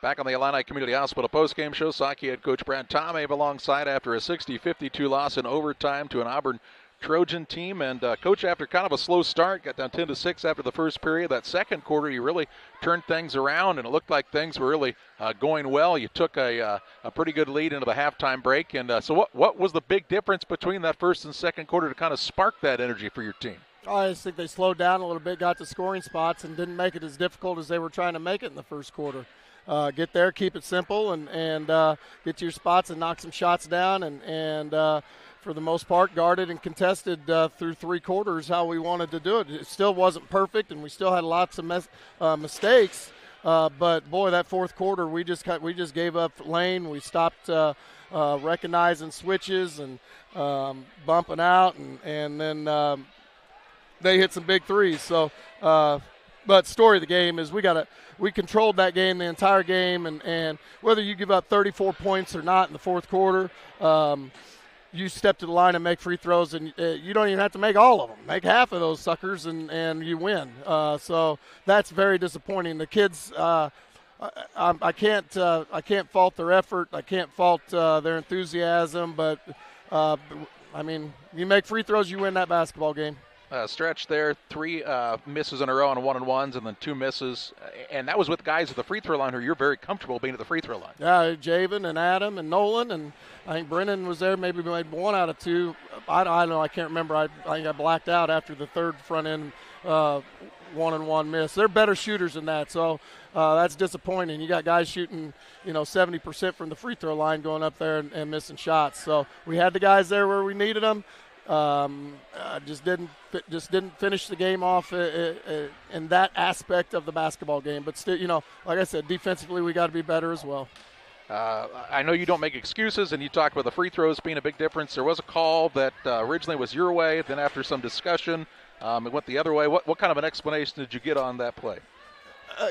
Back on the Illini Community Hospital postgame show, Saki head coach Brad Tomhave alongside after a 60-52 loss in overtime to an Auburn Trojan team. And Coach, after kind of a slow start, got down 10-6 after the first period. That second quarter, you really turned things around, and it looked like things were really going well. You took a pretty good lead into the halftime break. And so what was the big difference between that first and second quarter to kind of spark that energy for your team? I just think they slowed down a little bit, got to scoring spots, and didn't make it as difficult as they were trying to make it in the first quarter. Get there, keep it simple, and get to your spots and knock some shots down, and for the most part, guarded and contested through three quarters how we wanted to do it. It still wasn't perfect, and we still had lots of mistakes. But boy, that fourth quarter, we just gave up lane. We stopped recognizing switches and bumping out, and then they hit some big threes. So, but story of the game is we controlled that game the entire game, and whether you give up 34 points or not in the fourth quarter, you step to the line and make free throws, and you don't even have to make all of them. Make half of those suckers, and you win. So that's very disappointing. The kids, I can't fault their effort. I can't fault their enthusiasm, but I mean, you make free throws, you win that basketball game. Stretch there, 3 misses in a row on 1-on-1s, and then 2 misses. And that was with guys at the free throw line who you're very comfortable being at the free throw line. Yeah, Javen and Adam and Nolan, and I think Brennan was there, maybe made 1 out of 2. I don't know, I can't remember. I think I blacked out after the third front end 1-on-1 miss. They're better shooters than that, so that's disappointing. You got guys shooting, 70% from the free throw line going up there and missing shots. So we had the guys there where we needed them. Just didn't finish the game off in that aspect of the basketball game. But still, like I said, defensively we got to be better as well. I know you don't make excuses, and you talked about the free throws being a big difference. There was a call that originally was your way, then after some discussion, it went the other way. What kind of an explanation did you get on that play?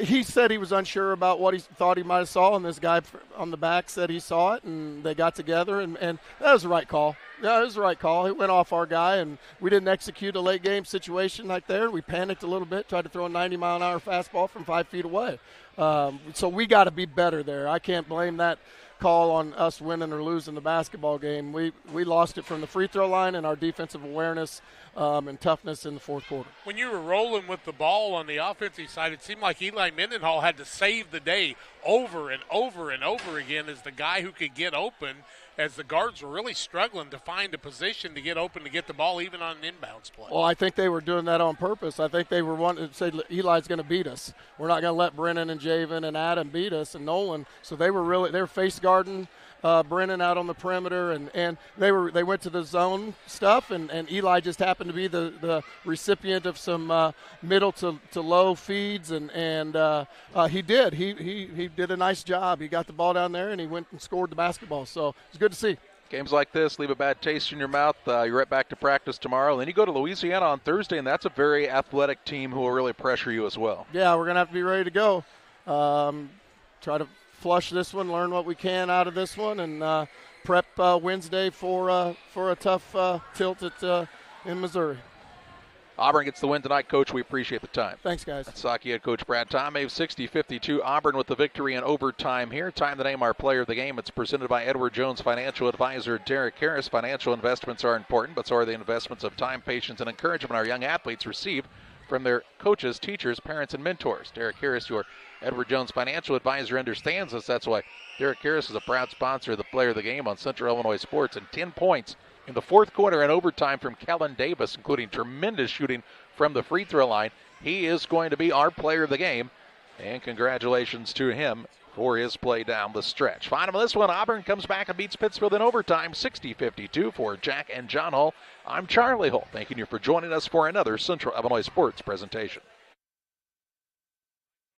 He said he was unsure about what he thought he might have saw, and this guy on the back said he saw it, and they got together, and that was the right call. Yeah, it was the right call. It went off our guy, and we didn't execute a late-game situation like there. We panicked a little bit, tried to throw a 90-mile-an-hour fastball from 5 feet away. So we got to be better there. I can't blame that call on us winning or losing the basketball game. We lost it from the free throw line and our defensive awareness and toughness in the fourth quarter. When you were rolling with the ball on the offensive side, it seemed like Eli Mendenhall had to save the day over and over and over again as the guy who could get open, as the guards were really struggling to find a position to get open to get the ball even on an inbounds play. Well, I think they were doing that on purpose. I think they were wanting to say Eli's going to beat us. We're not going to let Brennan and Javen and Adam beat us and Nolan. So they were face guarding Brennan out on the perimeter, and they went to the zone stuff, and Eli just happened to be the recipient of some middle to low feeds, and he did. He did a nice job. He got the ball down there, and he went and scored the basketball. So it's good to see. Games like this leave a bad taste in your mouth. You're right back to practice tomorrow. Then you go to Louisiana on Thursday, and that's a very athletic team who will really pressure you as well. Yeah, we're going to have to be ready to go. Try to flush this one, learn what we can out of this one, and prep Wednesday for a tough tilt in Missouri. Auburn gets the win tonight, Coach. We appreciate the time. Thanks, guys. That's Saki head coach Brad Tomave, 60-52. Auburn with the victory in overtime here. Time to name our player of the game. It's presented by Edward Jones Financial Advisor Derek Harris. Financial investments are important, but so are the investments of time, patience, and encouragement our young athletes receive from their coaches, teachers, parents, and mentors. Derek Harris, your Edward Jones Financial Advisor, understands this. That's why Derek Harris is a proud sponsor of the player of the game on Central Illinois Sports. And 10 points in the fourth quarter and overtime from Kellen Davis, including tremendous shooting from the free throw line. He is going to be our player of the game, and congratulations to him for his play down the stretch. Final of this one, Auburn comes back and beats Pittsfield in overtime, 60-52. For Jack and John Hull, I'm Charlie Hull, thanking you for joining us for another Central Illinois Sports presentation.